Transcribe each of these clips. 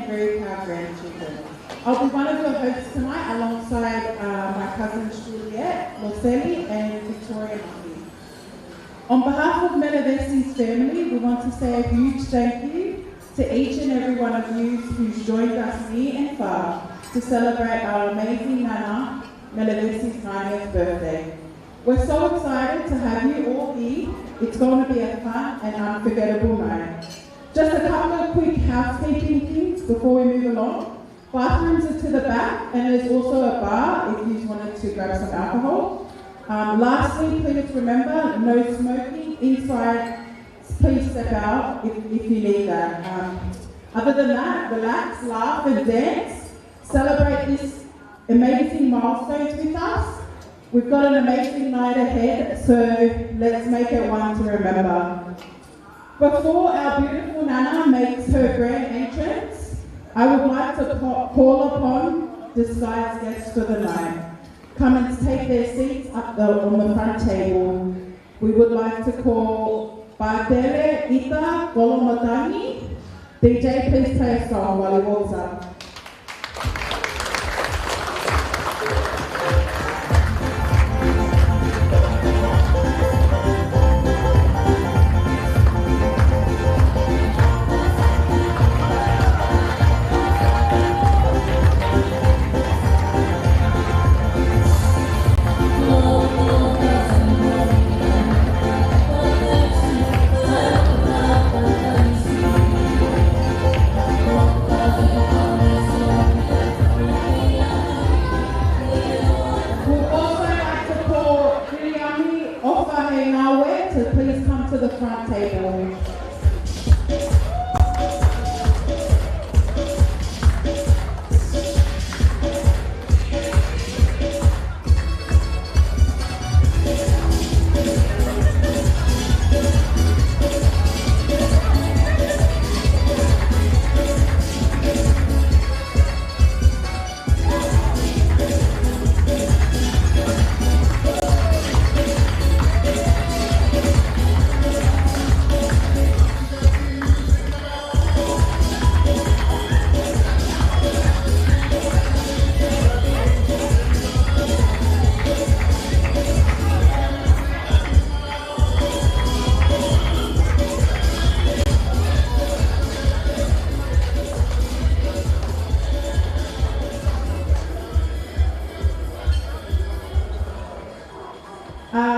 very proud grandchildren. I'll be one of your hosts tonight alongside my cousins Juliet, Lucely and Victoria Muffy. On behalf of Melevesi's family, we want to say a huge thank you to each and every one of you who's joined us near and far to celebrate our amazing Nana, Melevesi's 90th birthday. We're so excited to have you all here. It's going to be a fun and unforgettable night. Just a couple of quick housekeeping things before we move along. Bathrooms are to the back, and there's also a bar if you wanted to grab some alcohol. Lastly, please remember, no smoking inside. Please step out if you need that. Other than that, relax, laugh and dance. Celebrate this amazing milestone with us. We've got an amazing night ahead, so let's make it one to remember. Before our beautiful Nana makes her grand entrance, I would like to call upon disguised guests for the night. Come and take their seats up on the front table. We would like to call Bartele Ita Golomatani. DJ, please play a song while he walks up. To the front table.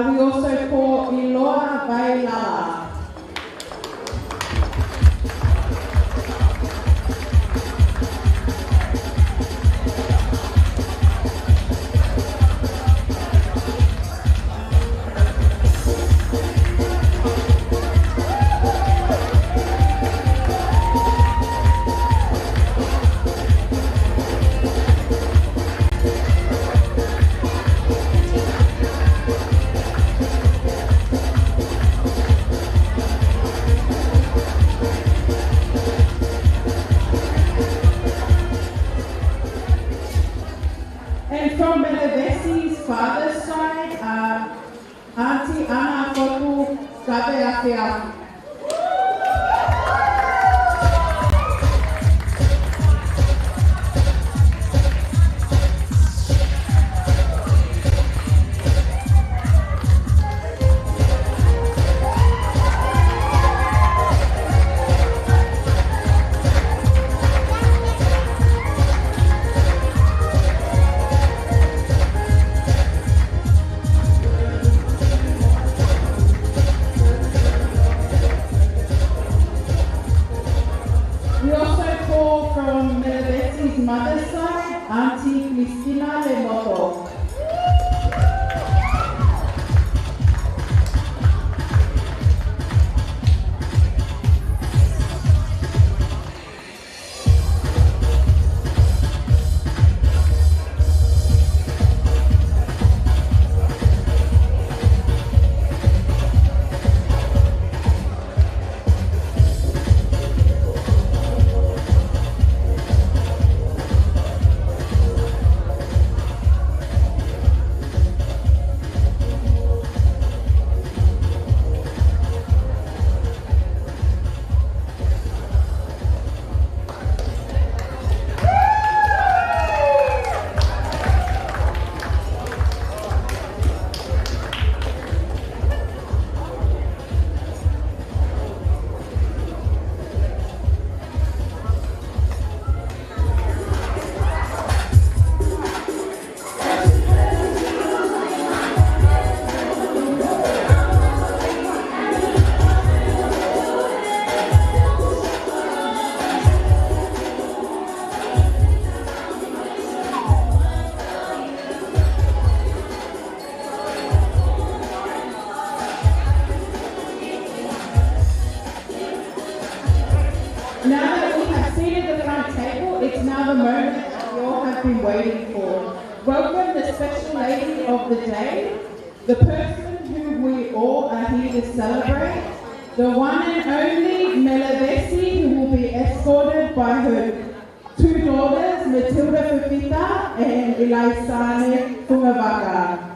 We also call Iloa Bailala. And from Melevesi's father's side, Auntie Ana Kotu Kabeafea. We also call from Melevesi's mother's side, Auntie Cristina Lemoto. now the moment that you all have been waiting for. Welcome the special lady of the day, the person who we all are here to celebrate, the one and only Melevesi, who will be escorted by her two daughters, Matilda Fafita and Ilaisane Fungavaka.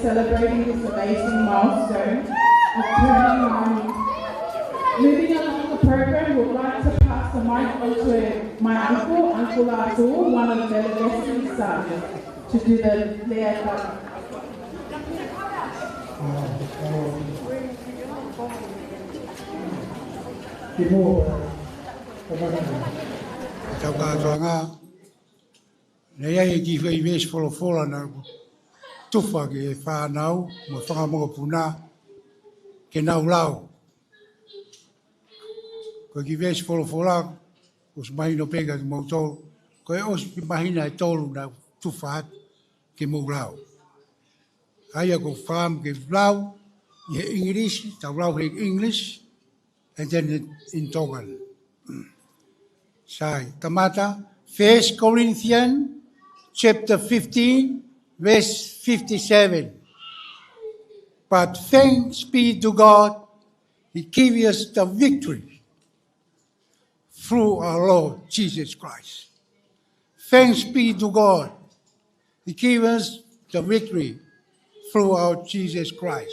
Celebrating this amazing milestone of turning 90. Moving along the program, we'd like to pass the mic on to my uncle, Uncle Arthur, one of Melevesi's sons, to do the Lea Club. Tufa ke whanau, mo whangamonga puna, ke nau lau. Ko ki vesi wholofola, os mahino pega ki mau tolu, ko e os mahina e tolu na tufa hat ke mau lau. Aia ko wham ke lau, i he English, tau lau he English, and then in Tongan. Sai, tamata, 1 Corinthians, chapter 15, verse 57. But thanks be to God, He gave us the victory through our Lord Jesus Christ. Thanks be to God. He gave us the victory through our Jesus Christ.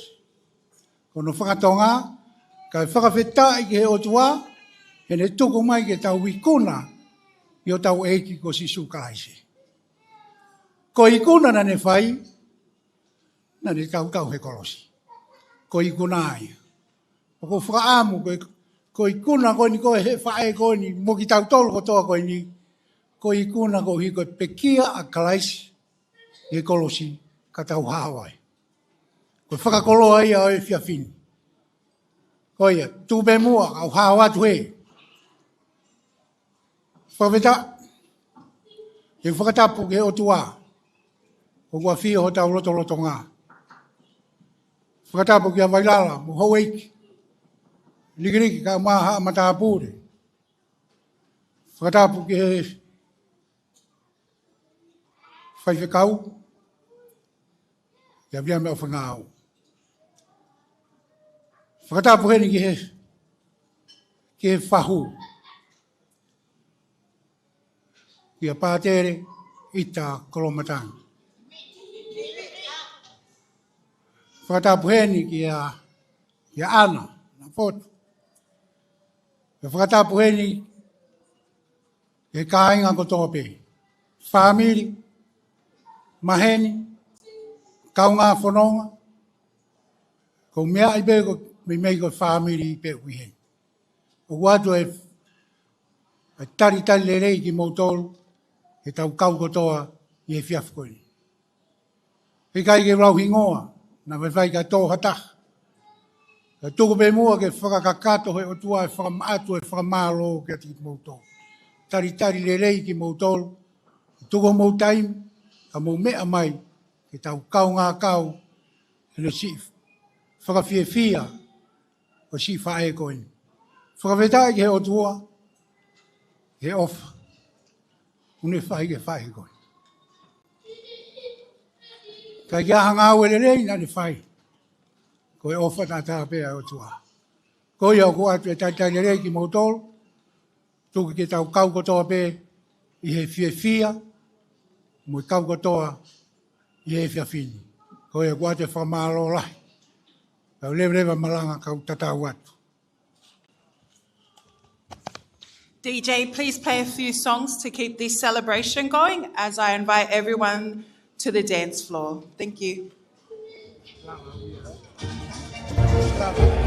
Kono whakatonga, kai whakawheta i ke he otua, he ne tuku mai ke tau wikuna i o tau eiki ko Sisu Karaisi. Ko ikuna na ne whai, na ne tau he kolosi. Ko ikuna ai. Ko whakaamu, ko ikuna ko ni ko he whae ko ni mo ki tau tolu ko toa ko ni, ko ikuna ko hi ko pekia a Karaisi i kolosi ka tau hawai. Ko whakakolo ai a e whiawhini. Ko ia, tūpe mua au hawa tu he. Whaweta, e whakatapu ke o tua, o kua whio ho tau roto ngā. Whakatapu ki a wailala, mo hau eiki. Likiriki ka maha mata apure. Whakatapu ki he whaiwhekau, ia bia mea whangāu. Whakatapu heni ki he whahu. Ki a pātere ita kolomatanga. Whakatapu heni ki a ana, na fotu. Whakatapu heni ki he kāinga ko tōpe. Whamiri, maheni, kaunga whanonga, ko mea i pe ko mei ko whamiri i pe uiheni. O watu e tari le rei ki mautolu, he tau kau kotoa i he whiawhkoini. He kai ke rau hingoa, na whai ka tō hataka. Ka tuku pe mua ke whakakakato he otua e whakamaatu e whakamālo ke ati ki mautolu. Tari le rei ki mautolu, tuku mautaim, ka mau mea mai, ke tau kau ngā kau, he si whakawhiawhia, o si whae koini. Whakawhetai ki he otua, he ofa. Une whai ke whai koini. Kai kia hanga ue rei na ne whai. Ko e ofa tā tā pēa o tua. Ko ia ko atu e tai le rei ki mautolu, tuku ke tau kau kotoa pē, i he whiawhia, mo i kau kotoa, i he whiawhini. Ko ia ko atu e whamālo lai. Kau lewa malanga kau tatau atu. DJ, please play a few songs to keep this celebration going as I invite everyone to the dance floor. Thank you. Thank you.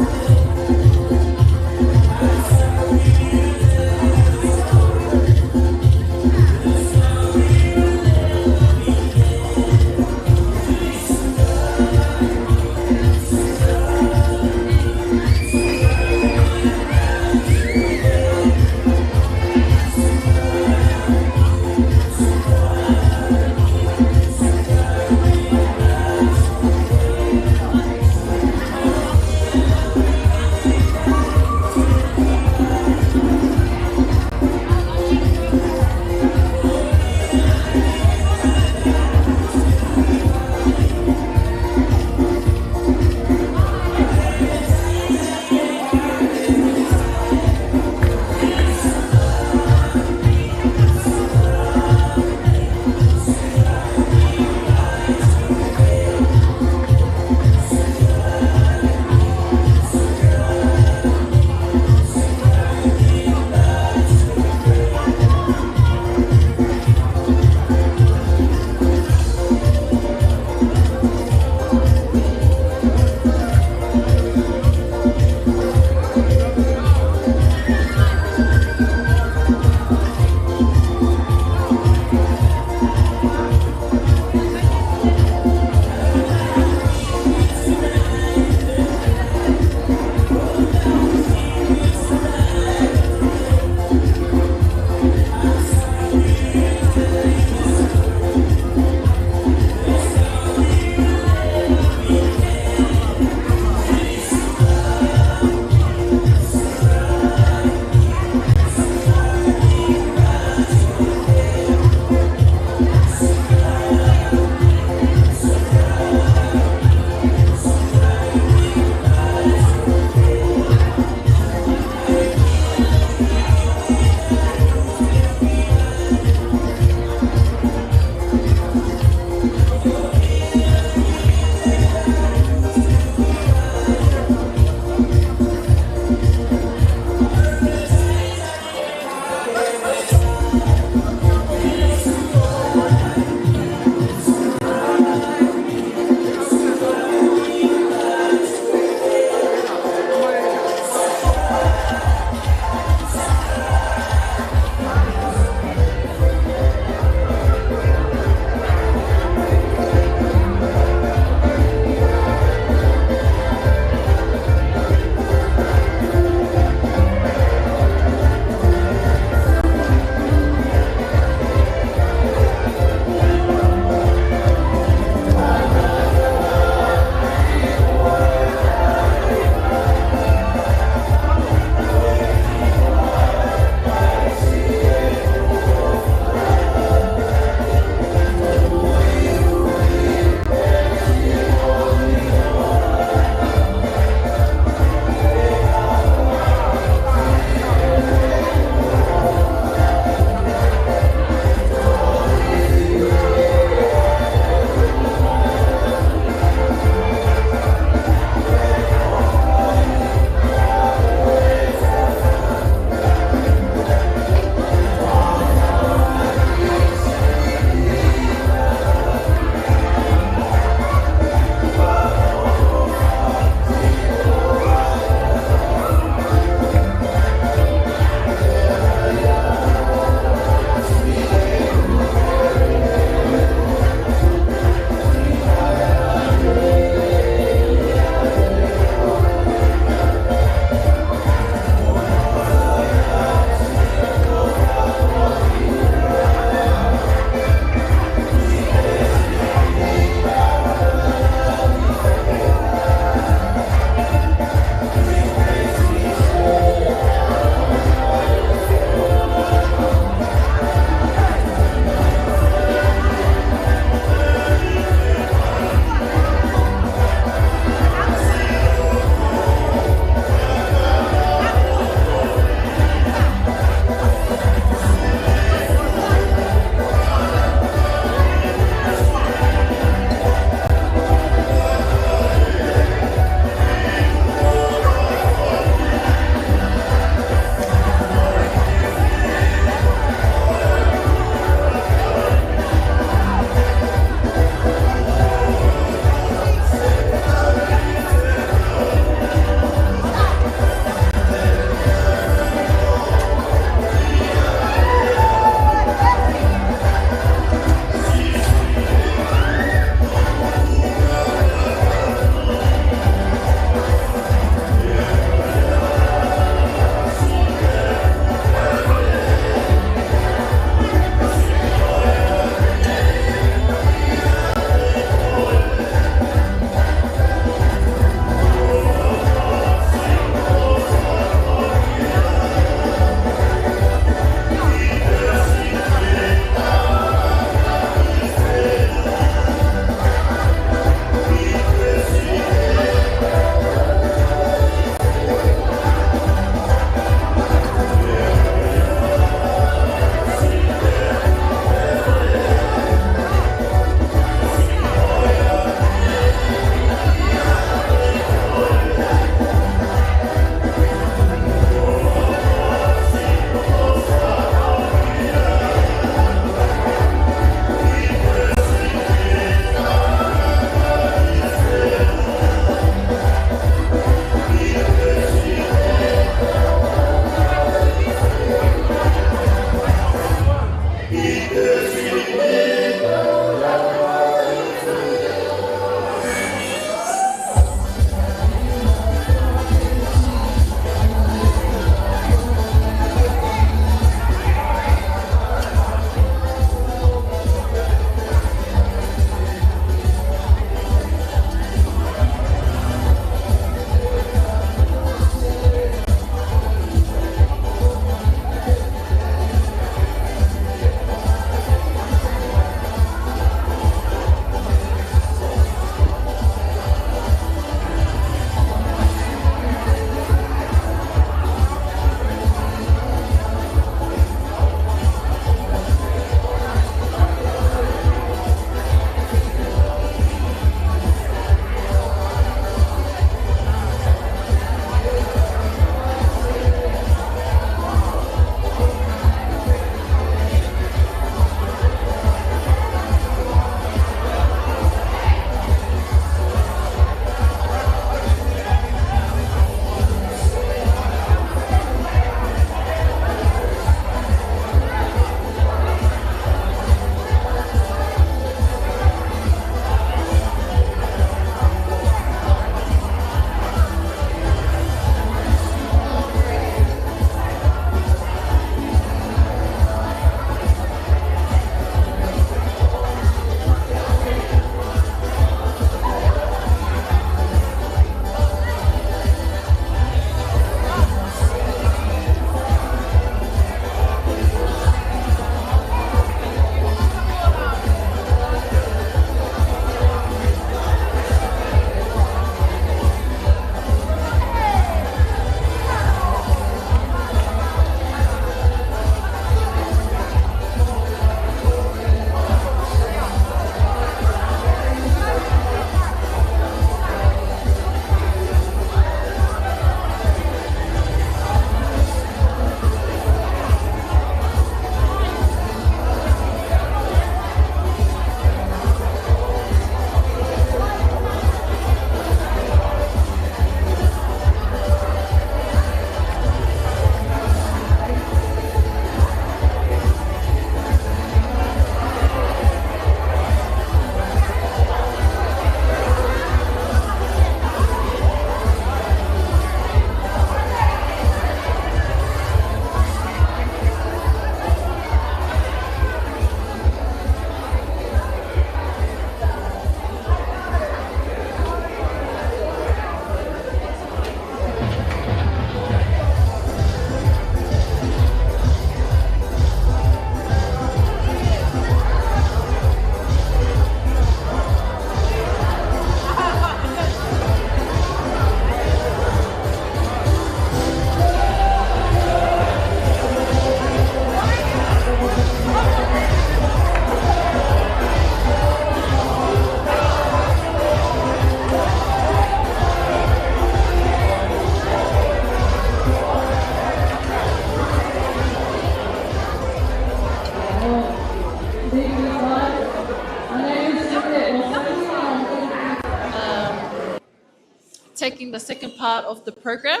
taking the second part of the program.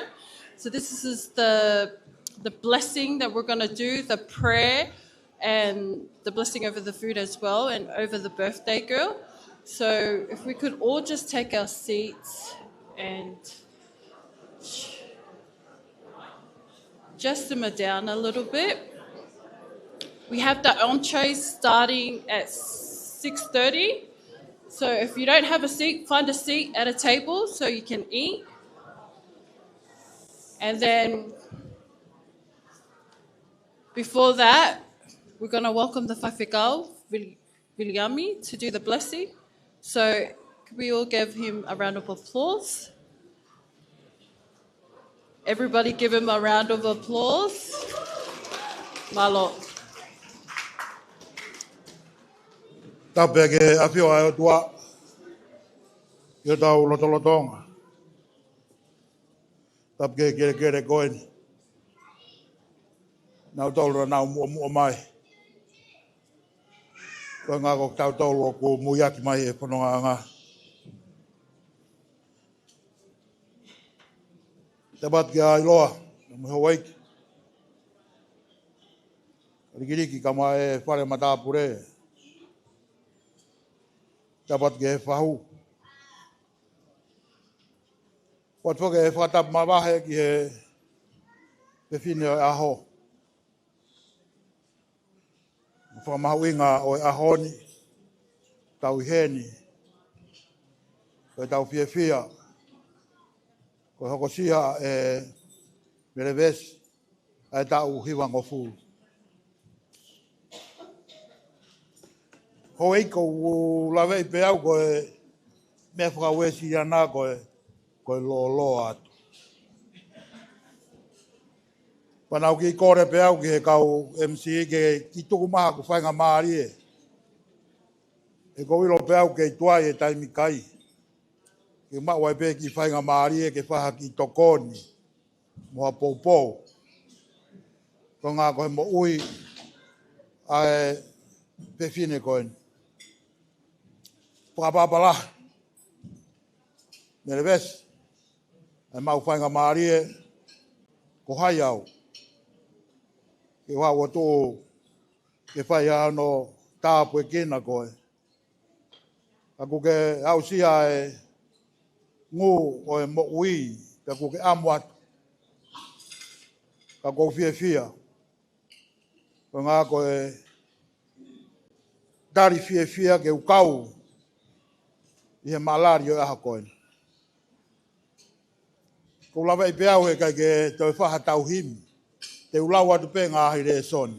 So this is the blessing that we're going to do, the prayer and the blessing over the food as well and over the birthday girl. So if we could all just take our seats and just simmer down a little bit. We have the entrees starting at 6:30. So if you don't have a seat, find a seat at a table so you can eat. And then before that, we're going to welcome the whawhekau, Viliami, to do the blessing. So can we all give him a round of applause? Everybody give him a round of applause. Malo. Tape ke awhio ai o tua. Ia tau lotolotonga. Tape ke kere koeni. Nau tolu nau mua mai. Koe ngā kok tau tolu o ku muiaki mai e whanonga ngā. Te bat ke ai loa, na muho waiki. Rikiriki ka mai e whare matāpure. Te bat ke e whahu. Wat whake e whakatap mawahe ki he pewhine o aho. Whakamahuinga o e ahoni, tau iheni, koe tau whiawhia, koe hokosiha e Melevesi, ai tau hiwanga fulu. Ho eiko u lawe i pe au koe mea whakawesi ana koe lo atu. Panau ki kore pe au ki he kau MC ke ki tuku maha ku whainga maari e. E ko wilo pe au ke tuai e taimi kai. Ke mawai pe ki whainga maari e ke whaha ki tokoni. Moha poupou. Ko ngā koe mo ui ai pe whine koe. Whakapapala. Melevesi. Ai mau whainga maari e. Ko hai au. Ke wawa tō ke whai ano tāpu e kena koe. Ako ke au sia e ngū o e mo ui, ka ko ke amuat. Ka ko whiawhia. Ko ngā koe dari whiawhia ke ukau i he malari o aha koe. Ko lawa i peau he kai ke tau whaha tau himi. Te ulau atu pe ngā hi re soni.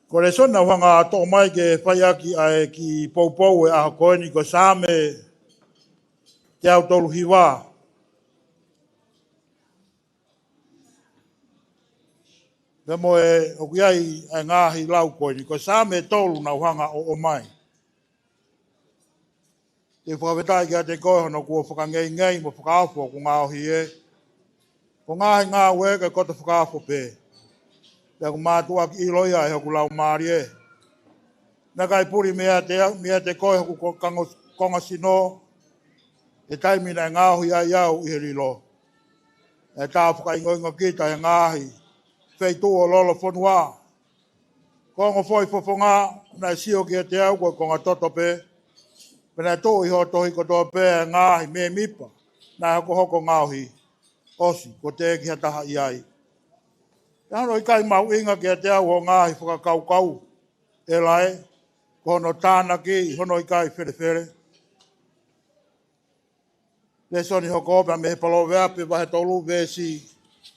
Ko re soni na whanga tō mai ke whaiaki ai ki poupou e aha koeni ko sāme te au tolu hiwa. Te mo e okuiai ai ngā hi lau koeni ko sāme tolu na whanga o mai. Te whakawetai ki a te koe hono kua whakangei ngei mo whakaafo ko ngā ohi e. Ko ngā weka kota whakaafo pē. Te aku mātua ki iloia e hoku lau maari e. Nā kai puri mea te koe hoku konga sino. E taimina e ngāhui ai au i he rilo. E tā whakaingoingo kita e ngāhi. Whei tū o lolo whanua. Kongo foi fofonga na sio ki te au koe konga toto pē. Pena tō i ho tohi ko tō pē e ngāhi me mipa. Nā hoko ngāhui. Osi, ko te ki hataha i ai. Te hano i kai mau inga ki te au o ngāhi whakakaukau. E lai, ko hono tāna ki, hono i kai where. Le soni hoko opa me he palo veape wahe tolu vesi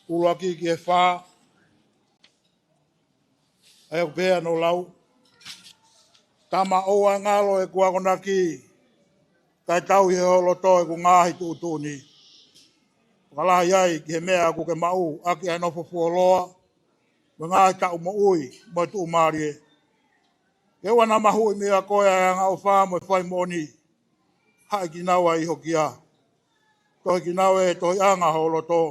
uruaki ki e whā. Ai o pēa no lau. Tama oa ngalo e kuakona ki. Kai tau i he holo toi ku ngāhi tūtūni. Kalaha iai ki he mea aku ke mau, aki ai nofo fuoloa, me ngāi tau mo ui, mo tu maari e. E wana mahui mea koe ai ngā o whā mo e whai moni, hai ki naua i hoki a. Tohi ki naua e tohi anga holo tō.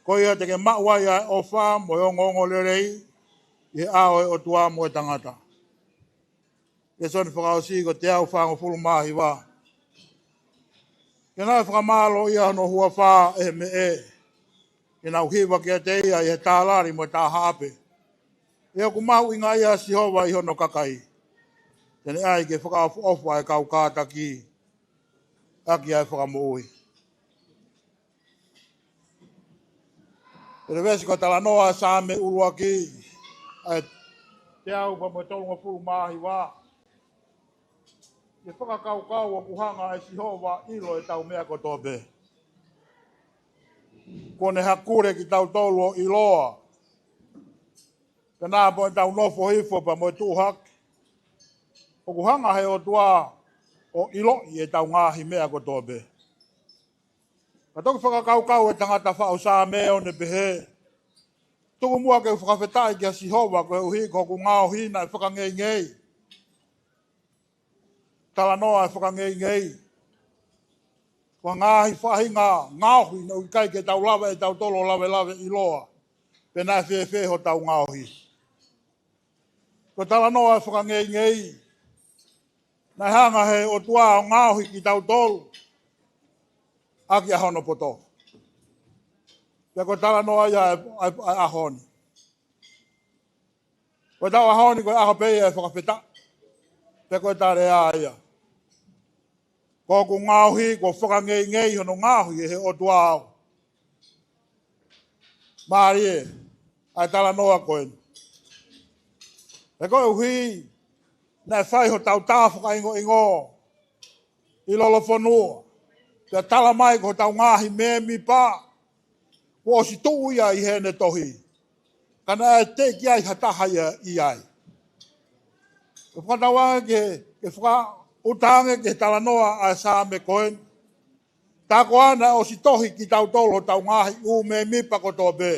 Koe ia te ke mauai ai o whā mo e ongo lerei, i he ao e o tua mo e tangata. E soni whakaosi ko te au whāngo fulu mahi wā. Ke nā whakamalo ia no hua whā e me e. Ke nā uhiwa kia te ia i he tālari mo tā hāpe. Ia ku mahu inga ia si hova i hono kakai. Tene ai ke whakaafu ofu ai kau kātaki. Aki ai whakamoui. Melevesi ko tala noa sa me urua ki. Ai te au pa mo tolunga puru mahi wā. Ke whakakau o kuhanga e si hova ilo e tau mea ko tobe. Kone hakure ki tau tolu o iloa. Ka nā po e tau nofo hifo pa mo e tūhak. O kuhanga he o tua o ilo i e tau ngāhi mea ko tobe. Ka toki whakakau e tangata whao sa mea o ne pehe. Tuku mua ke whakawhetai ki a si hova ko e uhi ko ku ngāo hina e whakangei ngei. Tala noa e whakangei ngei. Ko ngāhi whahinga ngāhi na ukai ke tau lawe e tau tolo lawe iloa. Pena e ho tau ngāhi. Ko tala noa e whakangei ngei. Na hanga he o tua o ngāhi ki tau tolo. Aki ahono poto. Pea ko tala noa ia e ahoni. Ko tau ahoni ko e aho peia e whakawheta. Pea ko tare a ia. Ko ku ngāhi, ko whakangei ngei hono ngāhi e he o tua au. Māri e, ai tala noa koen. E koe uhi, na e whai ho tau tāwhaka ingo. I lolo whanua. Pea tala mai ko tau ngāhi me mi pā. Ko o si tuu ia i hene tohi. Kana e te ki ai hataha ia i ai. Ko whakatawanga ke whaka utange ke tala noa a sa me koen. Tā ko ana o si tohi ki tau tolo tau ngāhi u me mipa ko tō bē.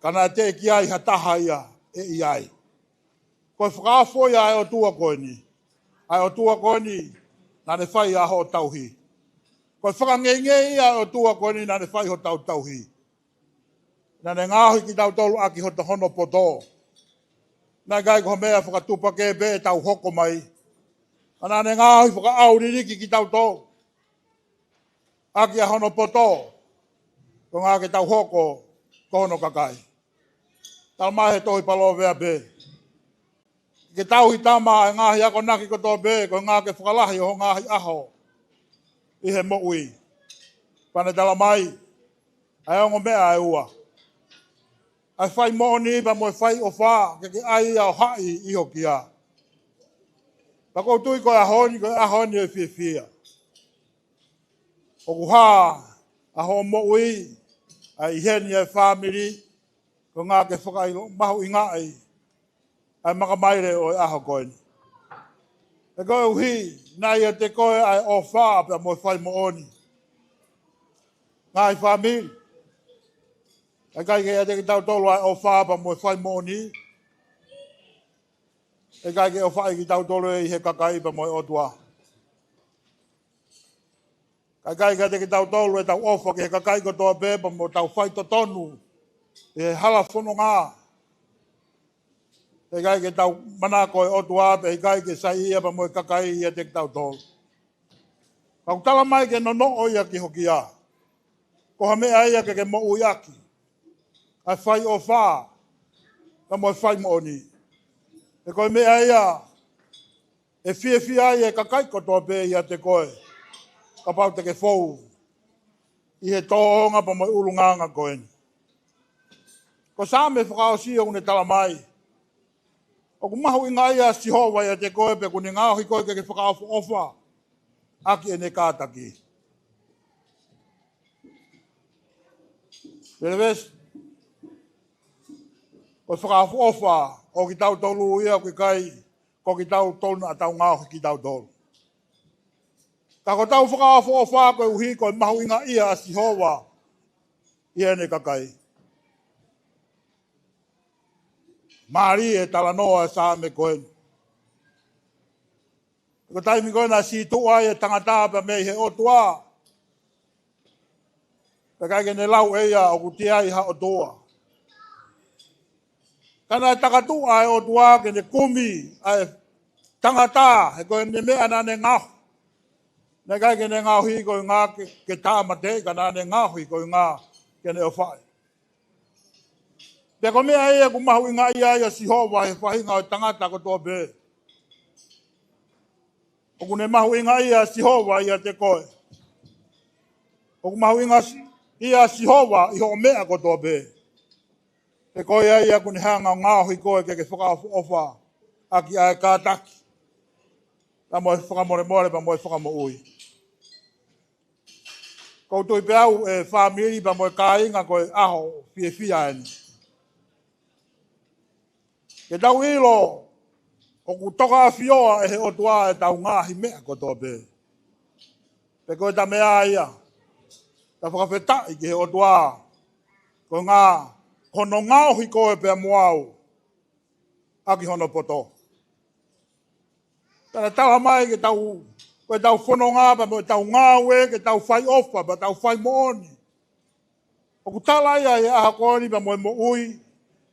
Kana e te ki ai hataha ia e i ai. Ko e whakaafo ia ai o tua koeni. Ai o tua koeni na ne whai aho tauhi. Ko e whakangenge ia o tua koeni na ne whai ho tauhi. Na ne ngāhi ki tau tolo aki ho hono poto. Na gai ko mea whakatupa ke bē tau hoko mai. Ana ne ngāhi whakaauriki ki tau tolo. Aki a hono poto. Ko ngā ke tau hoko ko hono kakai. Tau mai he tohi palo vea bē. Ke tau hi tama e ngāhi ako naki ko tō bē. Ko ngā ke whakalahi o ngāhi aho. I he moui. Pane tala mai. Ai ongo mea e ua. Ai whai moni pa mo e whai o whā. Ke ai au hai i ho kia. Pako tui ko ahoni e fia. O kuha, aho moui, ai heni e whamiri, ko ngā ke whakailo, mahu i ngai, ai makamaire o aho koeni. E koe uhi, nai e te koe ai o whaa pia mo whai mooni. Ngā i whamiri, ai kai ke te tau tolo ai o whaa pia mo whai mooni. E kai ke o whai ki tau tolo e he kakai pia mo o tua. Kai ka te tau tolu e tau ofa ke he kakai ko toa beba mo tau whai to tonu. E hala whono ngā. E kai ke tau manako e otu ape, e kai ke sai ia pa mo e kakai ia te tau tolu. Kau tala mai ke no o ia ki hoki a. Ko ha mea ia ke mo ui aki. Ai whai o wha. Ka mo e whai mo oni. E koe mea ia. E fia ia e kakai ko toa be ia te koe. Ka pau te ke fou. I he tōhonga pa mai urunganga koeni. Ko sa me whakaosi o ne tala mai. O ku mahu i ngai a si hova ia te koe pe kuni ngāhi koe ke whakaofu ofa. Aki e ne kātaki. Melevesi. O whakaofu ofa o ki tau tolu ia ki kai. Ko ki tau tolu a tau ngāhi ki tau tolu. Ka ko tau whakaafo o whākoe uhi koe mahu inga ia a si hoa. Ia ne kakai. Māri e tala noa e sā me koe. Ko taimi koe na si tua e tangatāpa me he o tua. Ka kai ke ne lau e ia o kutia i ha o tua. Kana e takatua e o tua ke ne kumi ai tangatā. He koe ne mea na ne ngahu. Nē kai kene ngā hui ko ngā ke tāma te ka nā ne ngā hui ko ngā kene o whae. Te ko mea ea ku mahu i ngā ia si hova he whahinga o tangata ko tō pē. O ku ne mahu i ngā ia si hova ia te koe. O ku mahu i ngā ia si hova i ho mea ko tō pē. Te koe ia ku ne hanga ngā hui koe ke whakaofu ofa a ki ae kātaki. Ta moe whakamore more pa moe whakamo ui. Koutou pe au e whamiri pa moe kāinga koe aho fie fia eni. Ke tau ilo, o ku toka a fioa e he otua e tau ngāhi mea ko tō pē. Pe koe ta mea ia, ta whakawhetai ki he otua, ko ngā hono ngāhi koe pia moau, aki hono poto. Tana tau mai ke tau, koe tau whono ngā pa moe tau ngāwe, ke tau whai ofa pa tau whai mooni. O ku tala ia e aha koeni pa moe mo ui,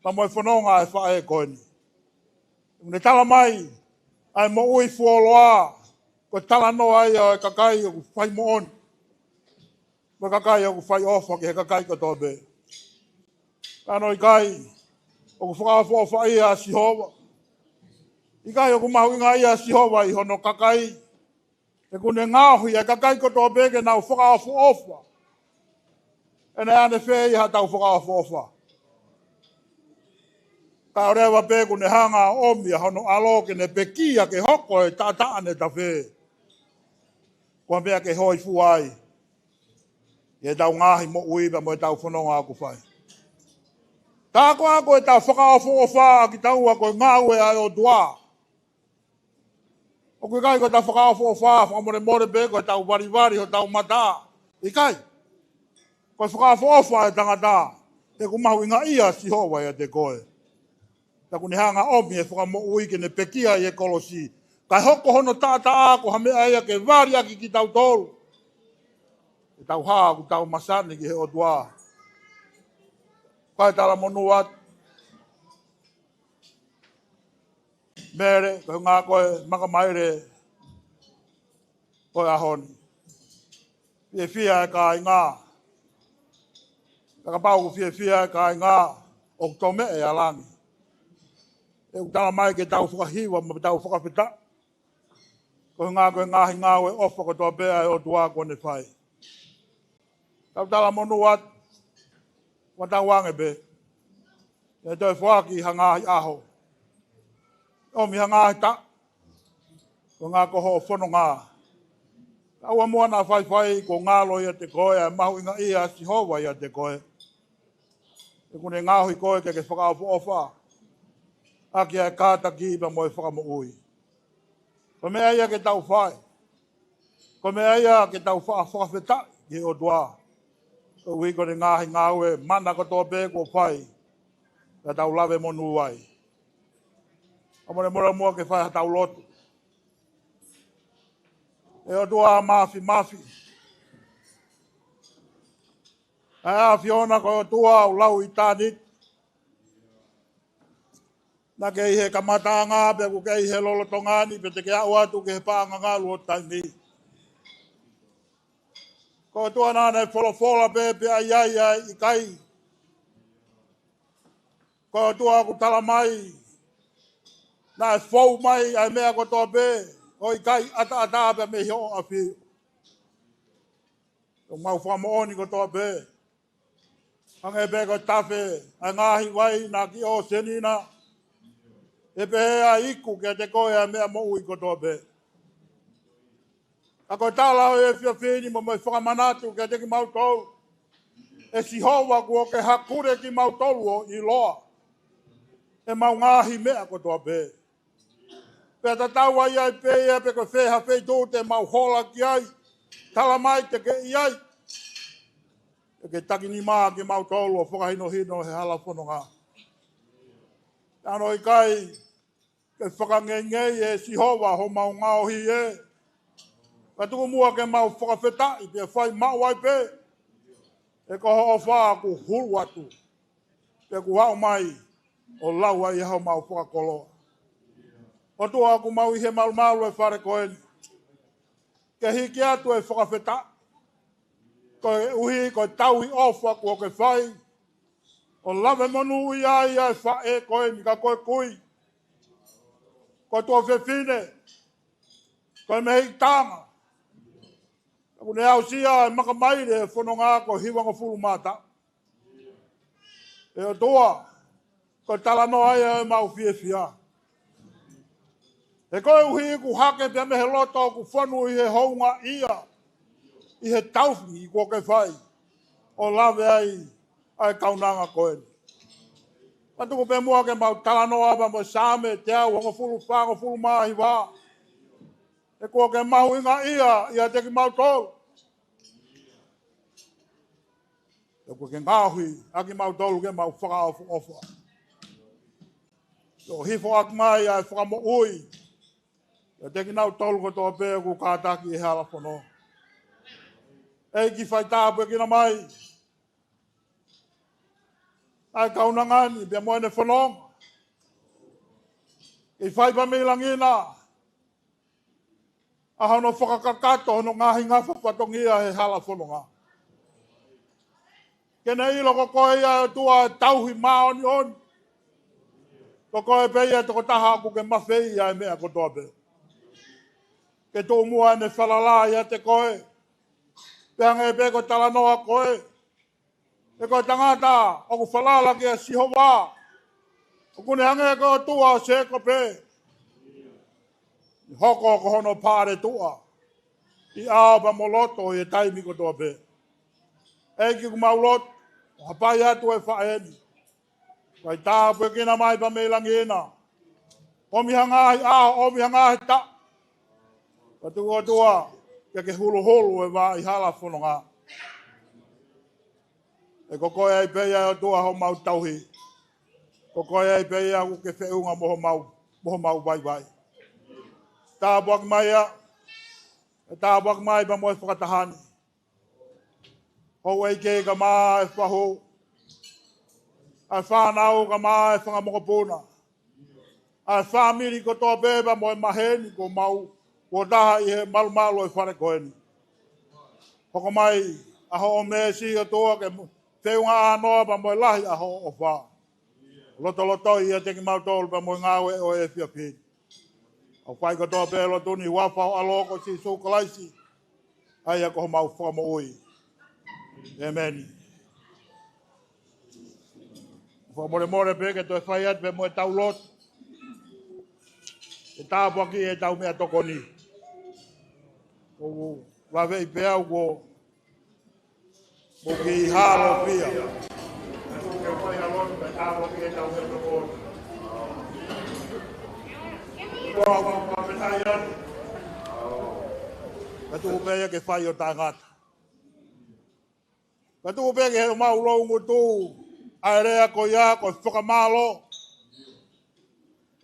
pa moe whono ngā e whae koeni. Ne tala mai, ai mo ui fuoloa, ko tala noa ia e kakai o ku whai mooni. Ko kakai o ku whai ofa ke he kakai ko tō pē. Kano i kai, o ku whakawha ofa ia si hova. I kai o ku mahu inga ia si hova i hono kakai. E kune ngāhui e kakai ko tō pē ke nau whakawha ofa. E ne ane whē iha tau whakawha ofa. Ka orewa pē kune hanga omi a hono alo ke ne pekia ke hoko e tātaane ta whē. Kua mea ke hoi fuai. E tau ngāhi mo ui pa mo e tau whanonga aku whai. Tā koa koe tau whakawha ofa ki tau a koe ngāue ai o dua. O koe kai koe tau whakawha ofa, whamore more pē koe tau wari o tau mata. I kai, koe whakawha ofa e tangata. E kumahu inga ia si hoa ia te koe. Ta kune hanga omi e whakamo ui ke ne pekia i e kolosi. Kai hoko hono tāta ako ha mea ia ke wari aki ki tau tolu. E tau haa ku tau masani ki he o tua. Kai tala monu at. Mere, koe ngā koe makamaire. Koe ahoni. Fie fia e ka i ngā. Taka pau ku fie fia e ka i ngā. O tome e alangi. E utala mai ke tau whakahiwa ma tau whakawhita. Ko koe ngahi ngāwe ofa ko tō pēa e o tua kone whai. Tau tala monu at, wa tau wange be. E toi whaki ha ngāhi aho. O mi ha ngāhi ta. Ko ngā koho o whono ngā. Tau a mua nā whai ko ngālo ia te koe, a mahu inga ia si hova ia te koe. E kune ngāhui koe ke whakawha ofa. Aki ai kātaki pa moe whakamo ui. Ko mea ia ke tau whai. Ko mea ia ke tau whakawhetai ki o dua. Ko ui kore ngāhi ngāue, mana ko tō pē ko whai. Ka tau lawe monu wai. Amore mora mua ke whai ha tau lotu. E o dua mafi. Ai a Fiona ko o dua u lau i tānik. Na ke he kamata ngā pe ku ke he lolo tongani pe te ke au atu ke he pāanga ngā luo taimi. Ko tua nāna e wholofola pe ai i kai. Ko tua ku tala mai. Na e whou mai ai mea ko toa pe. Ko i kai ata pe me hio a whiu. Ko mau whamaoni ko toa pe. Hange pe ko tawhe. Ai ngāhi wai na ki o senina. E pe a iku ke te koe a mea mo ui kotoa pe. A koe tāla o e whia whini mo mai whakamanatu ke te ki mautou. E si hova kua ke hakure ki mautou o i loa. E mau ngāhi mea kotoa pe. Pe ta taua iai pe ia pe koe wheha whei tō te mau hola ki ai. Tala mai te ke iai. E ke takini maa ki mautou o whakahino hino he hala whono ngā. Tano i kai. Ke whakangengei e si hova ho mau ngāohi e. Ka tuku mua ke mau whakawhetai pe whai mau ai pe. E koho o whaa ku hulu atu. Pe ku hao mai o lau ai hao mau whakakoloa. O tua ku mau i he malu e whare koeni. ke hiki atu e whakawheta. Ko e uhi, ko e tau i ofa kua ke whai. O lave manu ia ia e whae koe ni ka koe kui. Ko tua whewhine. Ko e mehi tanga. Ko ne au sia e makamaire e whanonga ko hiwanga furu mata. E o toa. Ko talano aia e mau fie fia. E koe uhi ku hake pia mehe loto ku whanu i he hounga ia. I he tauwhi i kua ke whai. O lave ai kaunanga koe. Patuku pe mua ke mau talano aba mo same te au hongo fulu whango fulu mahi wā. E kua ke mahu inga ia te ki mau tolu. E kua ke ngahui aki mau tolu ke mau whakaofu ofa. Yo hifo ak mai ai whakamo ui. E te ki nau tolu ko toa pe ku kātaki e hala whono. E ki whai tāpu e kina mai. Ai kaunangani pia moene whanonga. I whai pa me langina. A hono whakakakato hono ngahi ngafa patongia he hala whanonga. Kena ilo ko koe ia tua tauhi maoni on. Ko koe pe ia toko taha aku ke mawhei ia e mea kotoa pe. Ke tō mua ne whalala ia te koe. Peanga e pe ko talanoa koe. E koe tangata o ku whalala ki a siho wā. O kune hange ko tua o se ko pe. Hoko ko hono pāre tua. I aopa moloto i e taimi ko toa pe. Eki ku mauloto. Hapai atu e whaeni. Kai tāpu e kina mai pa me langina. Omi hangahi omi hangahi ta. Patu o tua. Ke hulu hulu e wā i hala whanonga. E koko e peia o tua ho mau tauhi. Koko e peia ku ke whiunga moho mau vai vai. Tāpu ak mai a. Tāpu ak mai pa mo e whakatahani. Hou e ke ka maa e whaho. A whanau ka maa e whangamokopuna. A whamiri ko toa beba mo e maheni ko mau. Ko taha i he malu e whare koeni. Hoko mai aho o mesi o toa ke whiunga anoa pa mo e lahi aho o wha. Loto i e teki mau tolu pa mo e ngawe o e fia pini. O whai ko toa belo tuni wafao aloko si sukalaisi. Aia ko mau whamo ui. Amen. More pe ke to whai at pe mo e tau lot. E tāpu aki e tau mea tokoni. O wawe i pea uko. O ki i halo pia. E ke whai alot pe tāpu aki e tau mea tokoni. Kua wā petai atu. Katu upea ke whai o tāngata. Katu upea ke he mau rongo tū. Airea ko ia ko whakamalo.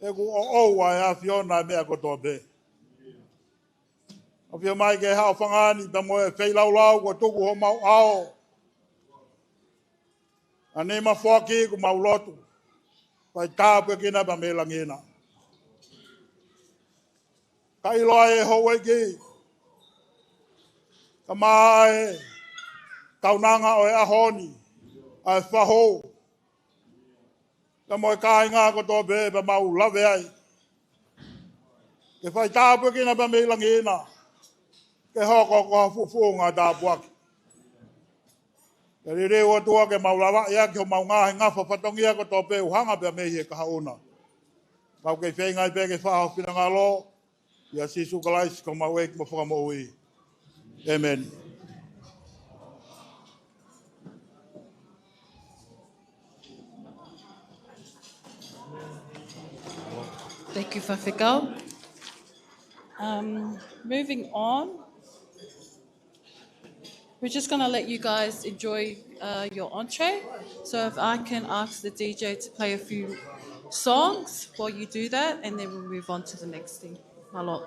E ku o oua e a Fiona e mea kotoa pe. O fia mai ke hao whangani pa mo e wheilau ko tuku ho mau ao. A nema whaki ku mau lotu. Pai tāpu e kina pa me langina. Ka iloa e hou e ki. Ka maa e kaunanga o e ahoni. A e whahou. Ka mo e kāinga ko tō pe pa mau lawe ai. Ke whai tāpu e kina pa me langina. Ke hoko ko hafufu ngā tāpu aki. Ke rire ua tua ke mau lawa ia ki ho mau ngahi ngafa patongia ko tō pe uhanga pe me hie kahauna. Kau ke whengai pe ke whaho whina ngā lo. Ia sisu kalais ko mau eik mo whakamo ui. Amen. Thank you, Whawhikau. Moving on, we're just going to let you guys enjoy your entree. So if I can ask the DJ to play a few songs while you do that, and then we'll move on to the next thing. Malo.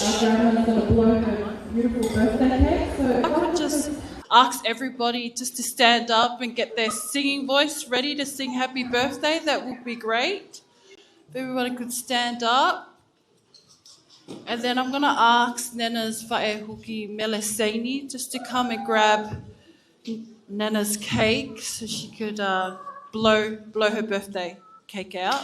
our grandma's going to blow her beautiful birthday cake. So I could just ask everybody just to stand up and get their singing voice ready to sing happy birthday. That would be great. If everybody could stand up. And then I'm going to ask Nana's whaehuki Melevesi just to come and grab Nana's cake so she could blow her birthday cake out.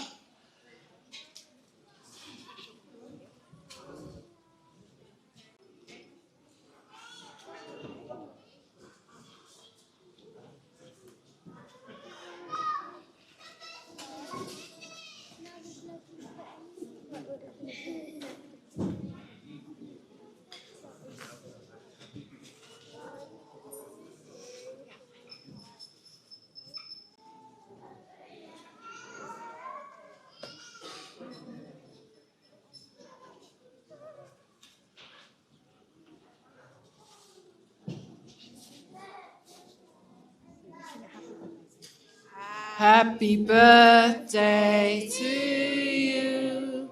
Happy birthday to you.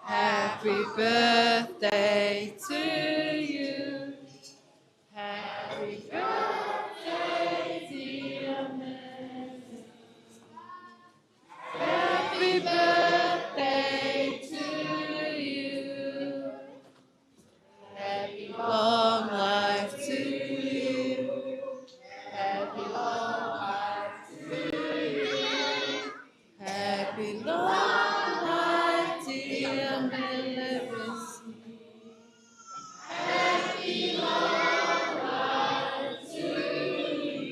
Happy birthday to you. Happy birthday, dear Mary. Happy birthday to you. Happy long life to you. Happy long life to you. Happy long life, dear Melevesi. Happy long life to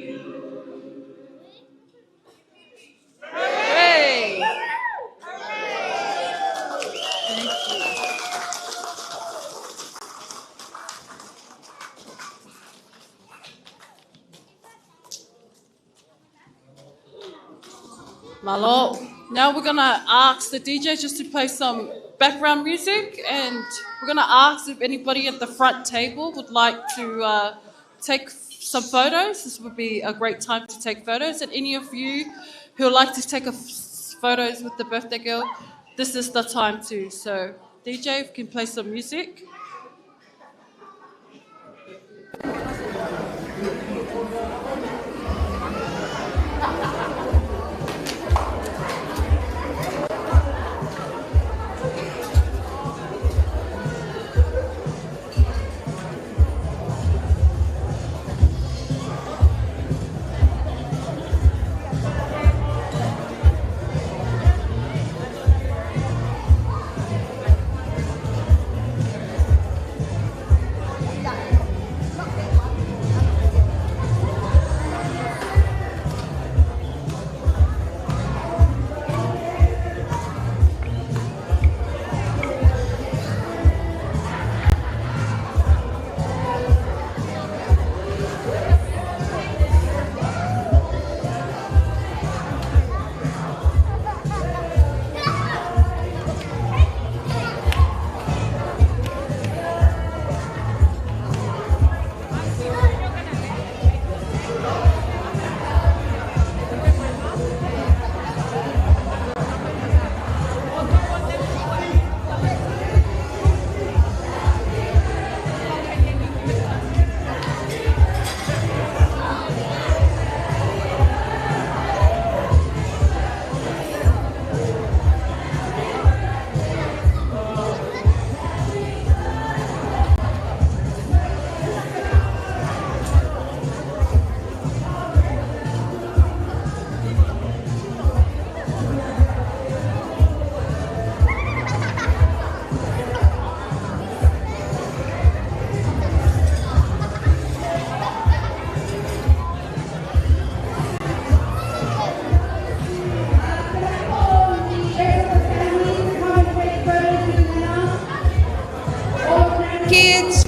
you. Hooray! Thank you. Malo. Now we're going to ask the DJ just to play some background music, and we're going to ask if anybody at the front table would like to take some photos. This would be a great time to take photos, and any of you who would like to take photos with the birthday girl, this is the time too. So DJ, if you can play some music.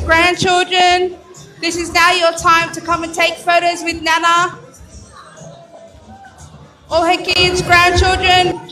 Grandchildren, this is now your time to come and take photos with Nana. All her kids, grandchildren.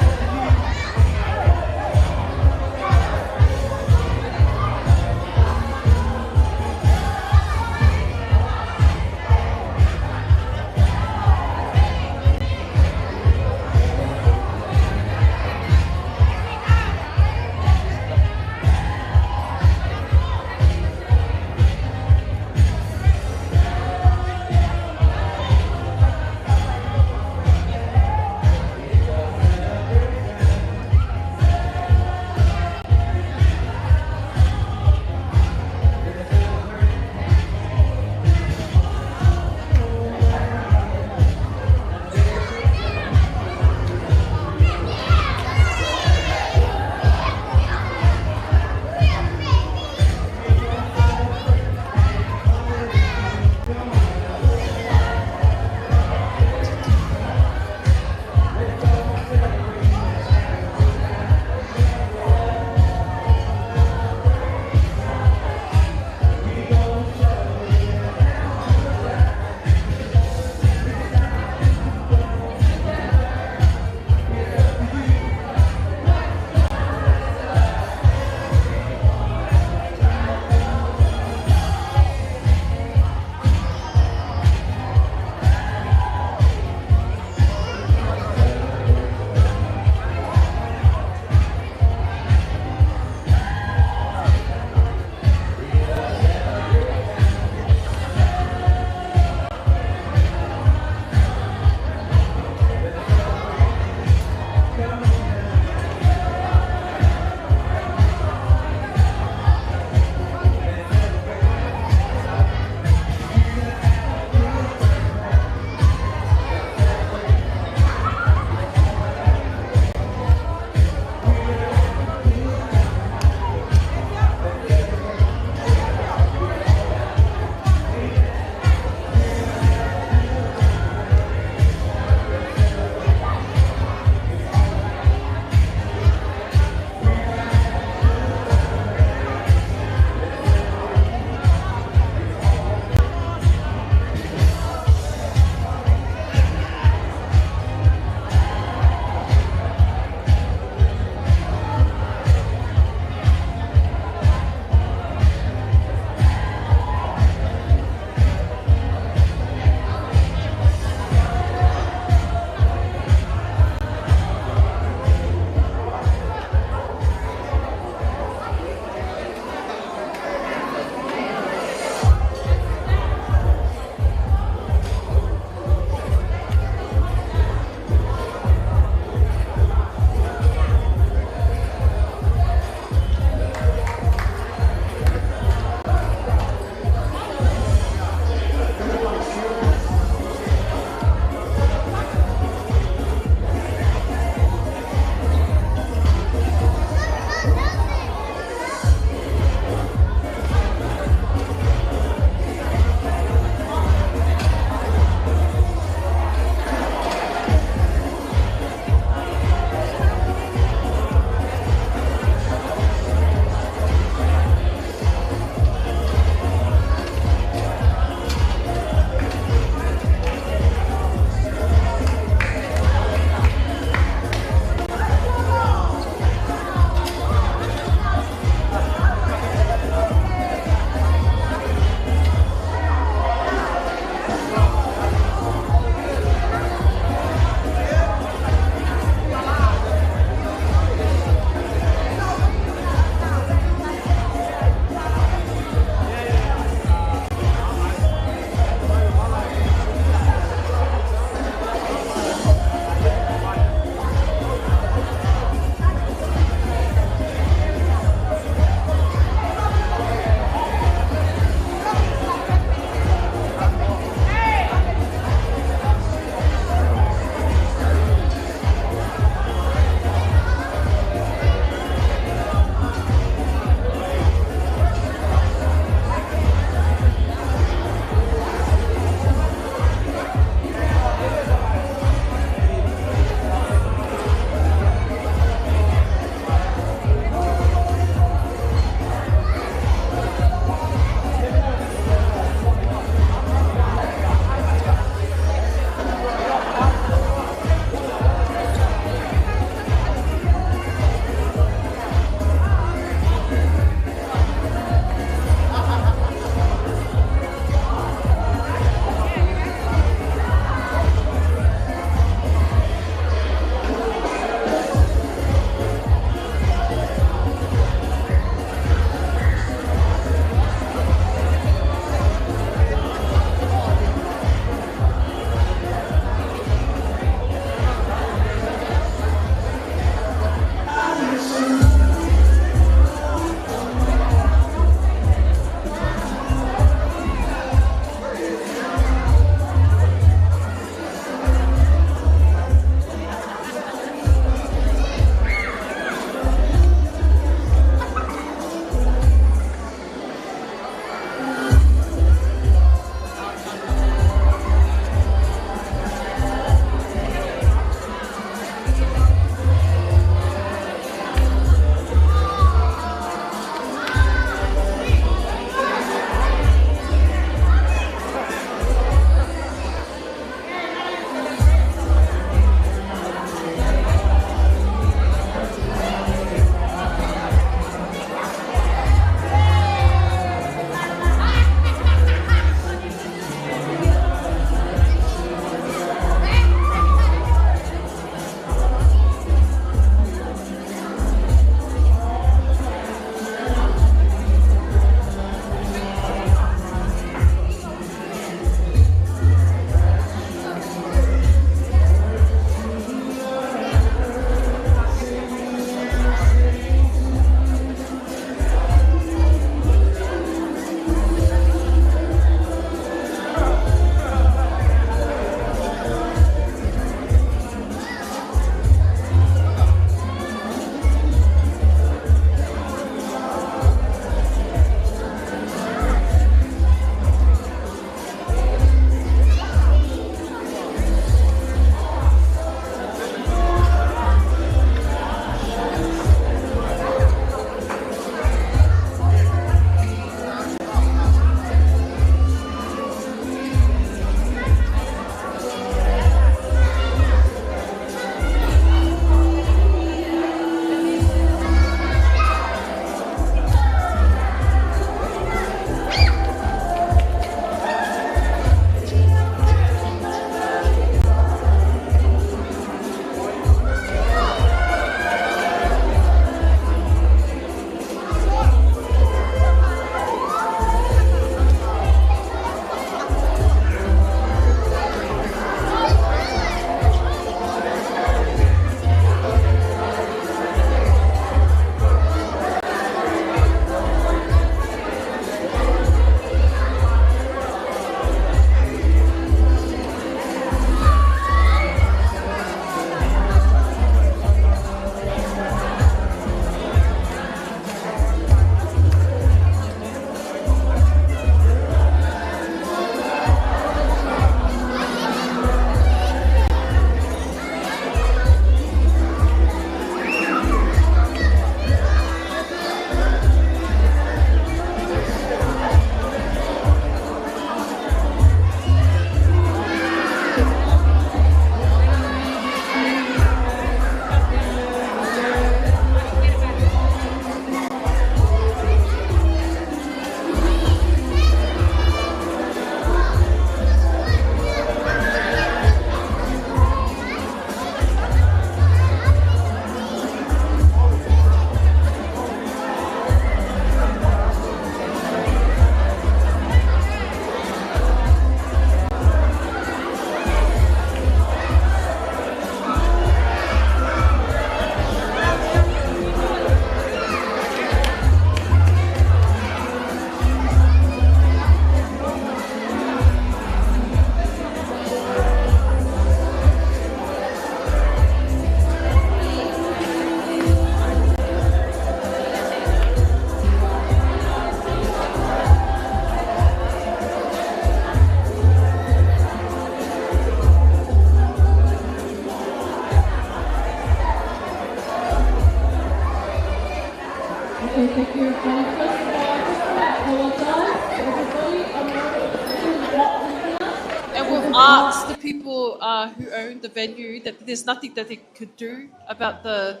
first of all, I just want to apologise to everybody. I know it's really hot in here. And we've asked the people who own the venue that there's nothing that they could do about the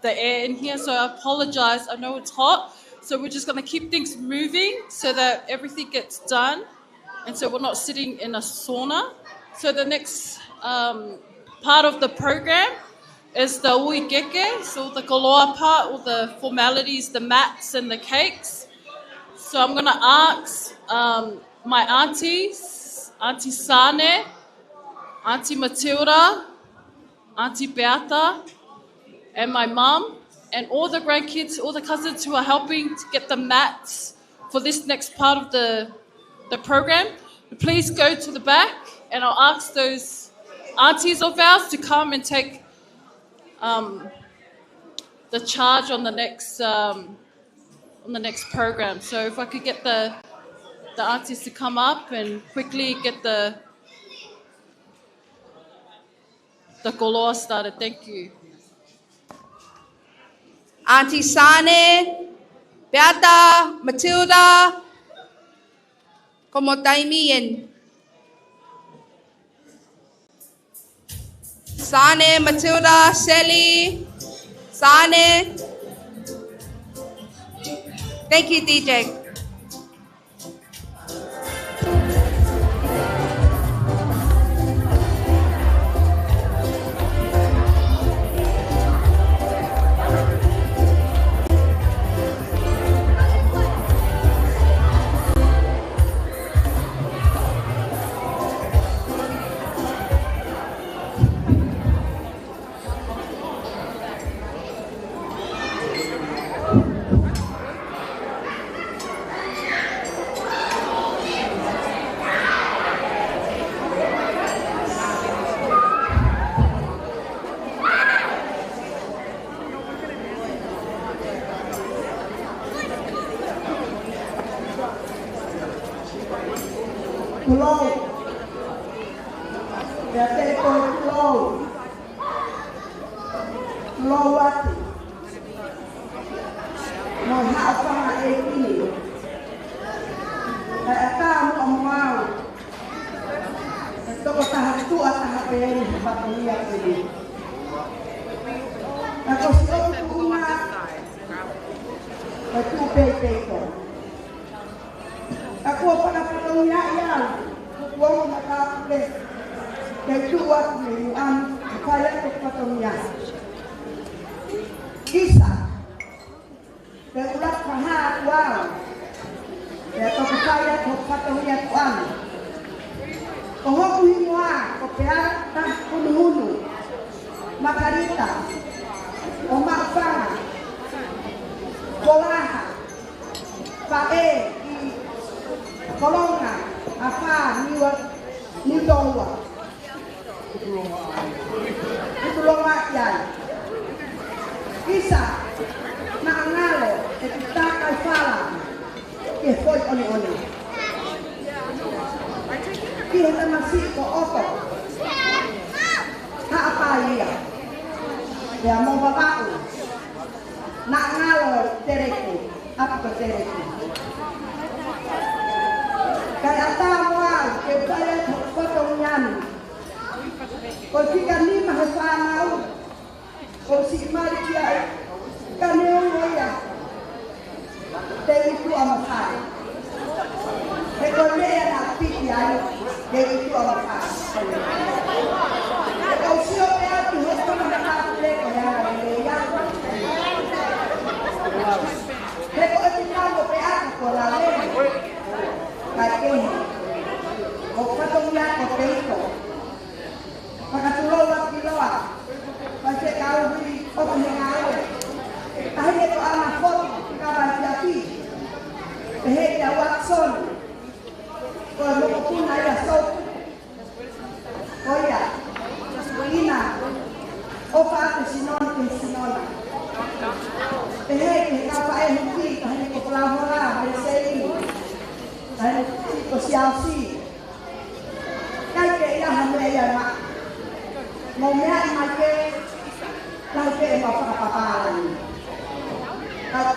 air in here. So I apologise. I know it's hot. So we're just going to keep things moving so that everything gets done. And so we're not sitting in a sauna. So the next part of the program is the uigeke, so the koloa part, all the formalities, the mats and the cakes. So I'm going to ask my aunties, Auntie Sane, Auntie Matilda, Auntie Beata, and my mum, and all the grandkids, all the cousins who are helping to get the mats for this next part of the program. Please go to the back, and I'll ask those aunties of ours to come and take the charge on the next program. So if I could get the aunties to come up and quickly get the koloa started. Thank you. Auntie Sane, Beata, Matilda, como taimien. Sane, Matilda, Sally, Sane. Thank you, DJ.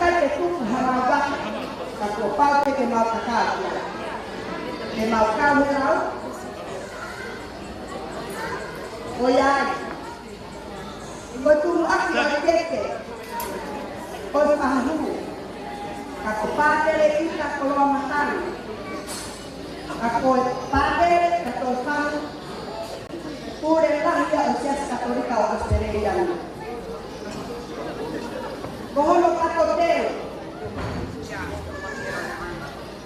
kai te tuku harawa ka ko pau ke mau kakau ke mau kau rau oyai ko tu aki o teke o pahu ka ko padere ika ko lo matani ka ko padere ka to pahu pure lahia o sia katolika o Australia kohono katoteo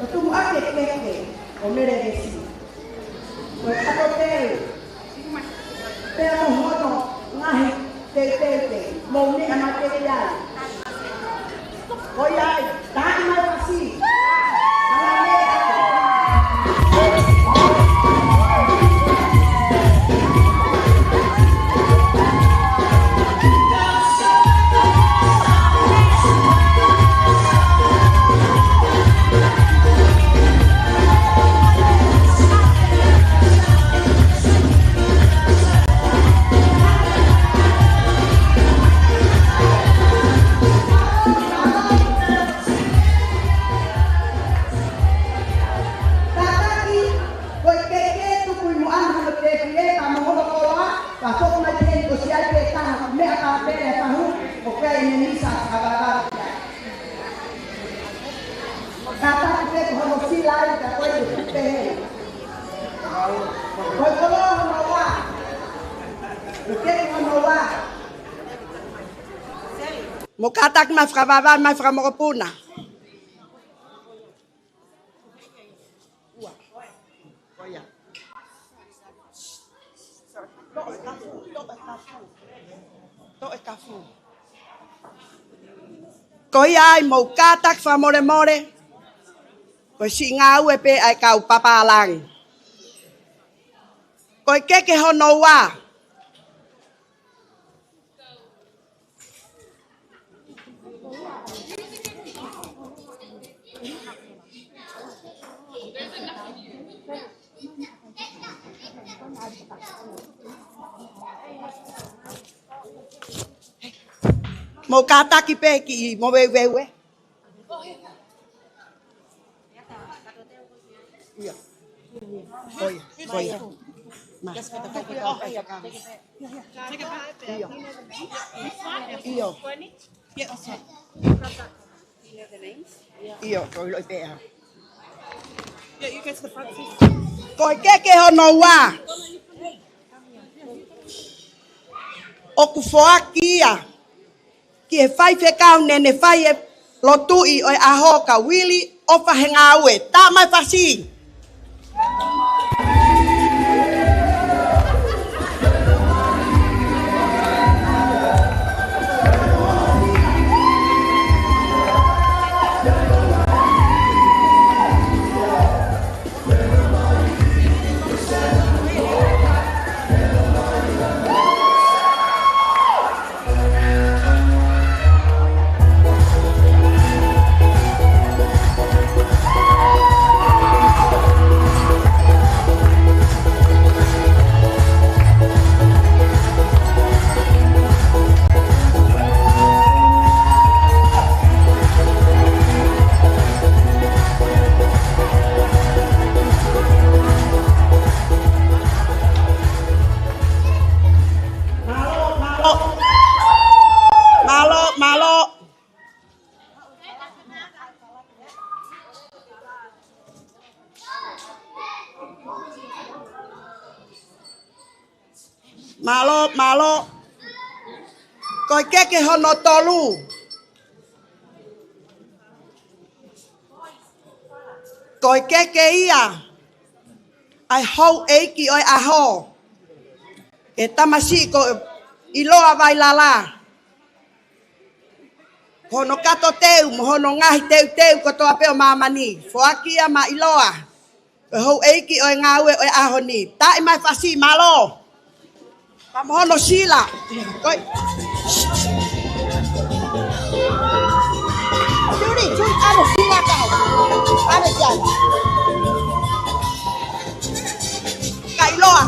o tu aki teke o Melevesi o katoteo pero mono ngahi te mo ni amaterial oyai tai mai pasi mo katak ma frababa ma framorpuna Koi ai mo katak framore more ko si ngau e pe ai kau papalang koi ke hono wa mo kataki pe ki mo wewe iya oya iyo lo pe koi ke hono wa o ku foakia ki e fai fe kau nene fai e lotui o aho ka wili o fahengawe ta mai fasi malo koi ke hono tolu koi ke ia ai hou eiki oi aho e tamasi ko iloa vai lala hono kato teu mo hono ngahi teu ko to apeo mamani foakia ma iloa hou eiki oi ngawe oi aho ni tai mai fasi malo Kamono sila. Koi. Juri, ada sila kau. Ada jalan. Kailoa.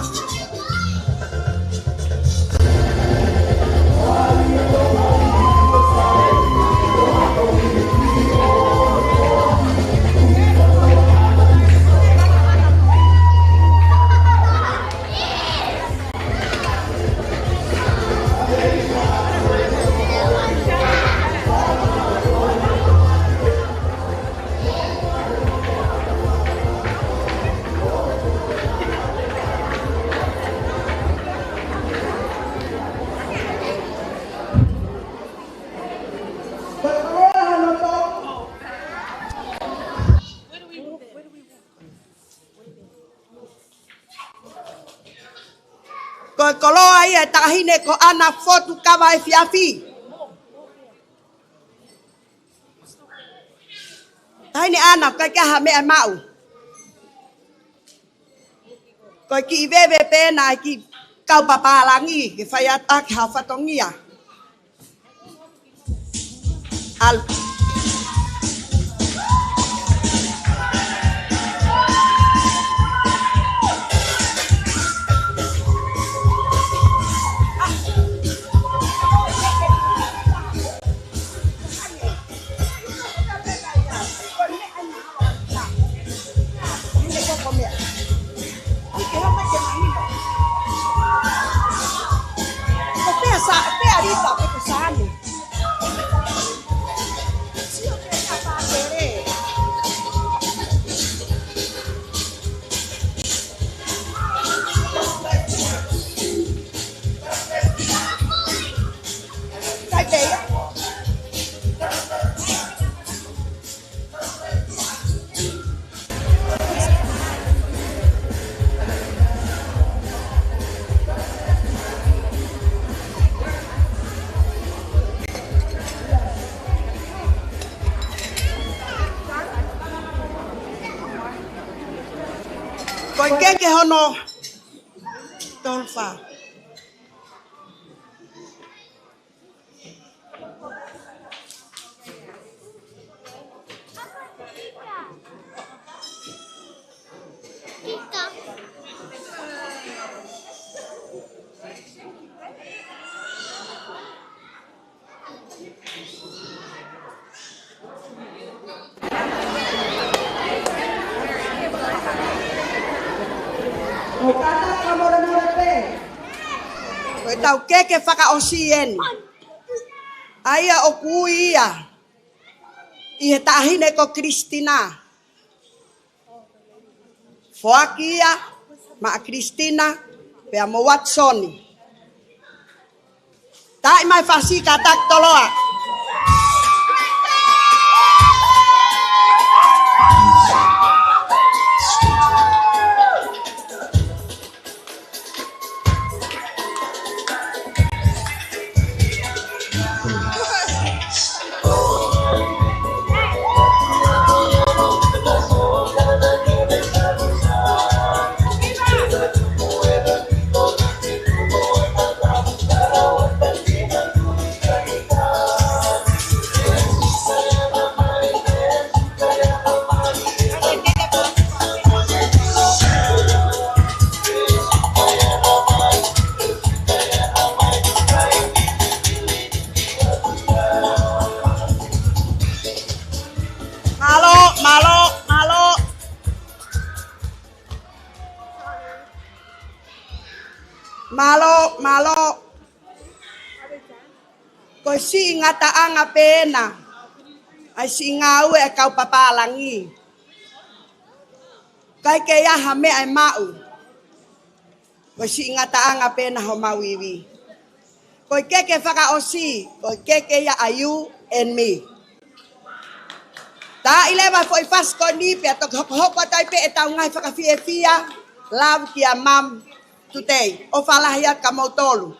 e tahine ko ana fotu kawa e fiafi. Tahine ana kai ka ha me e mau. Ko ki veve pena ki kau papalangi ki fai atak ha fatongia. Al que hono tolfa o kata kamora pe o tau que faka osien aia o kuia I tahine ko Kristina Foakia ma Kristina pe mo Watsoni tai mai fasi katak toloa Malo ko si ngata anga pena ai si ngau e kau papalangi kai ke ya hame ai mau ko si ngata anga pena ho mawiwi ko ke faka osi ko ke ya ayu and me ta ileva foi fas ko ni pe to hopa tai pe eta ngai faka fia love kia mam today o falahia kamotolu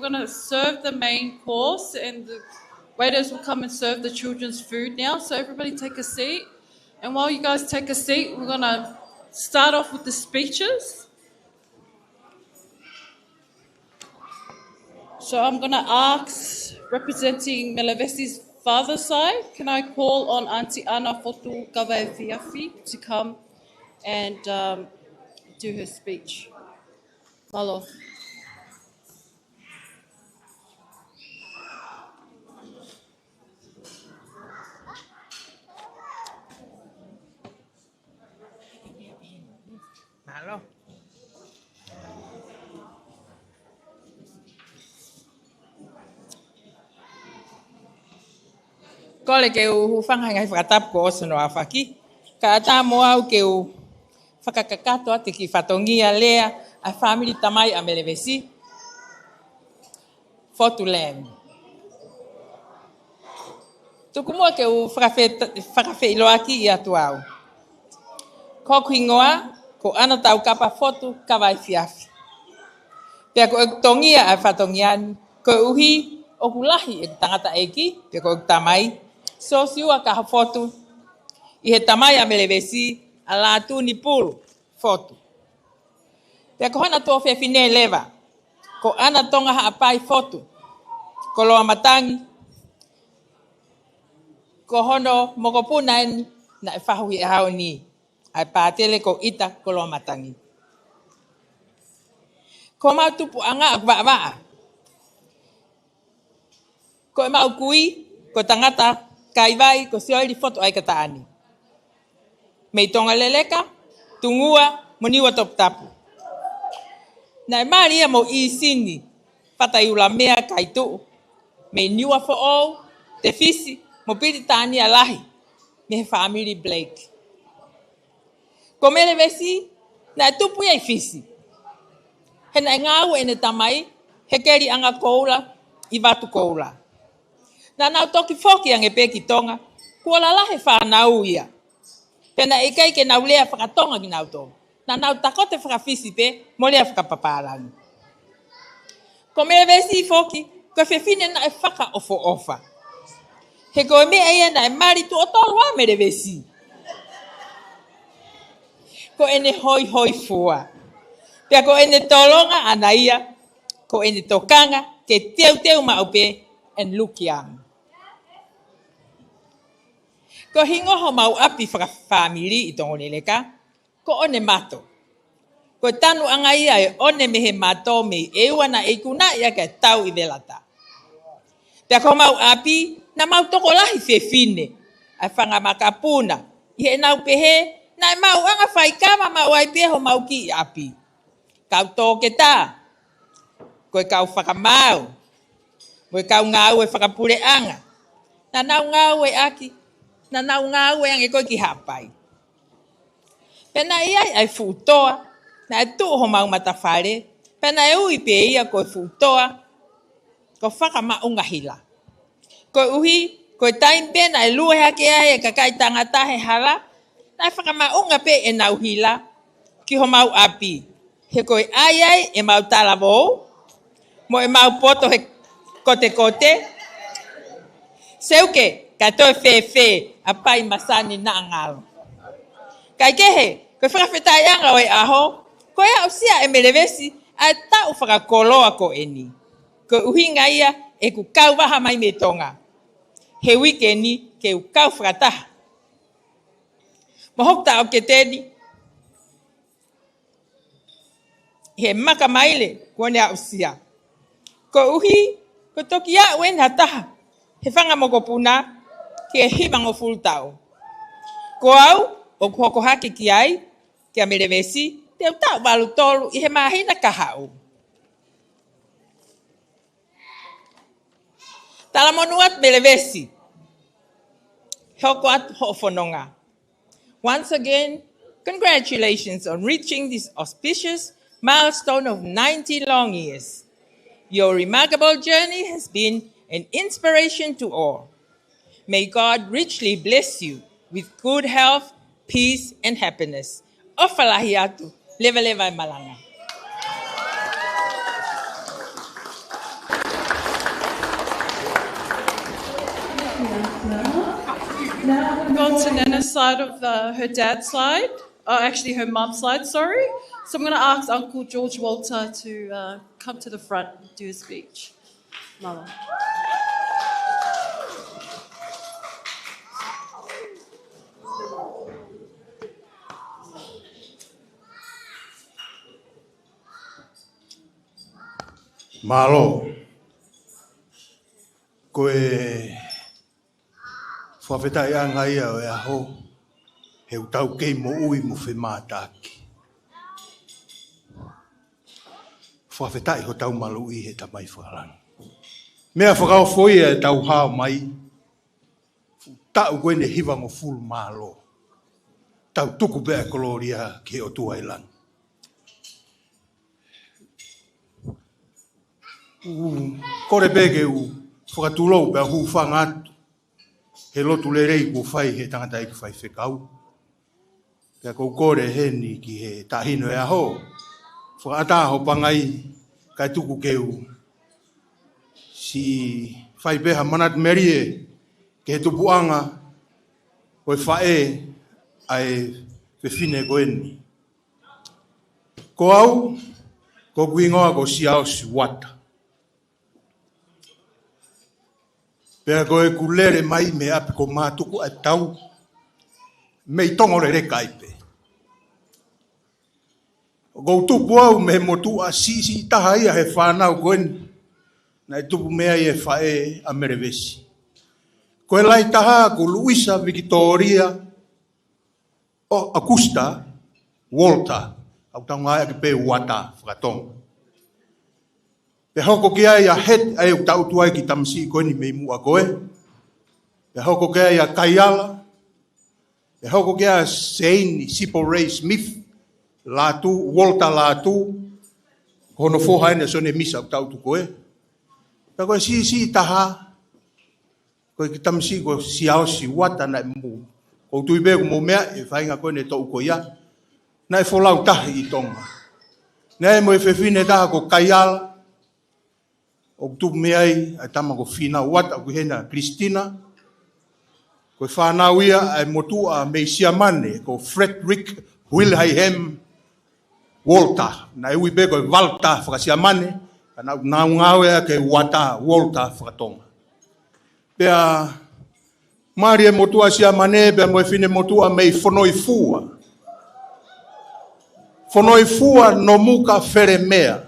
going to serve the main course, and the waiters will come and serve the children's food now. So everybody take a seat. And while you guys take a seat, we're going to start off with the speeches. So I'm going to ask, representing Melevesi's father's side, can I call on Auntie Ana Fotu Kawaifiafi to come and do her speech? Malo. Malo. Kole ke u whanga ngai whakatap ko oso no awhaki. Ka ata mo au ke u whakakakato ate ki whatongia lea a family tamai a Melevesi. Fotu land. Tuku mua ke u whakawhe iloaki i atu au. Ko kuingoa ko ana tau kapa fotu kawai fiafi. Pea ko tongia a whatongiani. Ko uhi o kulahi e tangata eki. Pea ko tamai. So siua ka foto I he tamai a Melevesi a la tu ni pulu foto. Pea ko hana tō whewhine lewa. Ko ana tonga ha apai foto. Ko loa matangi. Ko hono mokopuna ni na e whahui e hao ni. Ai pātele ko ita ko loa matangi. Ko mau tupu anga ak waa. Ko e mau kui, ko tangata kaiwai ko sioi foto ai kataani. Mei tonga leleka, tungua, moniwa top tapu. Na maria mo I sini, pata iula mea kaitu. Mei niwa fo o, te fisi, mo piti tani alahi, me family Blake. Ko Melevesi, na tupu ia fisi. He na ngau ene tamai, he keri anga koula, I watu koula. Na nau toki foki ange peki tonga, kuala lahe whanau ia. Pena ikai ke nau lea whakatonga ki nau tō. Na nau takote whakawhisi pe, mo lea whakapaparangi. Ko Melevesi foki, ko whewhine na e whaka ofo ofa. He koe mea ia na e mari tu o tōrua Melevesi. Ko ene hoi hoi fua. Pea ko ene tolonga ana ia, ko ene tokanga, ke teu maupe, en lukiang. Ko hingo ho mau api whakawhamiri I tongo leleka, ko one mato. Ko tanu anga ia e one mehe mato me eua na eikuna ia ke tau I velata. Pea ko mau api, na mau toko lahi whewhine, ai whangamakapuna, I he nau pehe, na mau anga whaikama mau ai peho mau ki I api. Kau tōke tā, koe kau whakamau, koe kau ngau e whakapure anga, na nau ngau e aki, na nau ngau e ange koe ki hapai. Pena iai ai futoa, na e tuho mau matawhare, pena e ui pe ia koe futoa, ko whakamaunga hila. Koe uhi, koe taimpe na e lue hake ai e kakai tangata he hala, na e whakamaunga pe e nau hila, ki ho mau api. He koe ai e mau talavou, mo e mau poto he kote. Seuke, ka toi whewhe a pai masani na angalo. Kai kehe, koe whakawhetai anga o e aho, koe au sia e Melevesi a tau whakakoloa ko eni. Koe uhinga ia e ku kau waha mai me tonga. He wikeni ke u kau whakataha. Mohokta o ke teni, he maka maile kone au sia. Ko uhi, ko toki a uen hataha. He whanga moko puna, ke himang o fultau. Ko au, o kuhoko hake ki ai, ke a Melevesi, te au tau walu tolu I he mahina kahau. Tala monuat Melevesi. Hoko atu hofononga. Once again, congratulations on reaching this auspicious milestone of 90 long years. Your remarkable journey has been an inspiration to all. May God richly bless you with good health, peace, and happiness. Ofalahi atu, leva leva malanga. Now, Go on to Nana's side of her dad's side. Oh, actually, her mum's side, sorry. So I'm going to ask Uncle George Walter to come to the front and do his speech. Mama. Malo. Koe whawhetai a ngai au e aho, he utau kei mo ui mo whi mātaki. Whawhetai ho tau malu i he tamai whakarang. Mea whakao foi e tau hao mai, tau koe ne hiwa mo fulu malo. Tau tuku bea koloria ki o tuailang. Kore bege u whakatulou bea hu whangatu. He lotu le rei ko whai he tangata i whai whekau. Pea kou kore heni ki he tahino e aho. Whakata ho pangai kai tuku keu. Si whai beha manat merie ke he tupuanga koe whae ai whewhine koeni. Ko au, ko kuingoa ko siao si wata. Pea koe kulere mai me api ko mātuku ai tau, mei tongo re kaipe. Kou tupu au me motu a sisi taha ia he whanau koeni, na tupu mea i e whae a Melevesi. Koe lai taha ko Luisa Victoria, o Augusta, Walter, au tau ngai ake pe wata whakatonga. Pe hoko kia ia het ai u tau tuai ki tamsi koe ni mei mua koe. Pe hoko kia ia Kaiala. Pe hoko kia Seini, Sipo Ray Smith, Latu, Walter Latu. Hono foha ene sone misa u tau tu koe. Pe koe si taha. Koe ki tamsi koe siao si wata na mu. Kou tui begu mo mea e whainga koe ne tau koe ia. Na e wholau tahi i tonga. Na e mo e whewhine taha ko Kaiala. O tupu meai, ai tama ko whina wata, ko hena Christina. Ko whanau ia, ai motua mei siamane, ko Frederick Wilhelm Walter. Na ui be ko Walter whakasiamane, kana ngau ea ke wata Walter whakatonga. Pea, maari e motua siamane, pea mo e whine motua mei whanoi fua. Whanoi fua no muka where mea.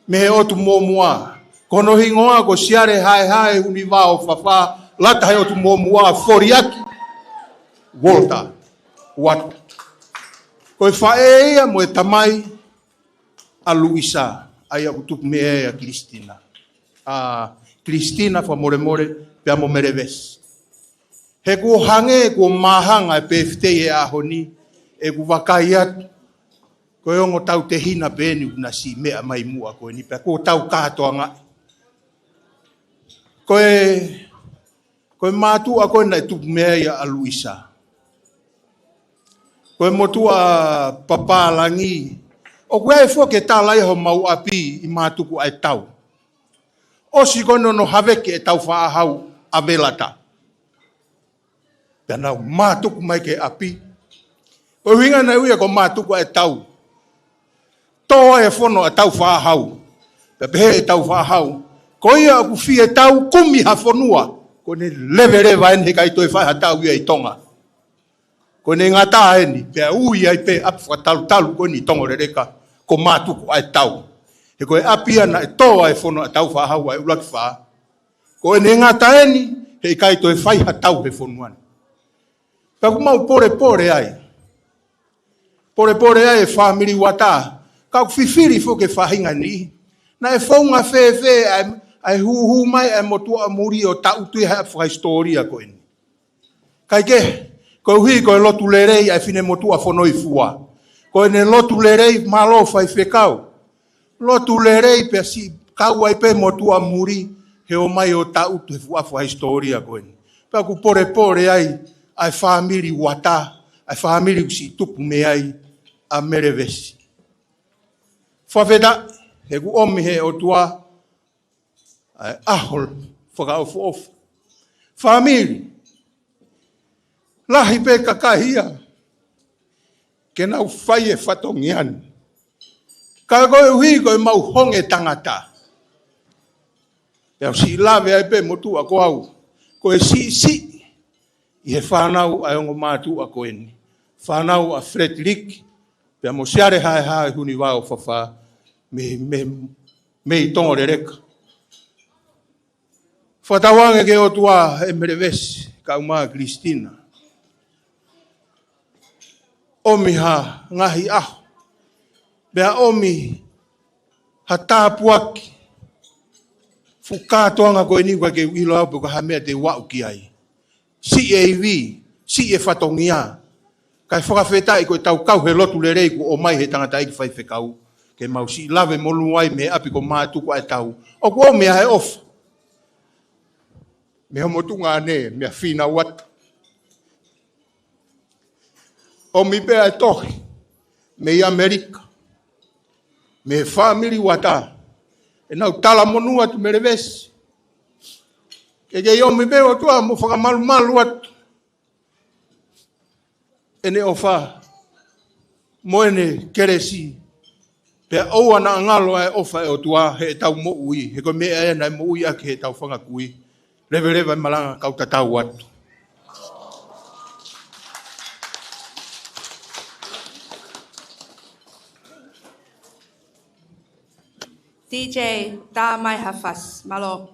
Me he otu mō mua. Kono hingoa ko siare hae uni wao whawha. Lata he otu mō mua Foriaki. Walter. What? Koe whae ea mo e tamai a Luisa. Ai aku tupu me ea Christina. Christina wha more pia mo Melevesi. He ko hange ko mahanga e pefitei e ahoni. E ku wakai atu. Koe ongo tau te hina pēni una si mea mai mua koe ni pia. Ko tau kātoa ngā. Koe mātua koe nai tupu mea ia a Luisa. Koe motua papalangi. O koe e fo ke tā lai ho mau api i mātuku ai tau. O si kono no haveke e tau whaahau a velata. Pia nau mātuku mai ke api. O hinga nai uia ko mātuku ai tau. Toa e whono a tau whahau. Pepehe e tau whahau. Ko ia aku fie tau kumi ha whonua. Ko ne levereva eni he kai toi whaha tau ia i tonga. Ko ne ngata eni. Pea ui ai pe api whatalu ko ni tongo rereka. Ko mātuku ai tau. He koe api ana e toa e whono a tau whahau ai ulaki whaha. Ko ne ngata eni he kai toi whaiha tau he whonuan. Pea kumau pore ai. Pore ai e whamiri wata. Kau fifiri fo ke whahinga ni. Na e whaunga whewhe ai hu mai ai motua muri o tautu e hea whaistoria ko ini. Kai ke, ko hui ko e lotu lerei ai whine motua whanoi fua. Ko e ne lotu lerei malo whai whekau. Lotu lerei pe si kau ai pe motua muri he o mai o tautu e fua whaistoria ko ini. Pea ku pore ai whamiri wata, ai whamiri usi tupu me ai a Melevesi. Whawheta, he ku omi he o tua ahol whakaofu ofu. Family. Lahi pe kakahia. Ke nau whai e whatongian. Ka koe hui koe mau honge tangata. Pea si lawe ai pe motu a koau. Koe si. I he whanau ai ongo mātu a koe ni. Whanau a Frederick. Pea mo siare hae huni wao whawha. Me i tongo re reka. Whatawange ke o tua e Melevesi. Ka umaa Kristina. Omi ha ngahi aho. Bea omi ha tāpuaki. Fukatoanga koe ni kwa ke ilo au ka hamea te wau ki ai. CAV, si e whatongia. Kai whakawheta i koe tau kau he lotu le rei ku o mai he tangata i ki whai whekau. Ke mau si lawe molu ai me api ko mātuku ai tau. O kua mea he ofa. Mea motunga ane, mea whina wata. O mi pea e tohi, me i Amerika, me family wata, e nau tala monua tu Melevesi. Ke kei o mi pea o tua mo whakamalu atu. E ne ofa, mo ene keresi, pea oua na angalo e ofa e o tua he tau mo ui, he koe mea e nai mo ui ake he tau whangakui. Rewe malanga kau tatau atu. DJ, da mai hafas, malo.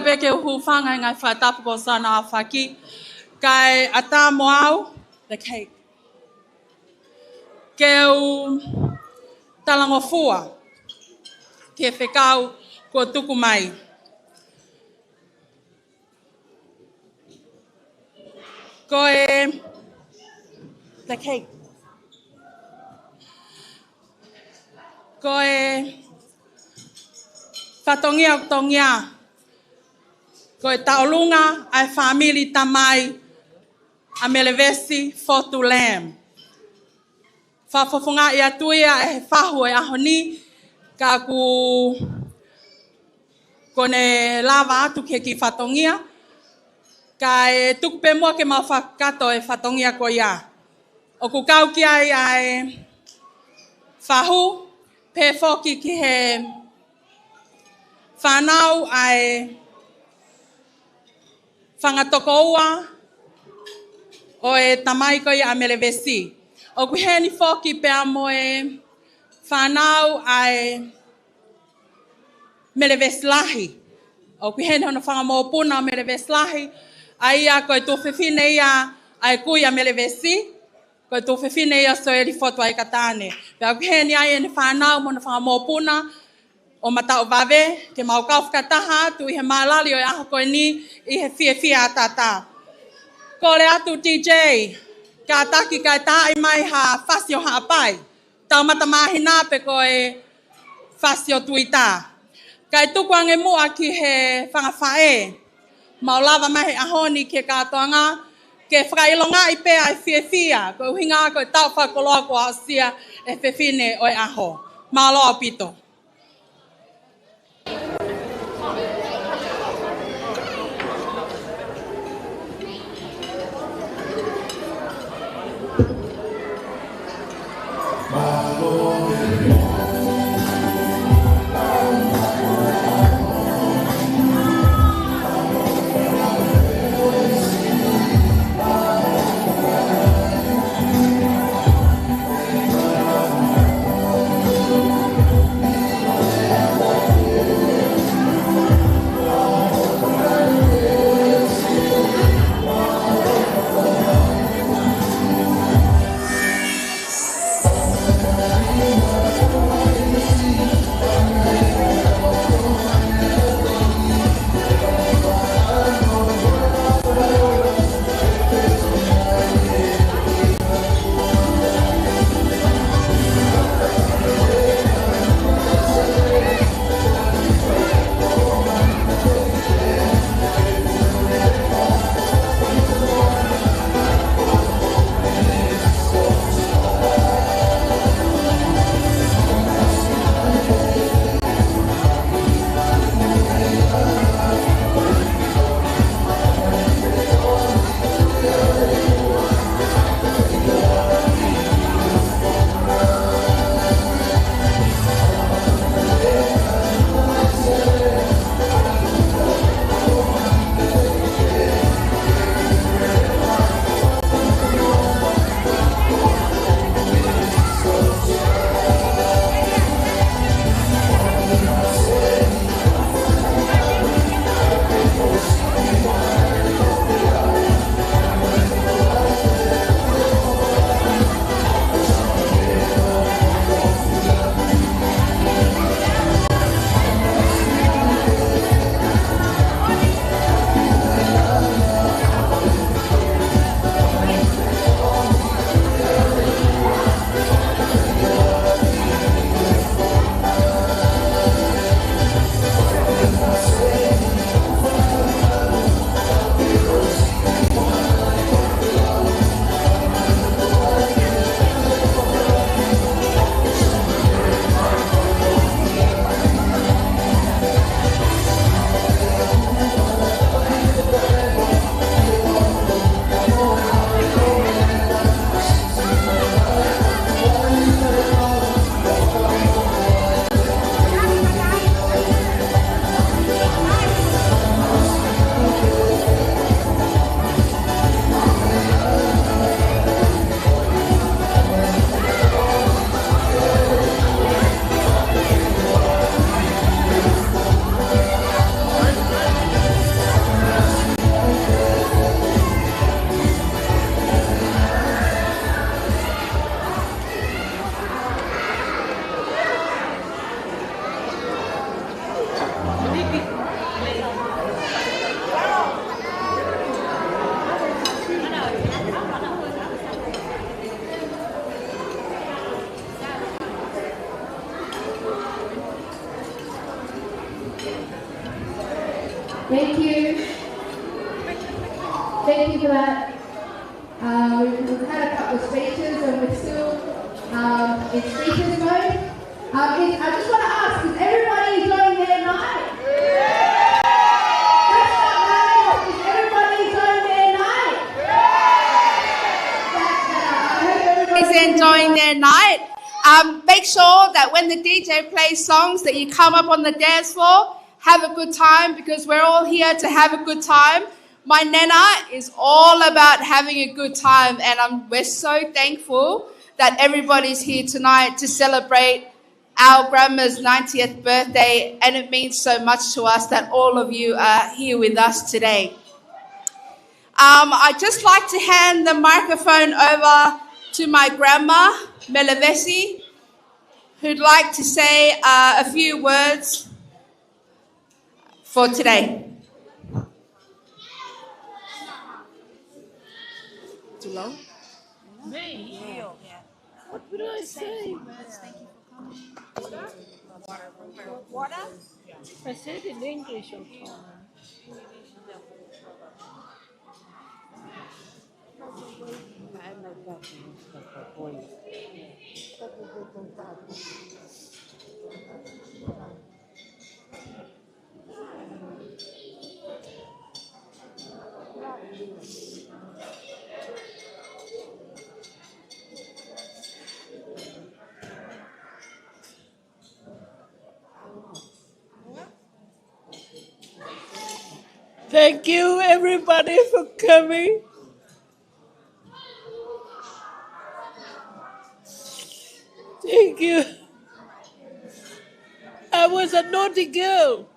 be ke hufanga ngai whatapu ko sana whaki. Kai ata moau, the cake. Keu talangofua. Ke whekau ko tuku mai. Koe, the cake. Koe, whatongia o tongia. Koe taolunga ai family tamai a Melevesi fotu lamb. Whafofonga ia tuia e whahu e ahoni ka ku kone lava atu ke ki whatongia. Ka e tukupe mua ke mau whakato e whatongia ko ia. O ku kau ki ai whahu pe whoki ki he whanau ai whangatokoua o e tamai ko ia a Melevesi. O ku heni whoki pe amo e whanau ai Melevesi lahi. O ku heni hono whangamopuna o Melevesi lahi. Ai ia koe tō whiwhine ia ai kui a Melevesi. Koe tō whiwhine ia so e rifotu ai katane. Pea ku heni ai ene whanau mona whangamopuna o matau vave, ke mau kau whakataha atu i he mālali o e aho koe ni i he whia a tata. Kore atu DJ, ka taki kai tae mai ha whasio ha pai. Tau mata mahina pe koe whasio tuita. Kai tuku ange mua ki he whangawhae. Mau lava mahi ahoni ke katoanga. Ke whakailonga i pe ai whia. Koe uhinga koe tau whakoloa ko asia e whiwhine o e aho. Māloa pito. Thank you. Thank you for that. We've had a couple of speeches and we're still in speakers mode. I just want to ask, is everybody enjoying their night? That's not loud enough. Is everybody enjoying their night? That's better. I hope everybody's Enjoying their night. Make sure that when the DJ plays songs that you come up on the dance floor, have a good time, because we're all here to have a good time. My Nana is all about having a good time, and we're so thankful that everybody's here tonight to celebrate our grandma's 90th birthday, and it means so much to us that all of you are here with us today. I'd just like to hand the microphone over to my grandma, Melevesi, who'd like to say a few words for today. Too long? Me? What would I say? Water? I said in English, okay. Thank you, everybody, for coming. Thank you. I was a naughty girl.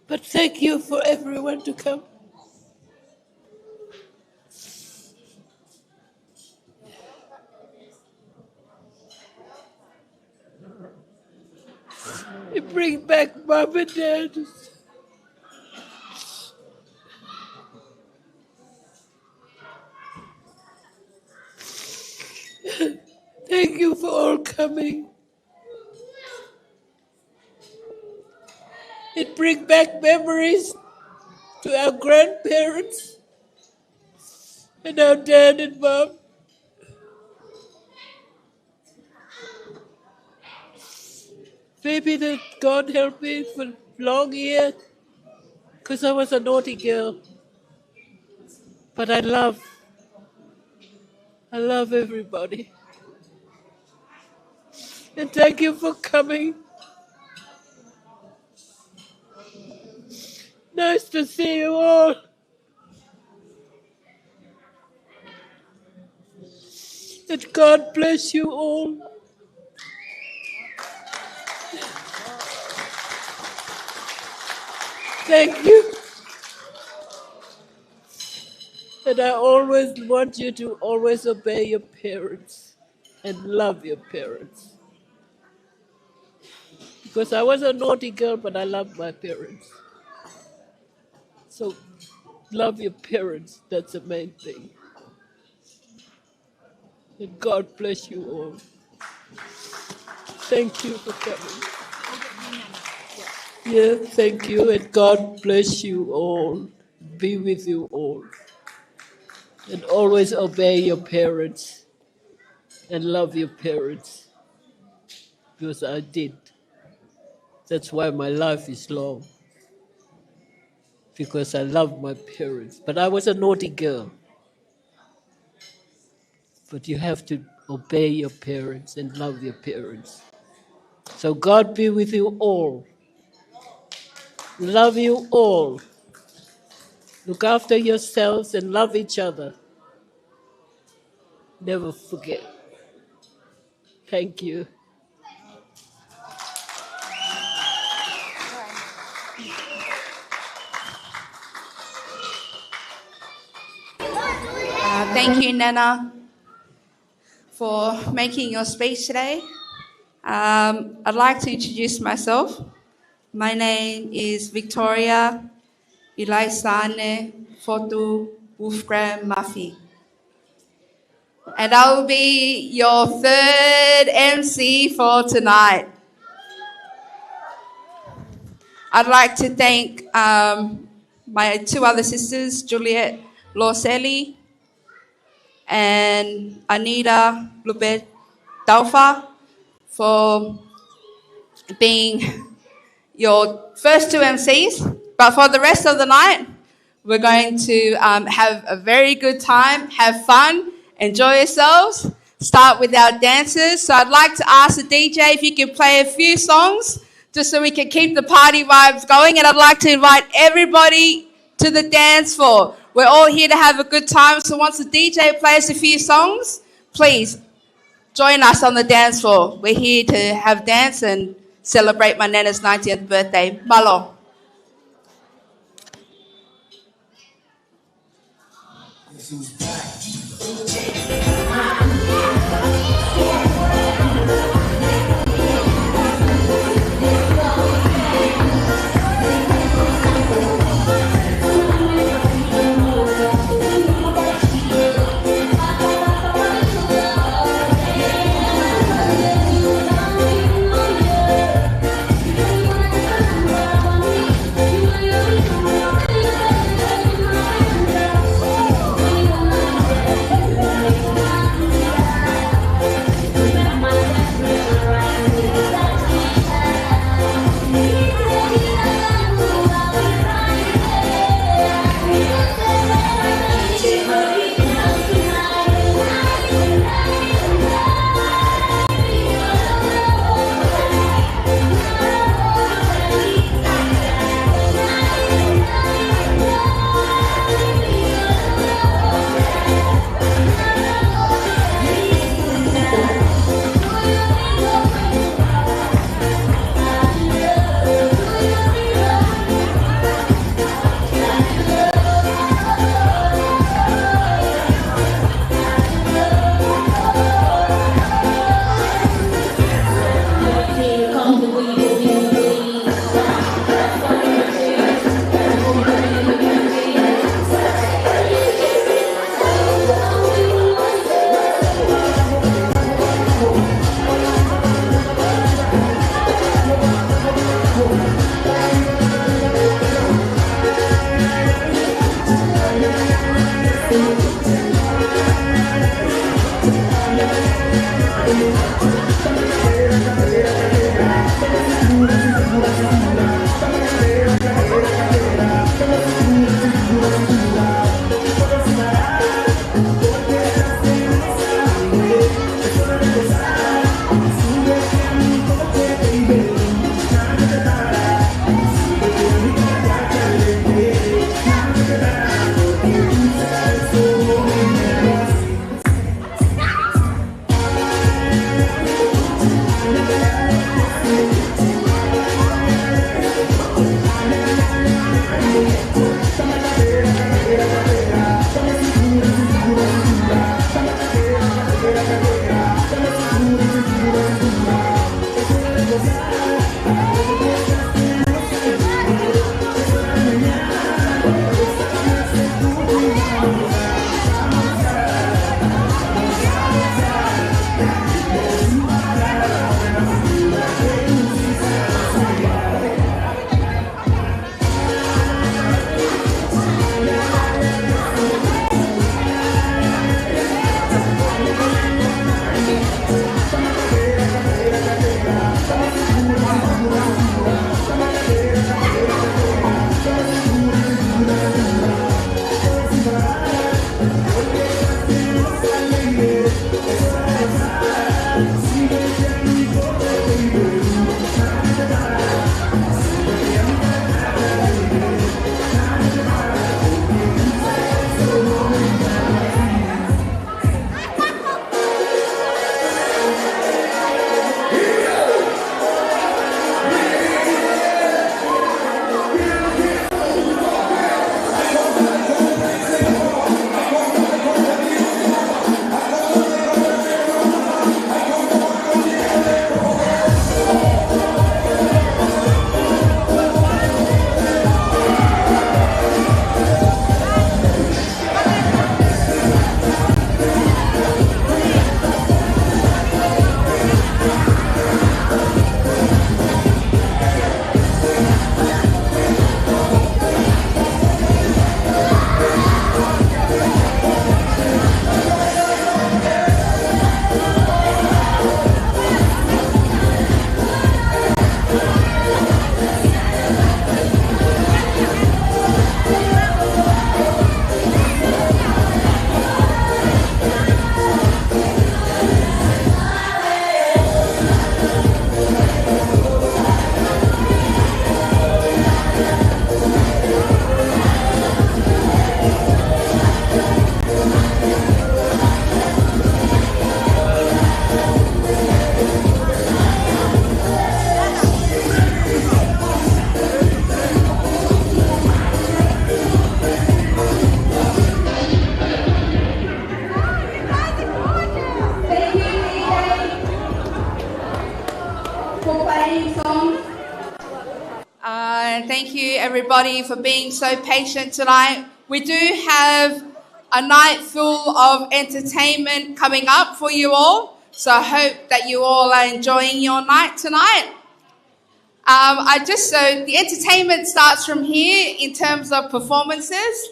But thank you for everyone to come. It brings back mom and dad. Thank you for all coming. It brings back memories to our grandparents and our dad and mom. Maybe that God helped me for long years because I was a naughty girl. But I love everybody. And thank you for coming. Nice to see you all. And God bless you all. Thank you. And I always want you to always obey your parents and love your parents. Because I was a naughty girl, but I loved my parents. So love your parents, that's the main thing. And God bless you all. Thank you for coming. Yeah, thank you, and God bless you all. Be with you all. And always obey your parents and love your parents. Because I did. That's why my life is long. Because I love my parents. But I was a naughty girl. But you have to obey your parents and love your parents. So God be with you all. Love you all. Look after yourselves and love each other. Never forget. Thank you. Thank you, Nana, for making your speech today. I'd like to introduce myself. My name is Victoria Ilaisane Fotu Wolfgram Murphy. And I will be your third MC for tonight. I'd like to thank my two other sisters, Juliet Lorselli and Anita Lubet Daufa, for being your first two MCs. But for the rest of the night, we're going to have a very good time, have fun, enjoy yourselves, start with our dancers. So I'd like to ask the DJ if you could play a few songs just so we can keep the party vibes going. And I'd like to invite everybody to the dance floor. We're all here to have a good time. So once the DJ plays a few songs, please join us on the dance floor. We're here to have dance and celebrate my Nana's 90th birthday. Malo. And thank you, everybody, for being so patient tonight. We do have a night full of entertainment coming up for you all. So I hope that you all are enjoying your night tonight. So the entertainment starts from here in terms of performances.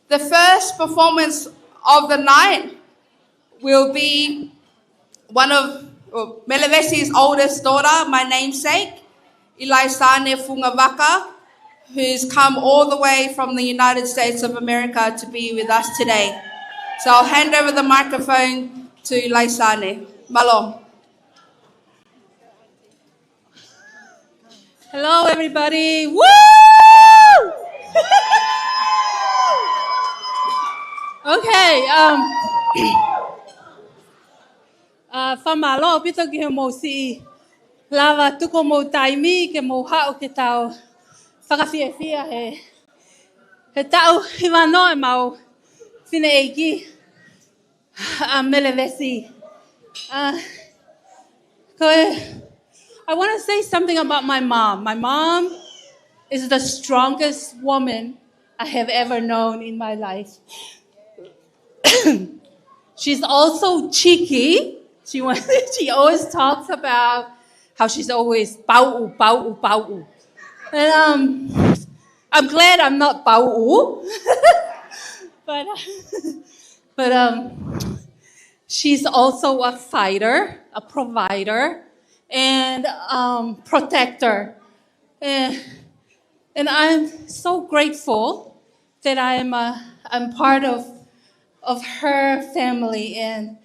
The first performance of the night will be one of Melevesi's oldest daughter, my namesake, Ilaisane Fungavaka, who's come all the way from the United States of America to be with us today. So I'll hand over the microphone to Ilaisane. Malo. Hello, everybody. Woo! Okay. Whamalo pito ki he mo si lava tuko mo taimi ke mo hao ke tau whakawhiawhia he tau hiwano e mau whine eiki Melevesi. I want to say something about my mom. My mom is the strongest woman I have ever known in my life. She's also cheeky. She always talks about how she's always bau, bau, bau. And I'm glad I'm not bau. but she's also a fighter, a provider, and protector. And I'm so grateful that I'm part of her family, and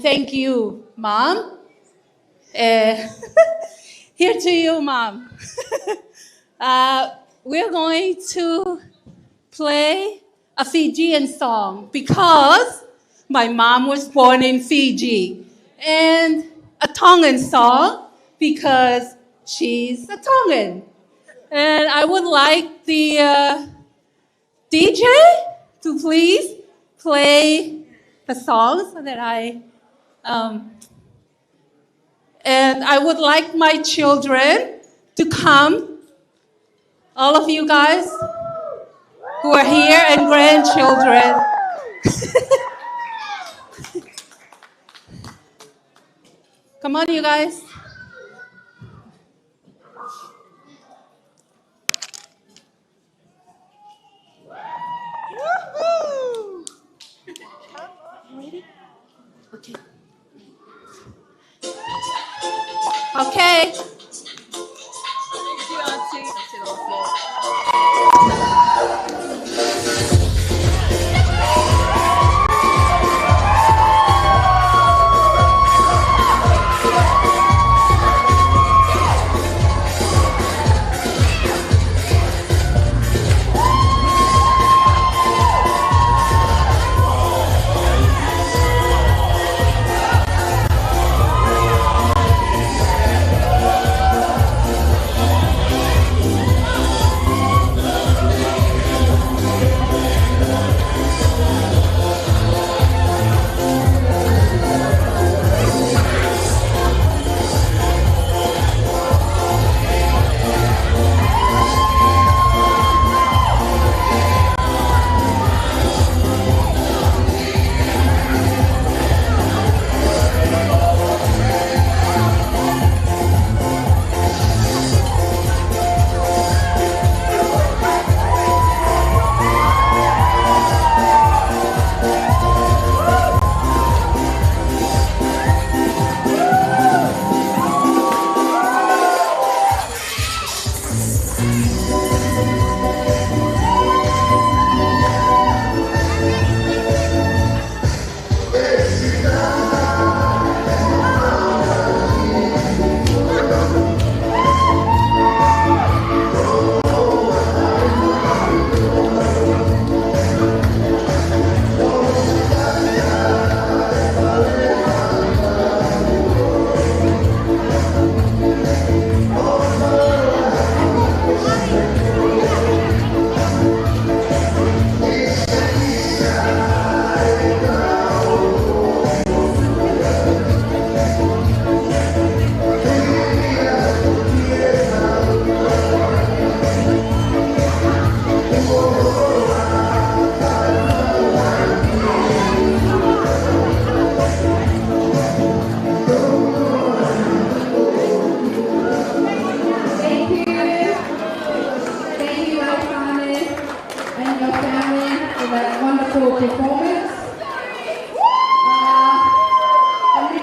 thank you, Mom. Here to you, Mom. We're going to play a Fijian song because my mom was born in Fiji, and a Tongan song because she's a Tongan. And I would like the DJ to please play the songs that and I would like my children to come, all of you guys who are here, and grandchildren. Come on, you guys. Okay.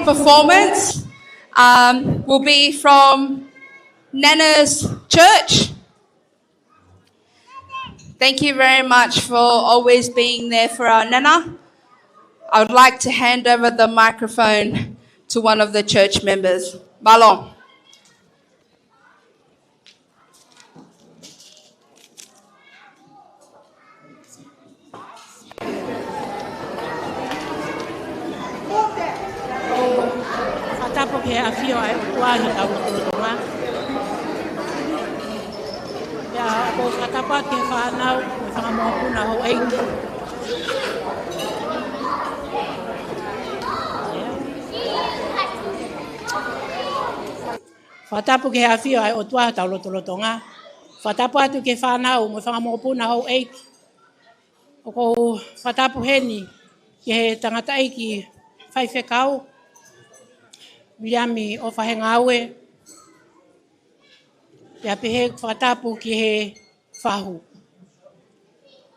performance will be from Nana's church. Thank you very much for always being there for our Nana. I would like to hand over the microphone to one of the church members. Balong. Atapo ke afio ai tuani au tolonga. Ya ko atapo ke whanau me whangamopuna ho eiki. Whatapu ke awhio ai o tua tau lotolotonga. Whatapu atu ke whanau mo whangamopuna hau eiki. O kou whatapu heni ke he tangata eiki whaiwhekau. Miriami o whahenga aue. Pea pehe whatapu ki he whahu.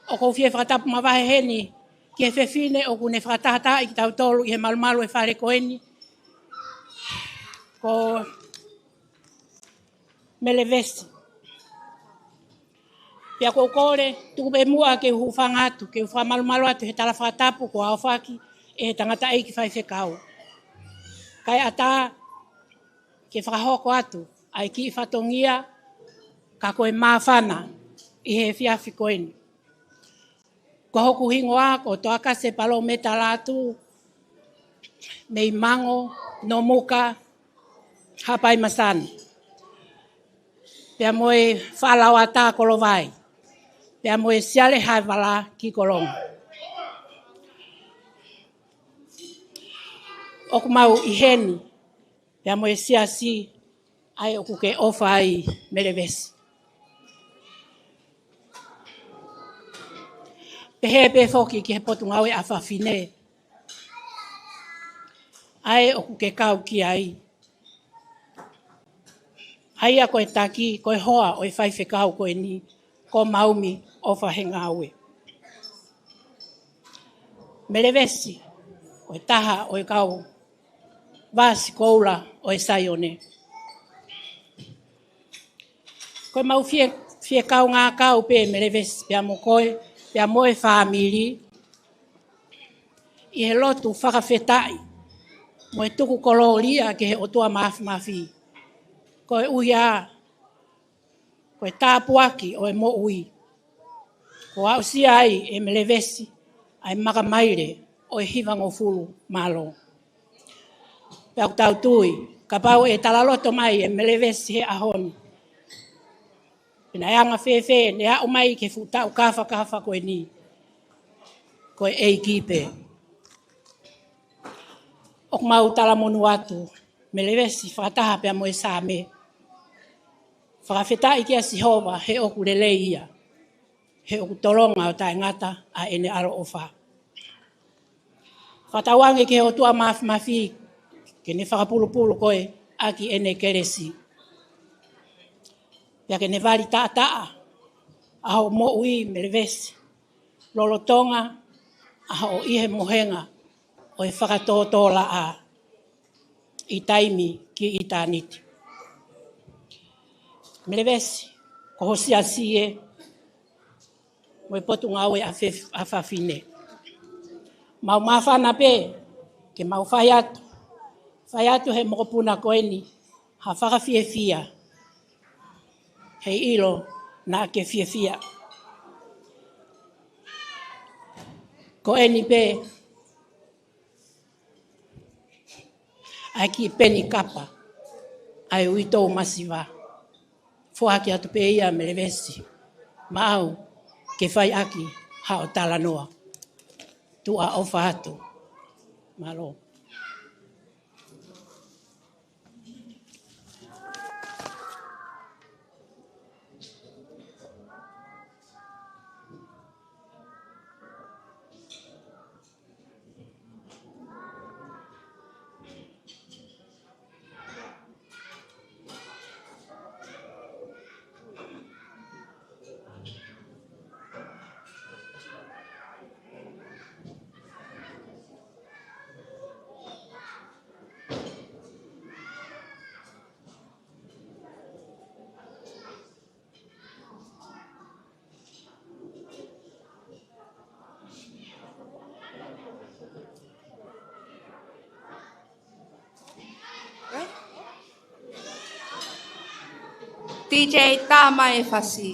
O kou whie whatapu mawahe heni ki he whewhine o kune whatahata i ki tau tolu i he malumalu e whare koeni. Ko Melevesi. Pea kou kore, tuku pe mua ke hufanga atu, ke ufa malumalu atu he tala whatapu ko awhaki e he tangata eiki whaiwhekau. Kai ata ke whakahoko atu, ai ki whatongia ka koe mawhana i he whiawhi koeni. Ko hoku hingoa ko toaka se palo meta latu, mei mango, no muka, hapai masani. Pea moe whalau ata kolovai. Pea moe siale hai wala ki kolonga. Oku mau i heni. Pea moe siasi ai oku ke ofa ai Melevesi. Pehe pe foki ki he potunga aue a whawhine. Ai oku ke kau ki ai. Ai a koe taki, koe hoa o e whaiwhekau koe ni, ko maumi o whahenga aue. Melevesi, o e taha o e kau, vasi koula o e saione. Koe mau fie kau ngā kau pe Melevesi, pea mo koe, pea mo e whamiri, i he lotu whakawhetai, mo e tuku koloria ke he otua mafi. Koe uia, koe tāpuaki o e mo ui. Ko au si ai e Melevesi, ai makamaire o e hivango fulu malo. Pea tau tui, ka pau e talaloto mai e Melevesi he ahoni. Pina eanga whewhe, ne au mai ke futau kafa koe ni. Koe ei kipe. Ok mau talamonu atu, Melevesi whakataha pea mo e sāme. Whakawhetai kia Sihova he oku lele ia. He oku tolonga o tae ngata a ene aro o wha. Whatawange ke o tua mafi, ke ne whakapulupulu koe aki ene keresi. Pea ke ne wari taa, aho mo ui Melevesi. Lolotonga, aho ihe mohenga o e whakatotola a i taimi ki i tāniti. Melevesi, ko hosia sie, mo e potu ngau e a whawhine. Mau mawhana pe, ke mau whaiatu. Whaiatu he mokopuna koeni, ha whakawhiewhia. Hei ilo na ke whiewhia. Koeni pe, ai ki peni kapa, ai uitou masiva. Fuaki atu pe ia Melevesi. Mau, ke whai aki, hao tala noa. Tua ofa atu. Malo. DJ tā mai e whasi.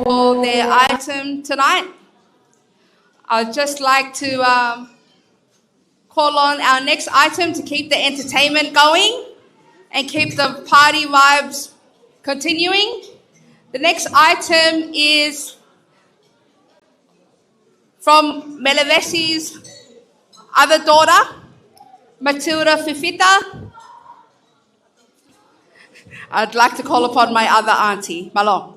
For their item tonight. I'd just like to call on our next item to keep the entertainment going and keep the party vibes continuing. The next item is from Melevesi's other daughter, Matilda Fifita. I'd like to call upon my other auntie, Malo.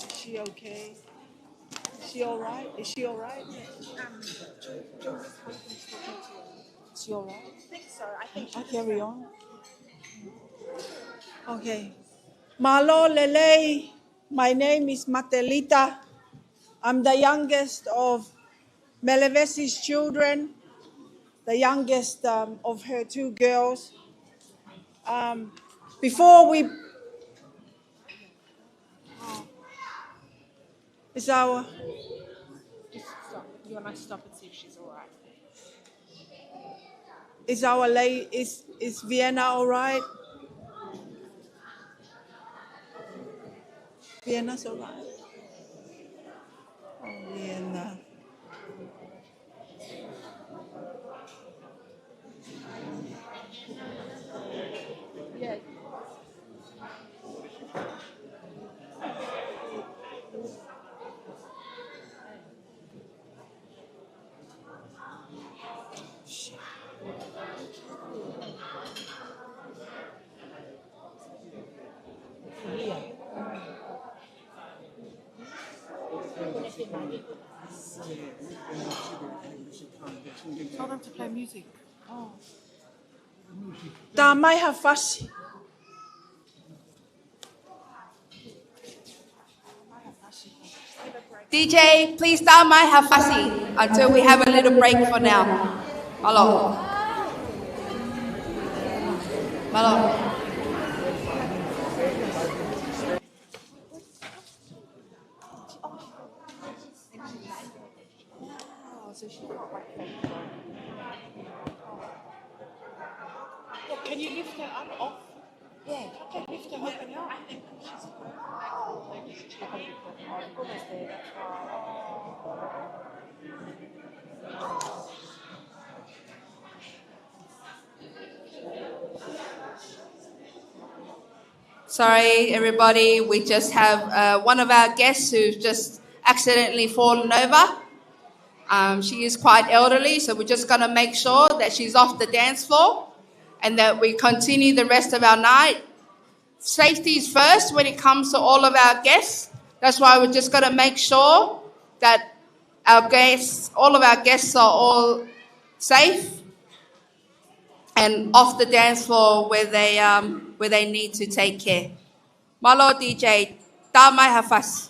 Is she okay? Is she all right? Is she all right? Is she all right? I think so. I think I'll carry on. Okay. Malo Lele, my name is Matelita. I'm the youngest of Melevesi's children, the youngest of her two girls. Before we... It's our... you want to stop and see if she's all right? Is Vienna all right? Vienna's all right. Oh, Vienna. Yeah. Tell them to play music. Oh. Da mai ha fasi. DJ, please start my hafasi until we have a little break for now. Malo. Malo. Can you lift her up off? Yeah. Okay, lift her up and up. I think she's almost there, that's Sorry, everybody. We just have one of our guests who's just accidentally fallen over. She is quite elderly, so we're just going to make sure that she's off the dance floor and that we continue the rest of our night. Safety is first when it comes to all of our guests. That's why we're just going to make sure that all of our guests are all safe and off the dance floor where they need to take care. Malo DJ, tamai hafas.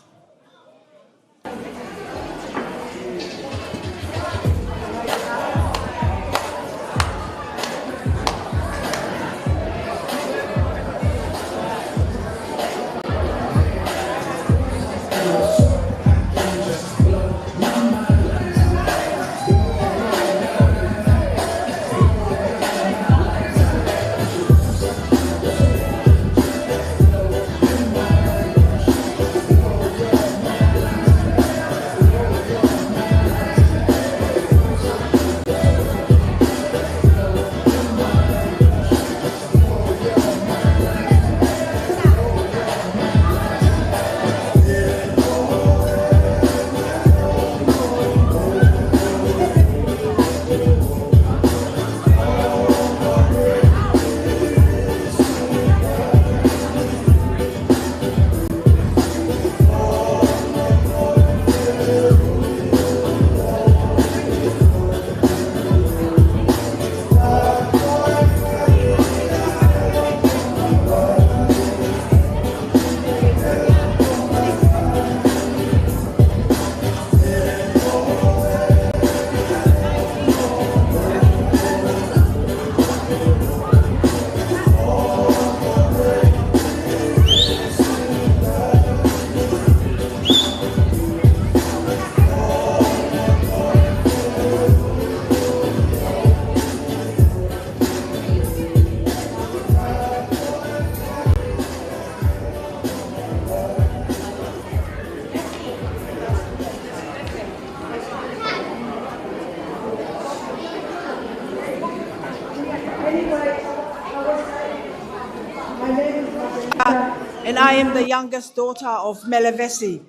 And I am the youngest daughter of Melevesi.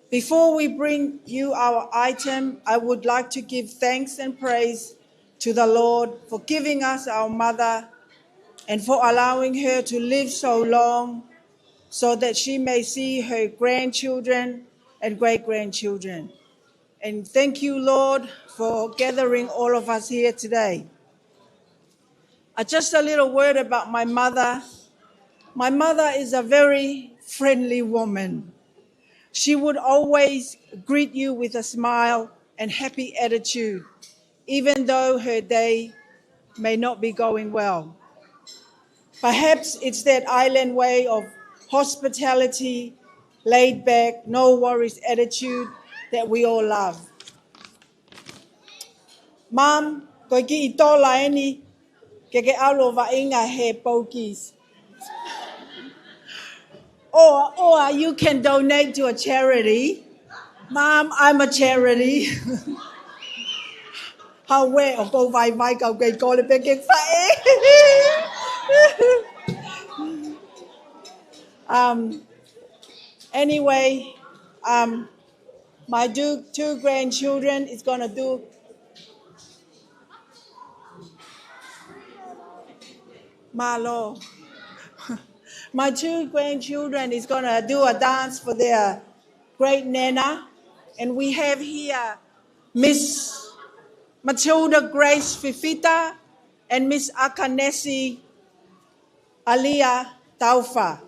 Before we bring you our item, I would like to give thanks and praise to the Lord for giving us our mother and for allowing her to live so long so that she may see her grandchildren and great-grandchildren. And thank you, Lord, for gathering all of us here today. Just a little word about my mother. My mother is a very friendly woman. She would always greet you with a smile and happy attitude, even though her day may not be going well. Perhaps it's that island way of hospitality, laid back, no worries attitude that we all love. Mom, koe ki I tola eni, ke alo va inga he pokies. Or you can donate to a charity. Mom, I'm a charity. How we o go vai vai kau ke ko le pe ke fa. Anyway, my two grandchildren is gonna do. Malo. My two grandchildren is gonna do a dance for their great nana, and we have here Miss Matilda Grace Fifita and Miss Akanesi Alia Taufa.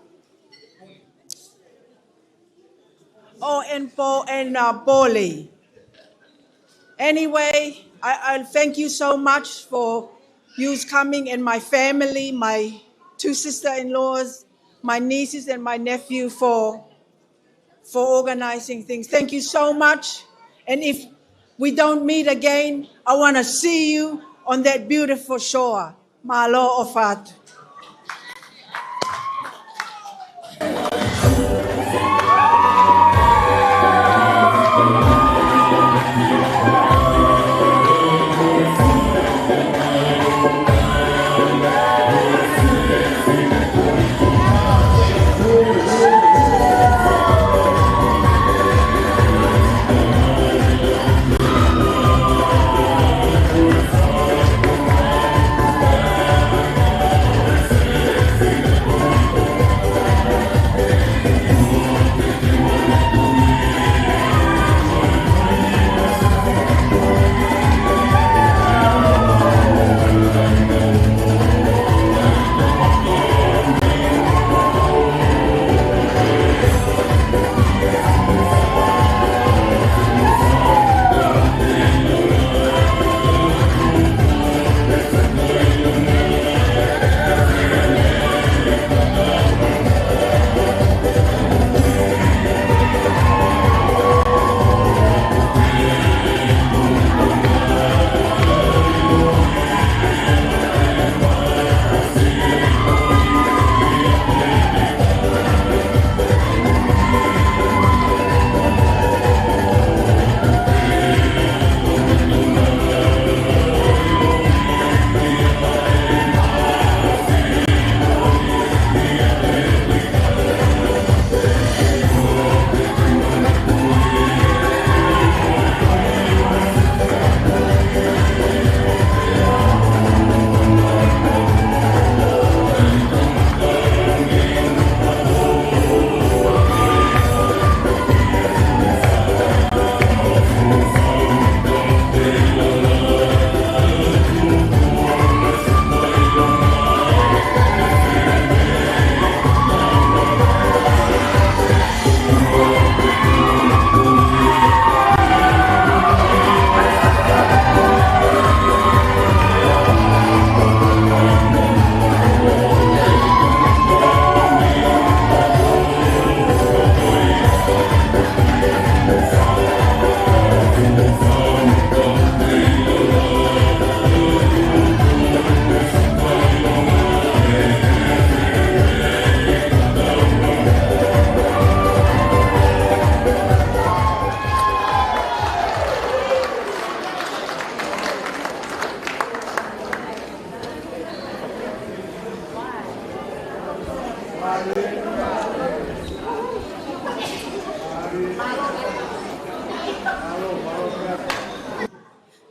Oh, and Paulie. Anyway, I thank you so much for you coming and my family, my two sister-in-laws, my nieces and my nephew for organizing things. Thank you so much. And if we don't meet again, I want to see you on that beautiful shore. Malo ofat.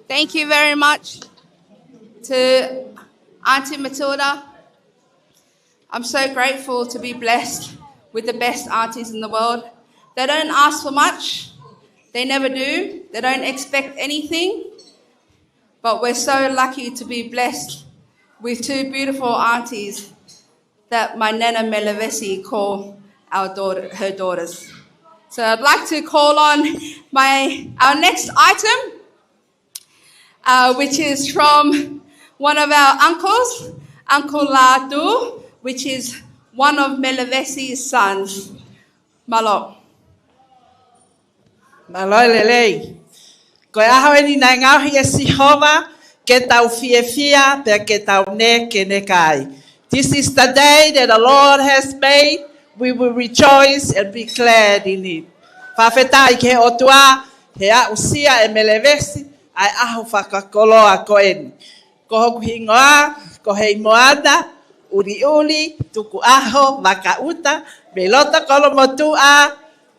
Thank you very much to Auntie Matilda. I'm so grateful to be blessed with the best aunties in the world. They don't ask for much. They never do. They don't expect anything. But we're so lucky to be blessed with two beautiful aunties that my Nana Melevesi call her daughters. So I'd like to call on our next item, which is from one of our uncles, Uncle Latu, which is one of Melevesi's sons, Malo. Maloi lelei. Ko aho ni na ngauhi e Sihova ke tau fia pe ke tau ne ke ne kai. This is the day that the Lord has made. We will rejoice and be glad in it. Whawhetai ke otua he a usia e Melevesi ai aho whakakoloa ko eni. Ko hoku hingoa, ko hei moana, uri uli, tuku aho, waka uta, me lota kolo motua,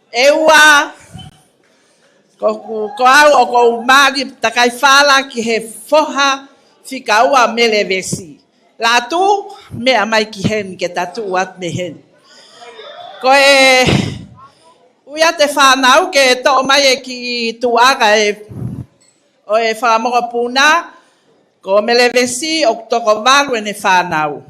eua, ko au o ko umari takai whala ki he foha whika ua Melevesi. La tu, mea mai ki hen ke tatu uat me hen. Ko e uia te whanau ke to mai e ki tuaga o e whamoka puna, ko Melevesi o toko walu e ne whanau.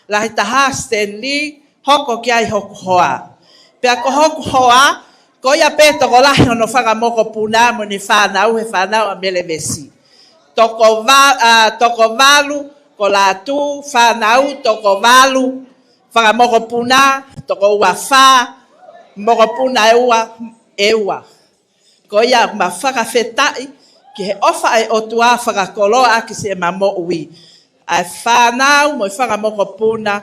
Lahi taha Stanley, hoko ki ai hoko hoa. Pea ko hoko hoa, ko ia pe toko lahi ono whakamoko puna mo ne whanau he whanau a Melevesi. Toko walu, ko la tu, whanau, toko walu, whakamoko puna, toko ua wha, moko puna eua. Ko ia ma whakawhetai, ki he ofa e o tua whakakoloa ki se mamo ui. Ai whanau mo i whakamoko puna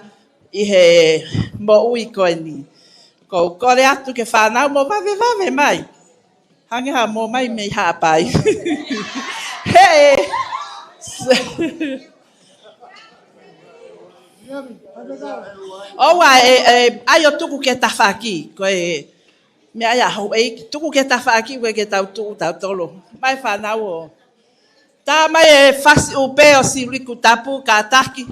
i he mo ui koe ni. Ko kore atu ke whanau mo wawe mai. Hangeha mo mai mei hapai. Hei! Owa ai o tuku ke tawhaki. Koe me ai aho e tuku ke tawhaki koe ke tau tuku tau tolo. Mai whanau o. Tā mai e whasi upe o si riku tapu ka taki.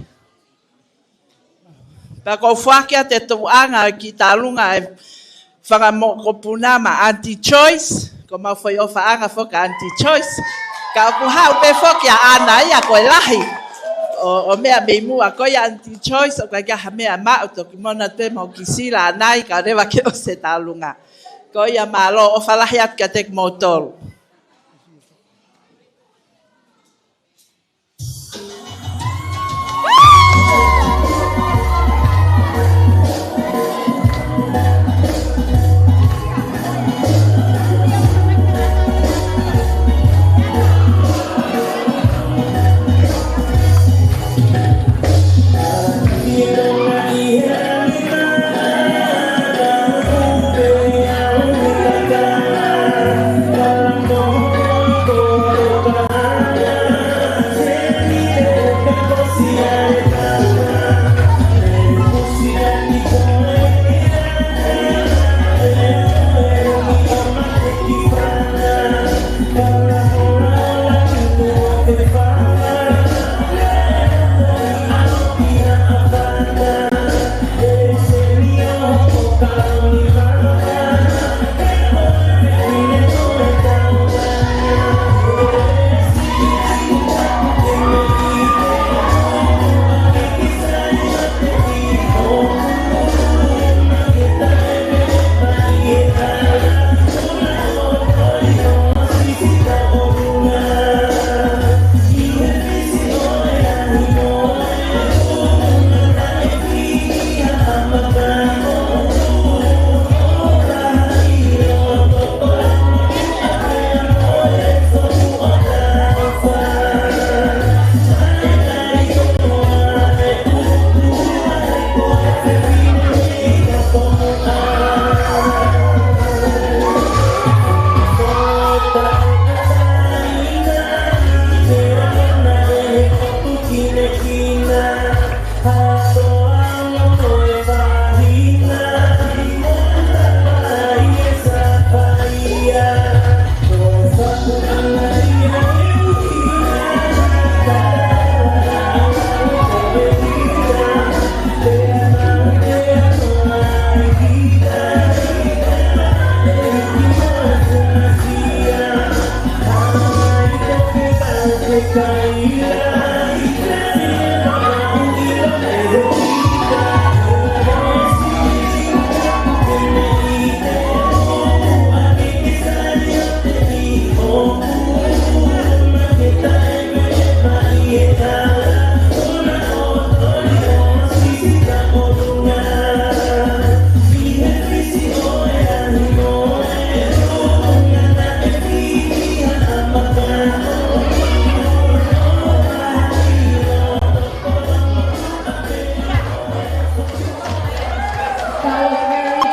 Pa ko whakia te tuanga ki tā lunga e whakamoko puna ma anti-choice. Ko mau whai o whaanga whoka anti-choice. Ka ku hau pe whokia ana ia koe lahi. O mea mei mua koe anti-choice o kai kaha mea mao toki mona te mau ki sila anai ka rewa ke o se tā lunga. Ko ia malo o whalahi at ka tek motoro.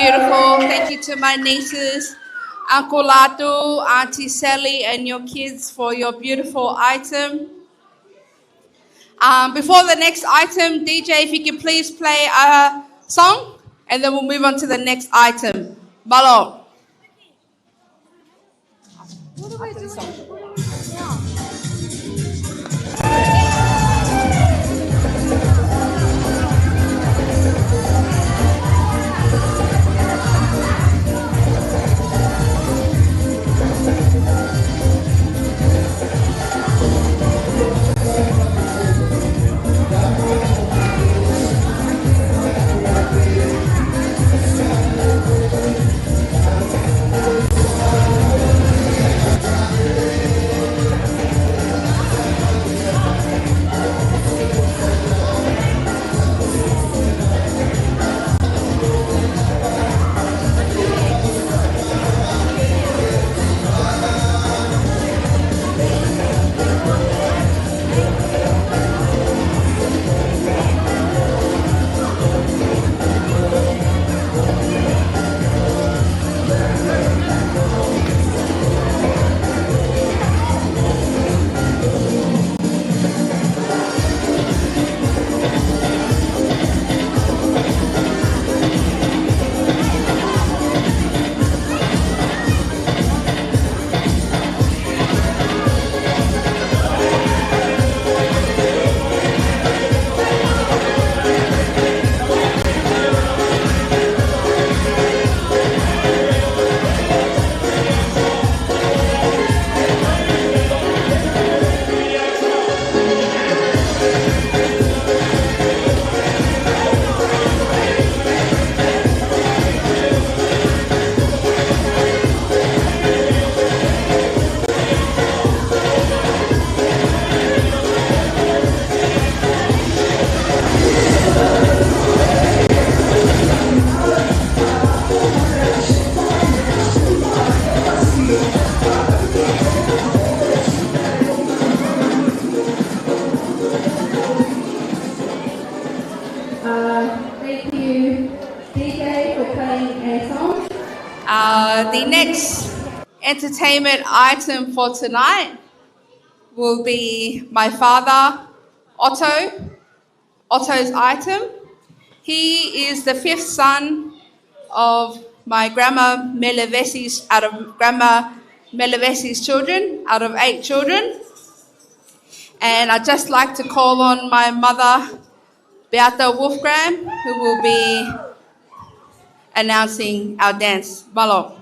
beautiful. Thank you to my nieces, Uncle Latu, Auntie Sally, and your kids for your beautiful item. Before the next item, DJ, if you could please play a song, and then we'll move on to the next item. Malo. Thank you, DJ, for playing a song. The next entertainment item for tonight will be my father, Otto. Otto's item. He is the fifth son of my grandma Melevesi's, out of grandma Melevesi's children, out of 8 children. And I'd just like to call on my mother, Beata Wolfgram, who will be announcing our dance. Malo.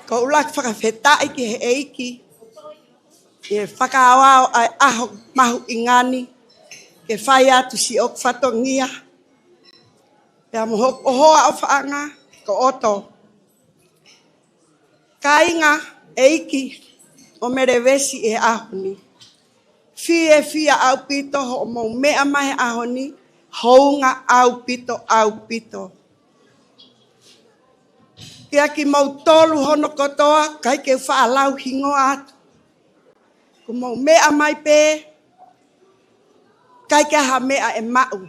Ko ulak whakawhetai ki he eiki. Ke whakaawao ai aho mahu ingani. Ke whai atu si ok whatongia. Pea mohok ohoa o whaanga ko oto. Kainga eiki o Melevesi e ahoni. Fia au pito ho mo mea mai ahoni. Hounga au pito. Kia ki mau tolu hono kotoa, kai ke whaalau hingo atu. Ko mau mea mai pe, kai ke ha mea e mau.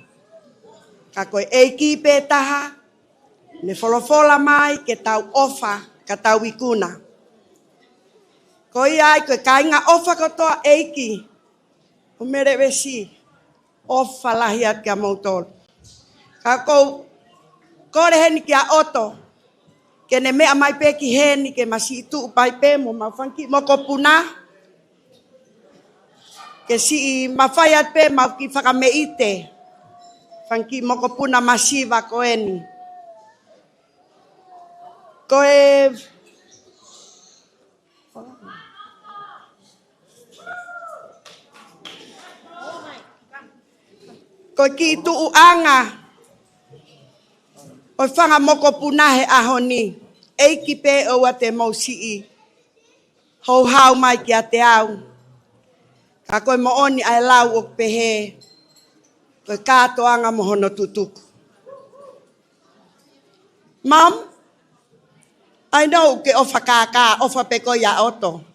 Ka koe eiki pe taha, ne wholofola mai ke tau ofa, ka tau ikuna. Ko iai koe kainga ofa kotoa eiki, o Melevesi, ofa lahi atu kia mau tolu. Ka kou, kore heni kia oto, ke ne mea mai pe ki heni ke masi itu upai pe mo mawhanki mo ko puna. Ke si mawhaiat pe mau ki whakameite. Whanki mo ko puna masiva ko eni. Koe... Koe ki itu uanga. O whanga moko punahe ahoni, eiki pe o te mausii, hou hau mai ki a te au. Ka koe mo oni ai lau o pehe, koe kātoanga mohono tutuku. Mom, I know ke ofa kākā, ofa pe ko ia oto.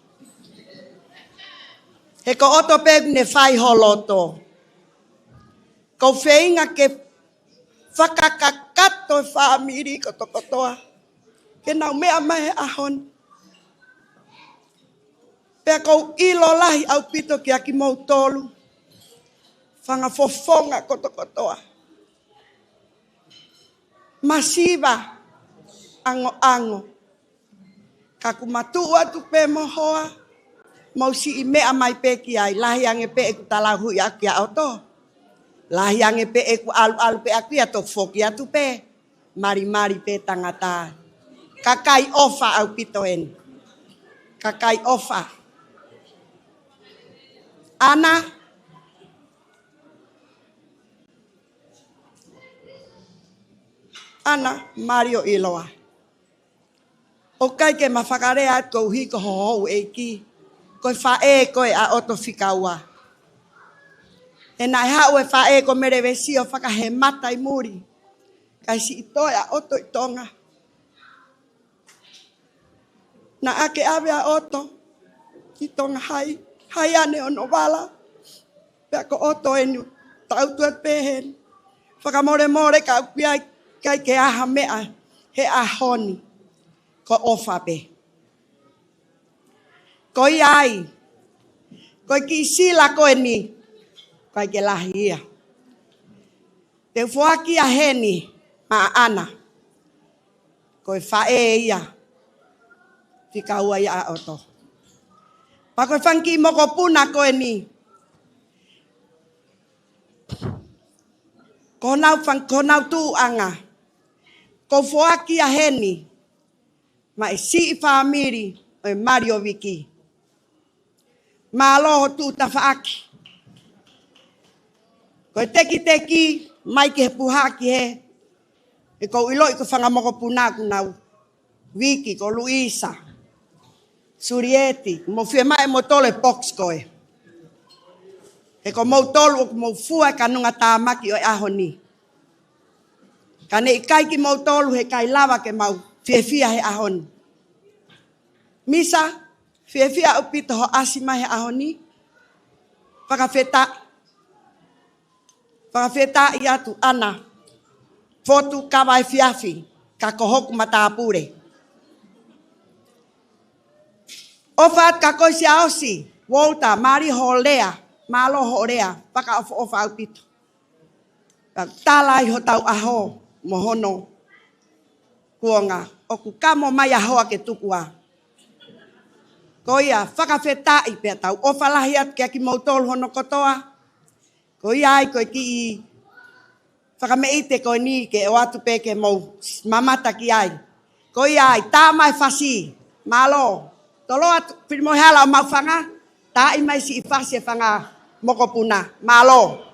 He ko oto pe ne fai holoto. Ko feinga ke whakakakato e whaamiri ko tokotoa. Ke nau mea mai ahon. Pea kou ilo lahi au pito ki aki mau tolu. Whanga fofonga ko tokotoa. Masiva ango. Kaku matua tu pe mohoa. Mau si i mea mai pe ki ai. Lahi ange pe eku talahu i aki a oto. Lahi ange pe eku alu pe aki a to foki atu pe. Mari pe tangata. Kakai ofa au pito en. Kakai ofa. Ana. Ana Mario Iloa. O kai ke mawhakarea at kou hiko hohou e ki. Koe whae koe a oto whikaua. E nai hau e whae ko Melevesi o whakahe mata i muri. Kai si itoe a oto i tonga. Na ake ave a oto. I tonga hai. Hai ane o novala. Pea ko oto enu. Tautuat pehen. Whakamore ka upiai. Kai ke aha mea. He ahoni. Ko ofa pe. Ko iai. Ko ki sila ko ni. Kai ke lahi ia. Te fuaki a heni. Ma ana. Ko fae ia. Tika ua ia a oto. Pa ko fanki moko puna ko ni. Ko nau tu anga. Ko fuaki a heni. Ma e si i whaamiri o e Mario Wiki. Ma aloho tu ta whaaki. Ko e teki mai ke he puhaki he. E ko iloi ko whangamoko punaku nau. Wiki ko Luisa. Surieti. Mo fie mai mo tole box koe. E ko mo tolu o mo fua kanunga tāmaki o e ahoni. Kane i kai ki mo tolu he kai lava ke mau. Fia he ahoni. Misa, fia upito ho asima he ahoni. Whakawheta i atu ana. Fotu kawai fiafi. Ka kohoku matapure. Ofat ka koisi aosi. Walter, Mari Holea. Malo Horea. Whaka ofa upito. Talai ho tau aho. Mohono. Kuonga. Oku kamo mai ahoa ke tukua. Koia, whakawheta i pia tau. Ofa lahi atu kia ki mautolu hono kotoa. Koia ai koe ki i. Whakameite koe ni ke o atu pe ke mau. Mamata ki ai. Koia ai, tā mai whasi. Malo. Tolo atu, pirimohala o mau whanga. Tā i mai si i whasi e whanga mokopuna. Malo.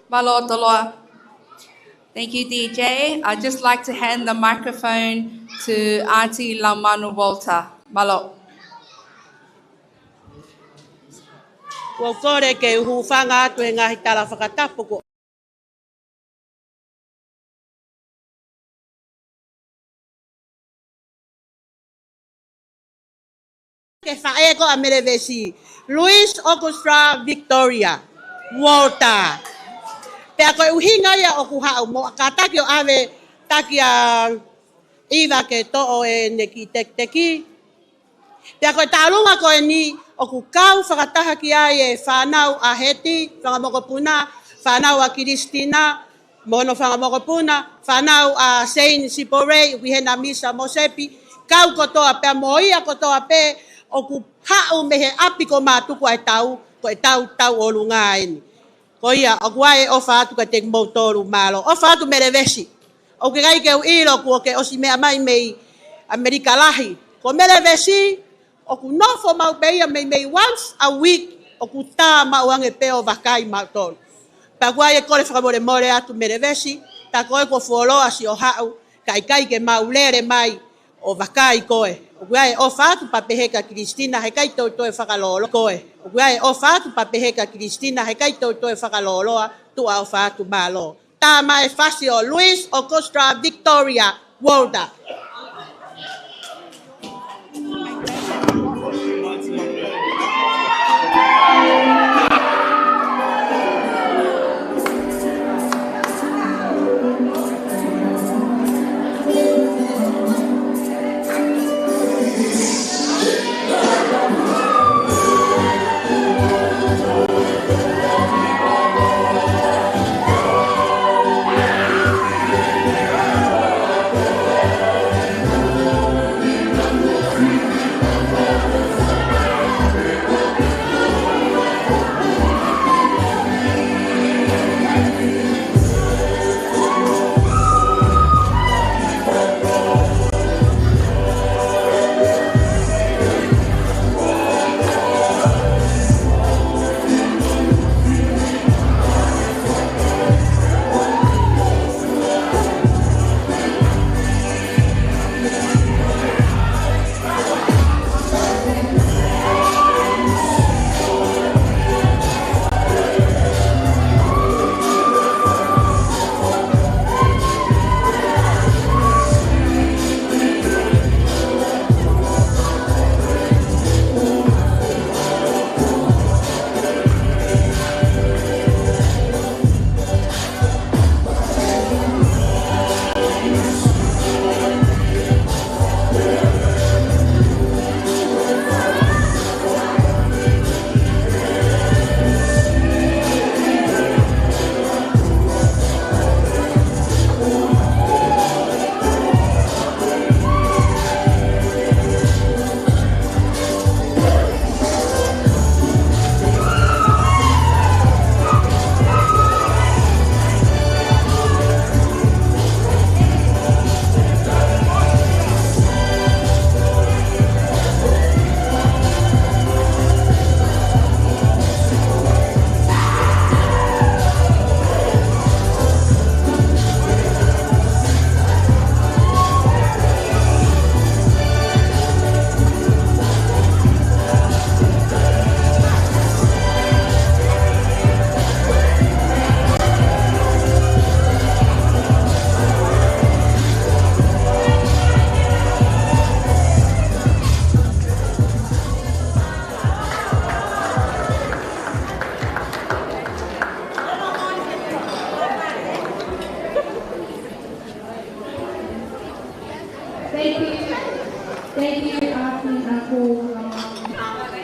Malotoloa. Thank you, DJ. I'd just like to hand the microphone to Auntie Laumanu Walter. Malo. Wa kore ke hufanga tu ngahi tala whakatapu ko. Ke whaeko a Melevesi. Luis Orchestra Victoria. Walter. Pea koe uhinga ia o kuhau mo ka taki o ave taki a iwa ke to'o e neki teki. Pea koe tālunga koe ni o ku kau whakataha ki ai e whanau a heti, whangamokopuna, whanau a Kiristina, mono whangamokopuna, whanau a Saint Sipore, wihena misa Mosepi, kau kotoa pea moia kotoa pe o ku hau mehe api ko mātuku ai tau, ko e tau o lunga eni. Ko ia, o kuae o whaatu ka te moutoru malo. O whaatu Melevesi. O ke kai ke u ilo ku o ke osi mea mai mei Amerika lahi. Ko Melevesi, o ku nofo mau peia mei once a week, o ku tā mau ange peo wakai mautoru. Pa kuae kore whakamore more atu Melevesi, ta koe ko fuoloa si o hau, kai ke mau lere mai o wakai koe. O kuae o whaatu papeheka Kiristina, he kai tau toe whakalolo koe. O kuae o whaatu papeheka Kiristina, he kai tau toe whakaloloa, tua o whaatu malo. Tā mai whasi o Luis o Costra Victoria Walter.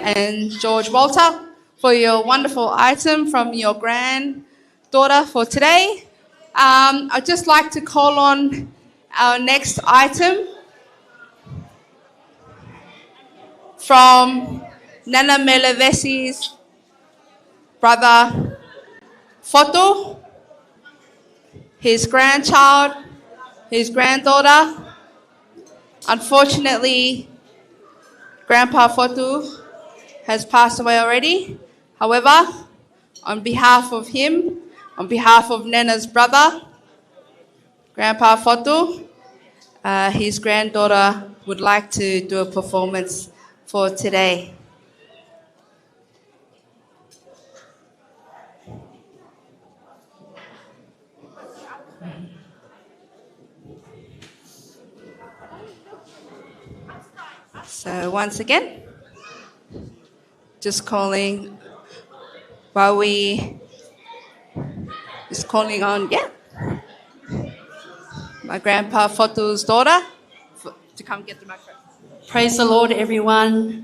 And George Walter for your wonderful item from your granddaughter for today. I'd just like to call on our next item from Nana Melevesi's brother Foto, his grandchild, his granddaughter. Unfortunately, Grandpa Foto has passed away already. However, on behalf of him, on behalf of Nana's brother, Grandpa Foto, his granddaughter would like to do a performance for today. So once again, just calling while we Just calling on, my grandpa Fotu's daughter to come get the microphone. Praise the Lord, everyone.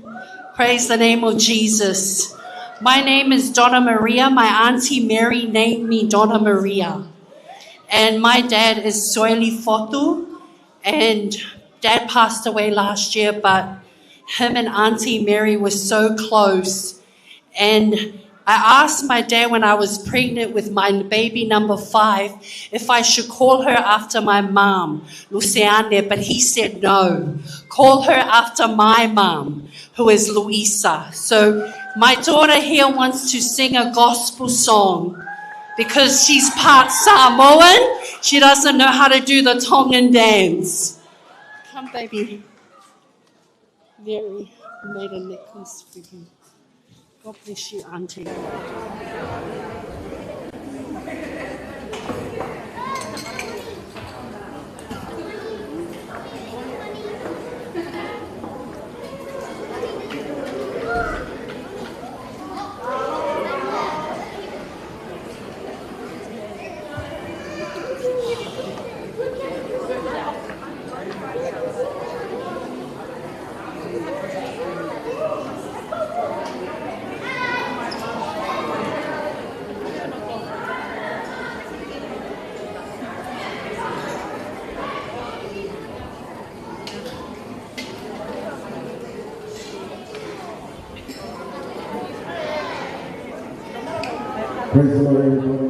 Praise the name of Jesus. My name is Donna Maria. My Auntie Mary named me Donna Maria. And my dad is Soili Fotu. And Dad passed away last year, but him and Auntie Mary were so close. And I asked my dad when I was pregnant with my baby number 5 if I should call her after my mom, Luciane, but he said no. Call her after my mom, who is Luisa. So my daughter here wants to sing a gospel song because she's part Samoan. She doesn't know how to do the Tongan dance. Come, baby. Mary made a necklace for you. God bless you, Auntie. Praise the Lord, everybody.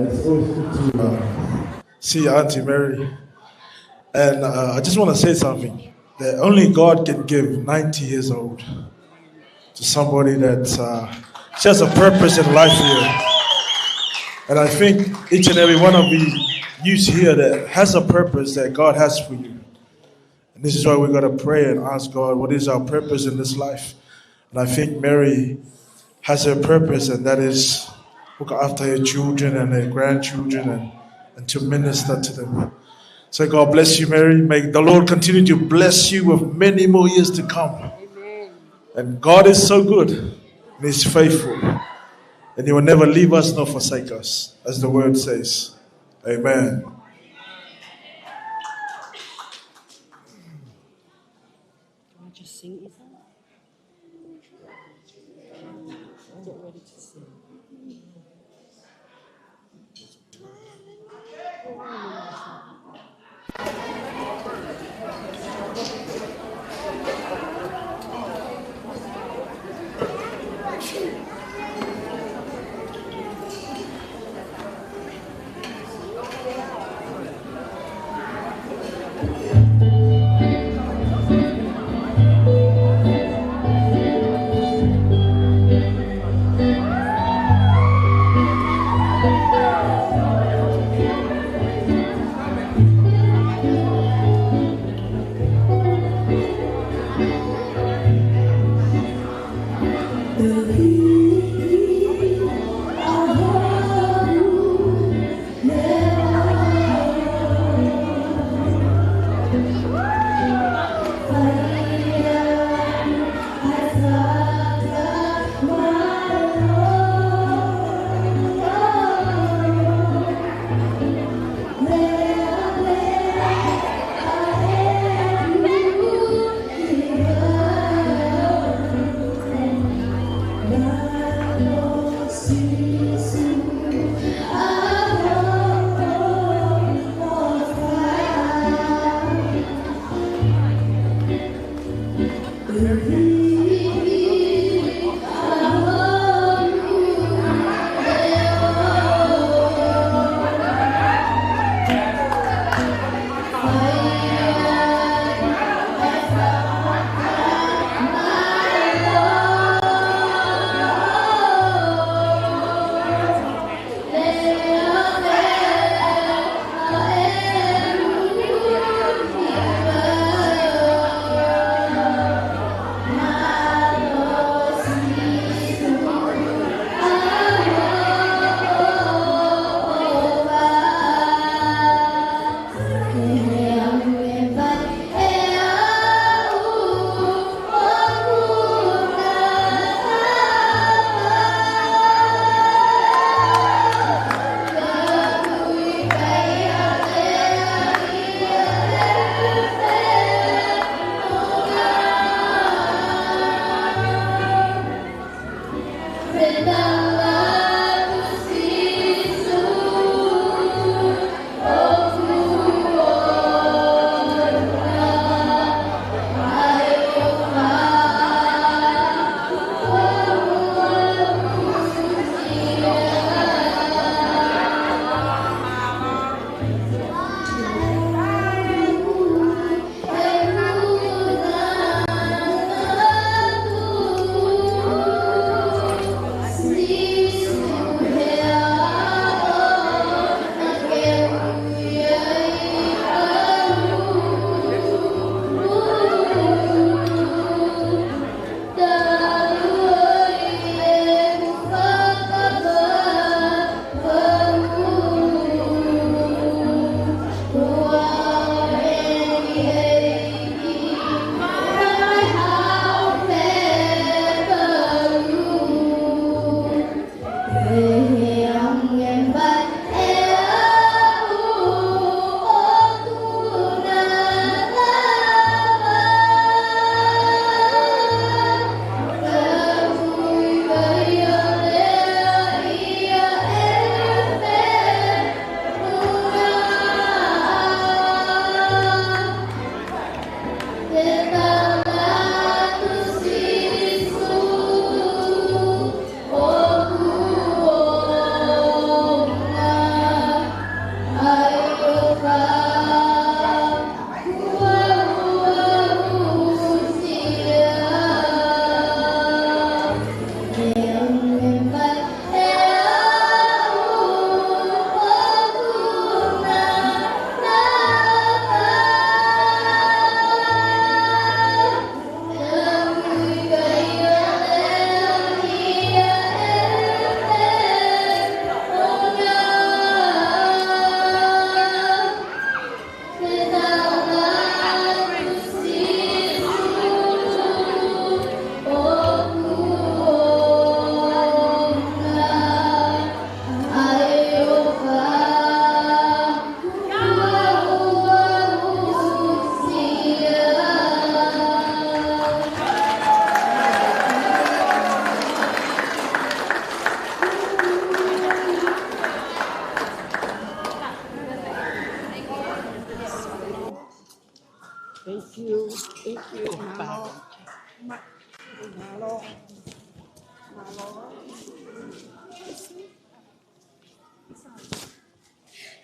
It's always good to see Auntie Mary. And I just want to say something. That only God can give 90 years old to somebody that she has a purpose in life here. And I think each and every one of you here that has a purpose that God has for you. And this is why we got to pray and ask God, what is our purpose in this life? And I think Mary has her purpose, and that is look after her children and her grandchildren and to minister to them. So God bless you, Mary. May the Lord continue to bless you with many more years to come. Amen. And God is so good and He's faithful. And He will never leave us nor forsake us, as the word says. Amen. Can I just sing, Ethan? Get ready to sing.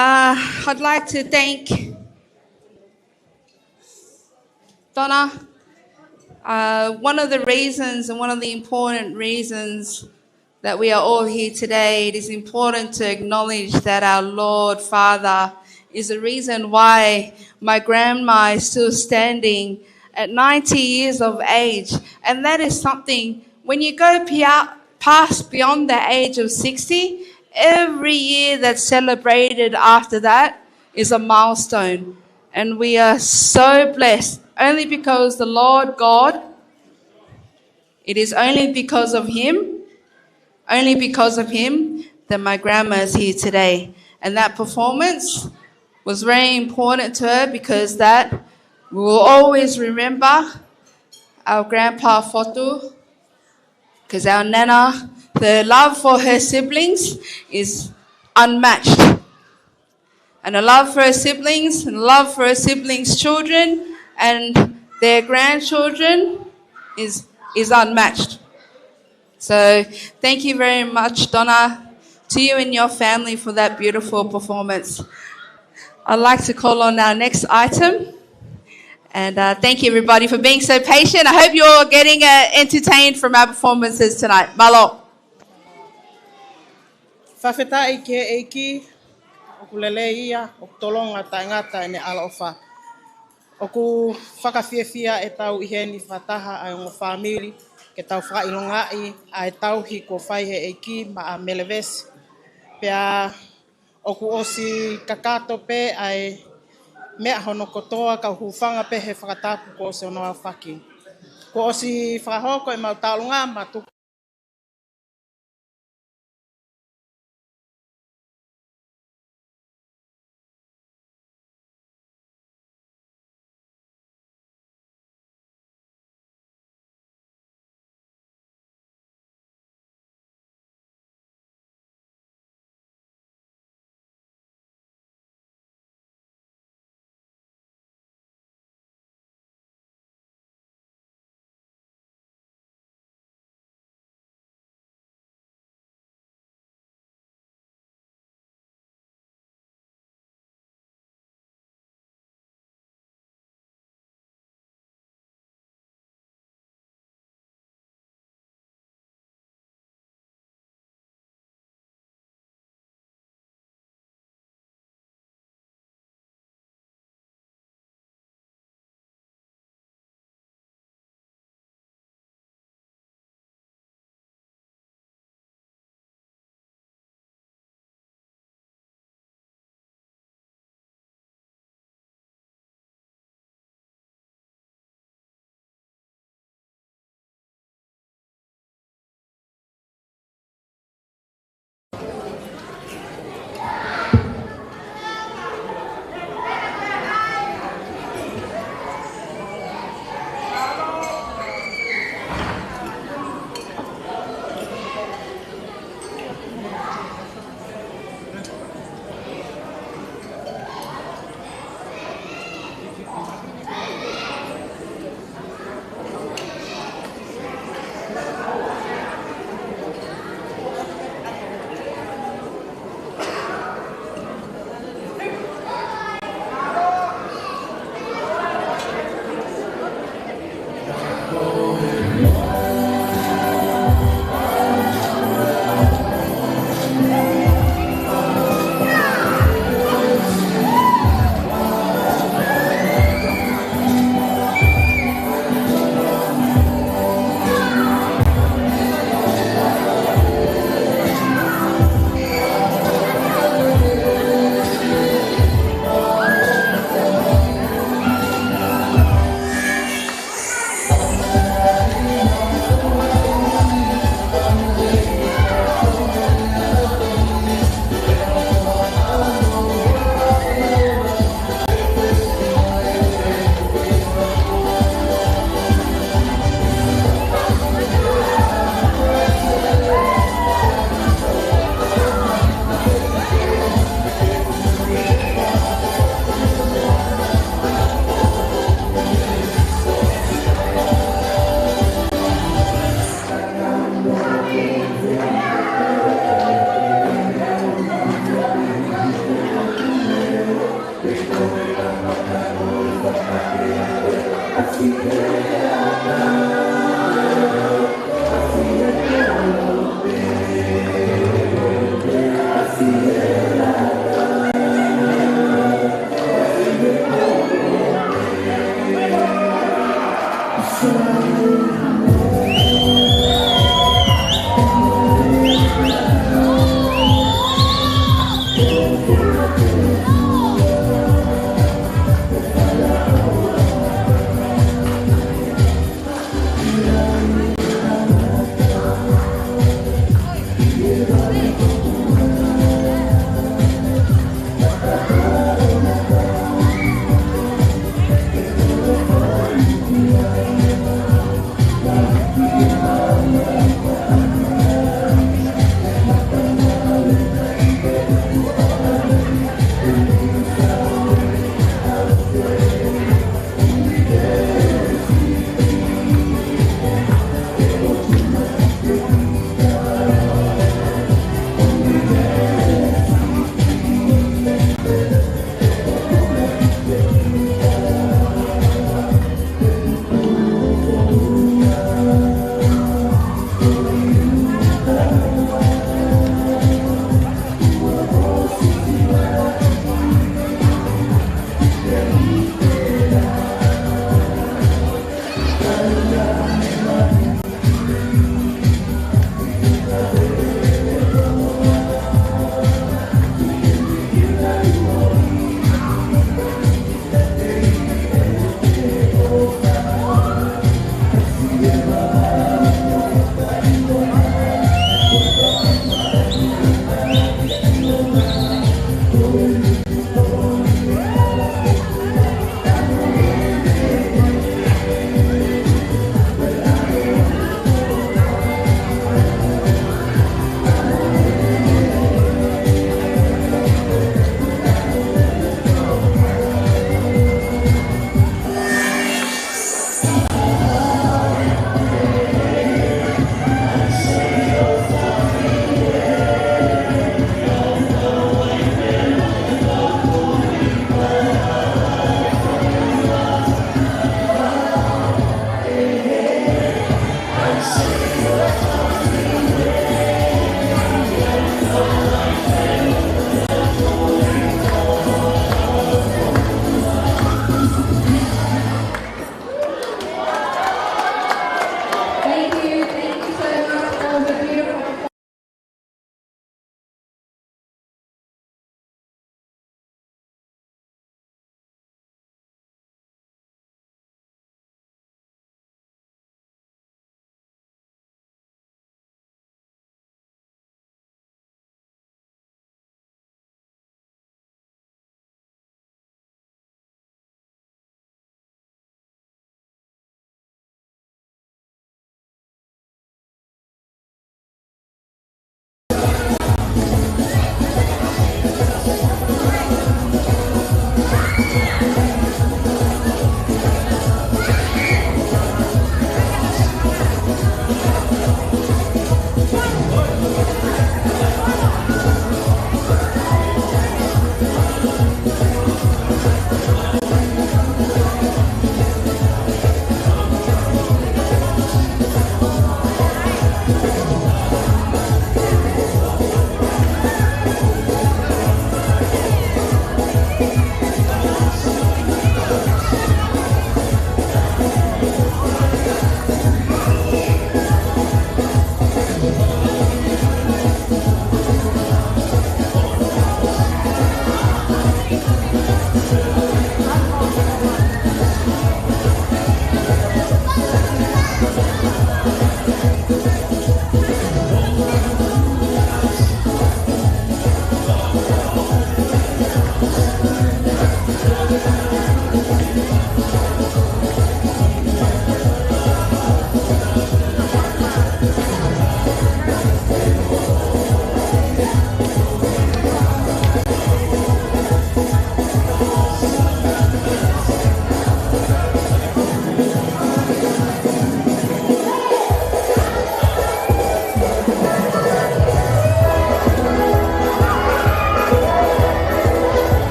I'd like to thank Donna. One of the reasons and one of the important reasons that we are all here today, it is important to acknowledge that our Lord Father is the reason why my grandma is still standing at 90 years of age. And that is something, when you go past beyond the age of 60, every year that's celebrated after that is a milestone. And we are so blessed, only because the Lord God, it is only because of Him that my grandma is here today. And that performance was very important to her because that we will always remember our grandpa Fotu, because our nana, the love for her siblings is unmatched. And the love for her siblings and love for her siblings' children and their grandchildren is unmatched. So thank you very much, Donna, to you and your family for that beautiful performance. I'd like to call on our next item. And thank you, everybody, for being so patient. I hope you're getting entertained from our performances tonight. Malo. Whawhetai ke eiki, o kulele ia, o tolonga ta ngata ene ala ofa. O ku whakawhiawhia e tau iheni whataha ai ngō whamiri, ke tau whakailongai ai tau hi ko whai he eiki ma a Melevesi. Pea o ku osi kakato pe ai mea hono kotoa ka huwhanga pe he whakatapu ko se onoa whaki. Ko osi whakahoko e mau taulunga ma tuku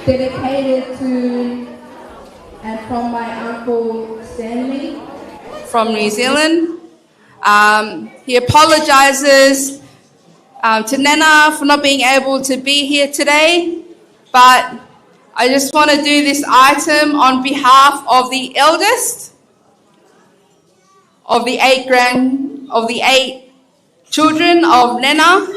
dedicated to and from my uncle Stanley. From New Zealand. He apologises to Nana for not being able to be here today, but I just want to do this item on behalf of the eldest of the eight children of Nana,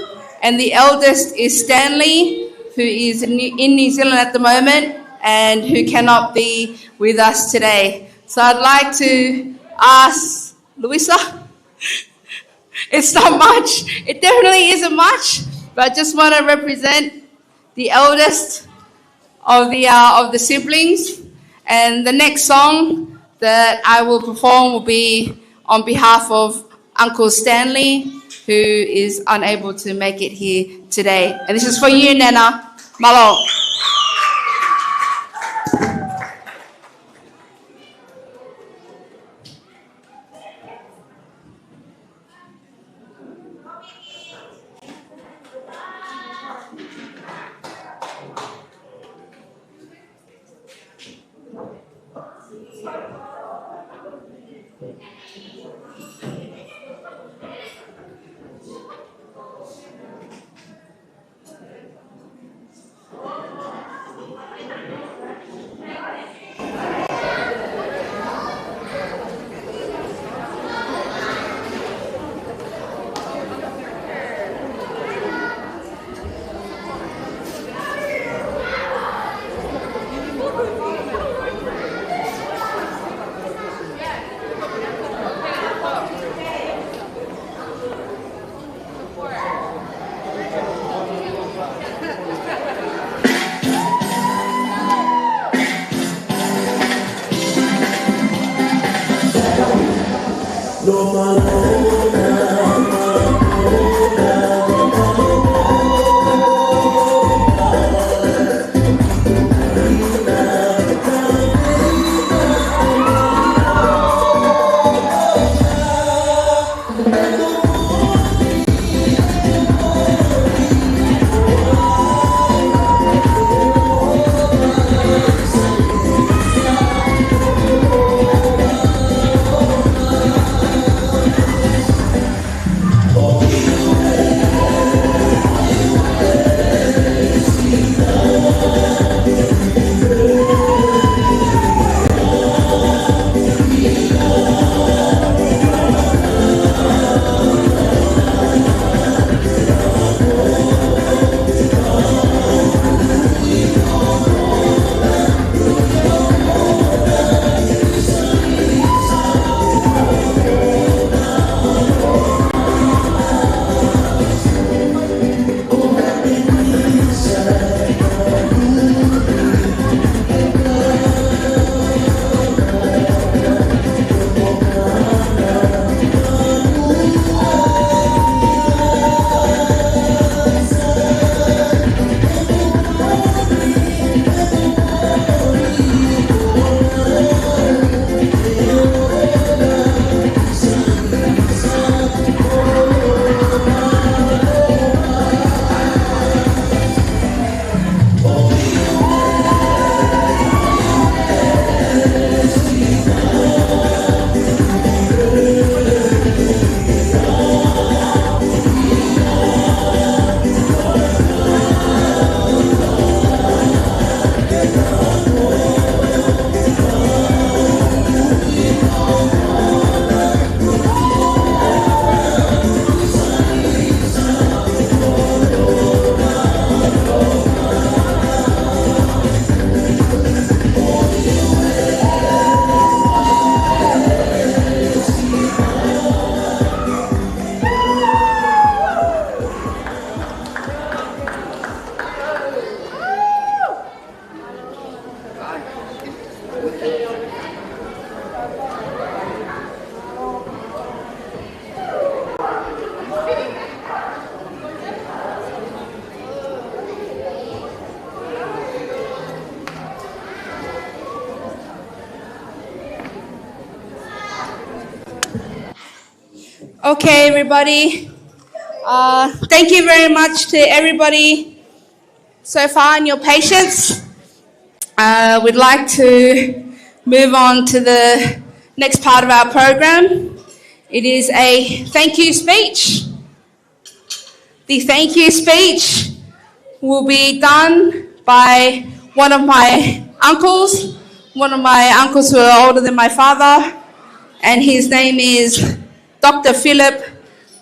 and the eldest is Stanley, who is in New Zealand at the moment and who cannot be with us today. So I'd like to ask Louisa. It's not much. It definitely isn't much, but I just want to represent the eldest of the siblings. And the next song that I will perform will be on behalf of Uncle Stanley, who is unable to make it here today. And this is for you, Nana. Malo. Okay, everybody. Thank you very much to everybody so far and your patience. We'd like to move on to the next part of our program. It is a thank you speech. The thank you speech will be done by one of my uncles who are older than my father, and his name is Dr. Philip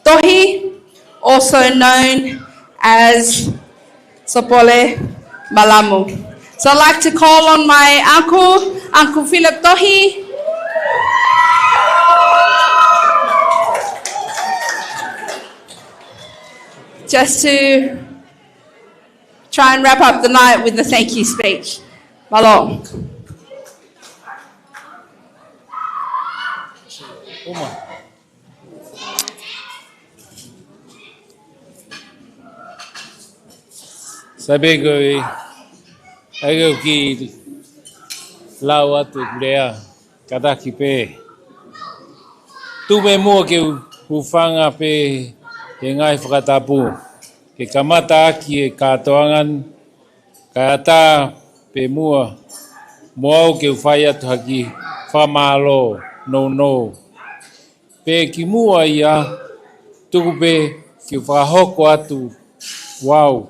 Tohi, also known as Sopole Malamu. So I'd like to call on my Uncle Philip Tohi. Just to try and wrap up the night with the thank you speech. Malo. Sabi ko ayaw ki lawat uklea kada kipe tube mo ke ufanga pe engai fakatapu ke kamata ki katoangan kata pe mua mo ke ufaya haki famalo no pe ki mua ia tupe ki fahoko atu wow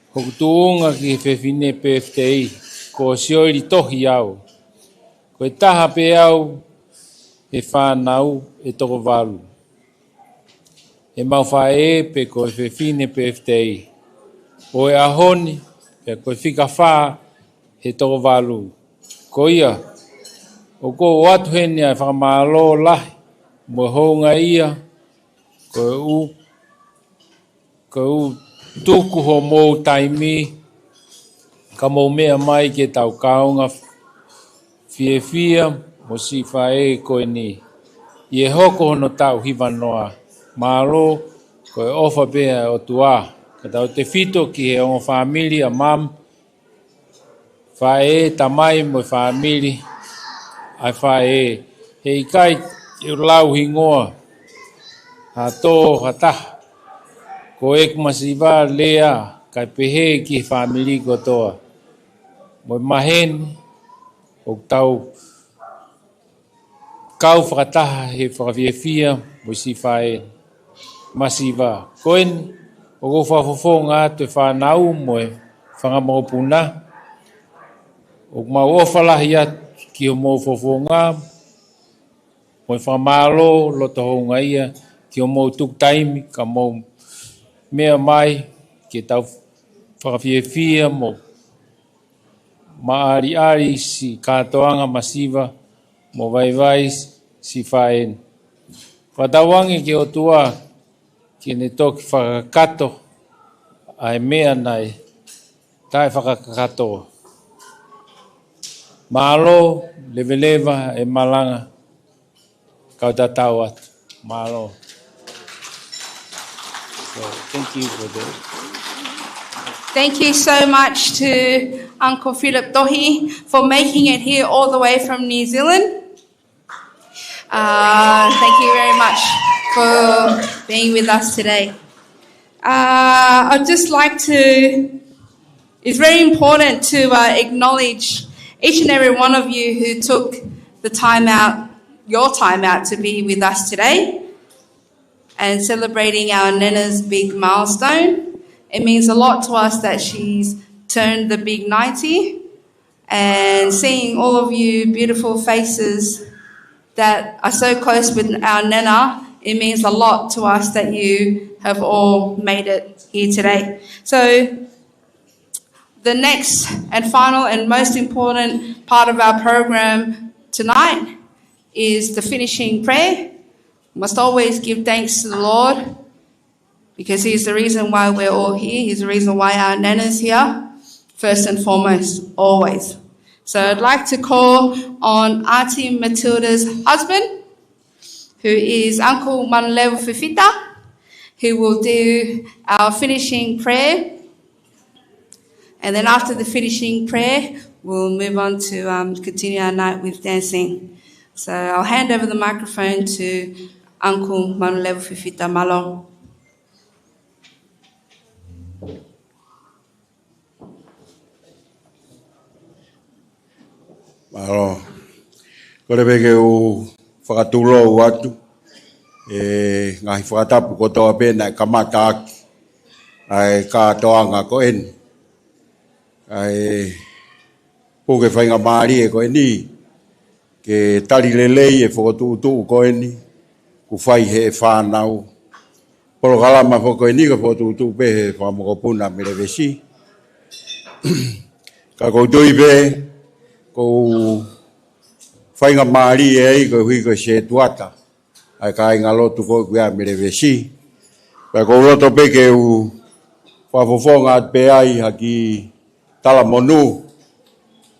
Hokutuunga ki whewhine PFTI, ko siori tohi au. Ko e taha pe au, e whanau e toko walu. E mau whae pe ko e whewhine PFTI. O e ahoni, pe ko e whika wha e toko walu. Ko ia, o ko o atu hene ai whakamalo lahi, mo hounga ia, ko tuku ho mou taimi, ka mou mea mai ke tau kaunga fia mo si whae koe ni. I e hoko hono tau hiwa noa, malo koe ofa pēa o tua. Ka tau te whito ki he ongo whamili a mam, whae tamai mo whamili, ai whae he ikai e lau hingoa, ha tō hataha. Ko ek masiva lea kai pehe ki family ko toa. Mo mahen o tau kau whakataha he whakawiawhia mo si whae masiva. Koen o ko whafofonga te whanau mo e whangamopuna. O mau ofalahi at ki o mo whafonga mo e whamalo loto honga ia ki o mo tuktaimi ka mo mea mai ke tau whakawhiawhia mo maari si katoanga masiva mo vai si whaen. Whatawangi ke o tua ki ne toki whakakato ai mea nai tai whakakato. Malo, leveleva e malanga kau tatau atu. Malo. So, thank you for that. Thank you so much to Uncle Philip Tohi for making it here all the way from New Zealand. Thank you very much for being with us today. I'd just like to, it's very important to acknowledge each and every one of you who took the time out, your time out to be with us today and celebrating our Nana's big milestone. It means a lot to us that she's turned the big 90, and seeing all of you beautiful faces that are so close with our Nana, it means a lot to us that you have all made it here today. So the next and final and most important part of our program tonight is the finishing prayer. We must always give thanks to the Lord because He's the reason why we're all here. He's the reason why our Nana's here, first and foremost, always. So I'd like to call on Auntie Matilda's husband, who is Uncle Melevesi Fifita, who will do our finishing prayer. And then after the finishing prayer, we'll move on to continue our night with dancing. So I'll hand over the microphone to Uncle Melevesi Fifita Malo. Malo. Kore peke u whakatulo watu. Ngahi whakatapu kotoa pēna kamata aki. Ai katoanga ko eni. Ai puke whainga maari e ko eni. Ke tari lelei e whakotuutu ko eni. Ku whai he whanau. Polo kalama whako eni ka whakotuutu pe he whamokopuna Melevesi. Ka koutui pe ko whainga maari e ai ko hui ko se tuata. Ai ka inga lotu ko kuia Melevesi. Ka ko loto pe ke u whafofonga at pe ai haki tala monu.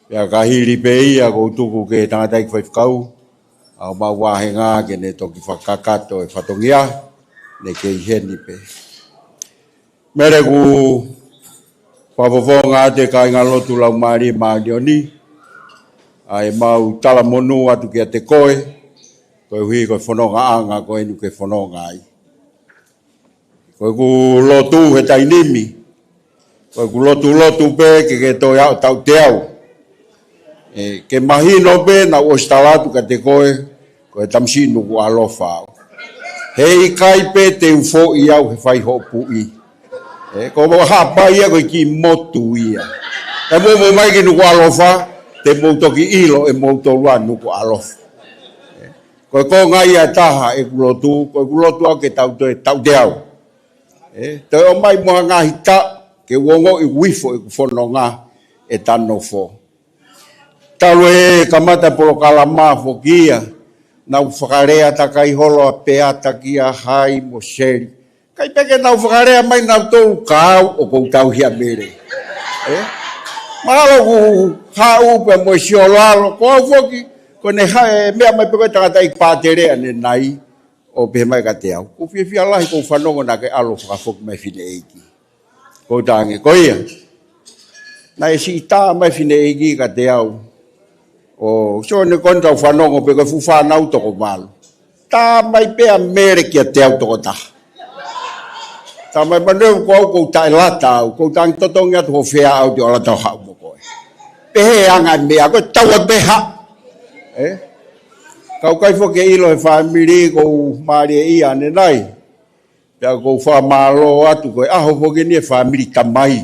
Ya ka hiri pe ia ko tuku ke tangatai whaifkau. Au mawahenga ke ne toki whakakato e whatongia. Ne ke iheni pe. Mere ku whafofonga te ka inga lotu lau maari maarioni. Ai mau tala monu atu kia te koe. Koe hui koe whanonga anga koe nu ke whanonga ai. Koe ku lotu he tainimi. Koe ku lotu pe ke toi au tau te au. Ke mahino pe na ostalatu ka te koe. Koe tamsinu ku alofa au. Hei kai pe te ufo i au he whai hopu i. Ko mo hapa ia koe ki motu ia. E mo mai ki nuku alofa. Te moutoki ilo e moutolua nuku alofa. Koe ko ngai a taha e kulotu. Koe kulotu au ke tau te au. Te o mai moha ngahi ta. Ke wongo i wifo e kufono ngā e tano fo. Talo e kamata polo kalama fo kia. Nau whakarea takai holo a pea takia hai mo seri. Kai peke nau whakarea mai nau tolu kau o kou tau hia mere. Mahalo ku hau pe mo siolalo. Ko au foki. Ko ne mea mai peke tangata i pāterea ne nai. O pe mai ka te au. Ko fia lahi kou whanongo na ke alo whakafoki mai fine eiki. Ko tangi. Ko ia. Na e si tā mai fine eiki ka te au. O so ne konta whanongo pe ko fu whanau toko malo. Tā mai pea mere kia te au toko taha. Tā mai maneu ko au kou tae lata au. Kou tangi totongi atu ho whea au te ola tau hau mo koe. Pehe anga mea koe taua peha. Kau kai fo ke ilo e whamiri kou maari e ia ne nai. Pea kou whamalo atu koe aho fo ke ni e whamiri tamai.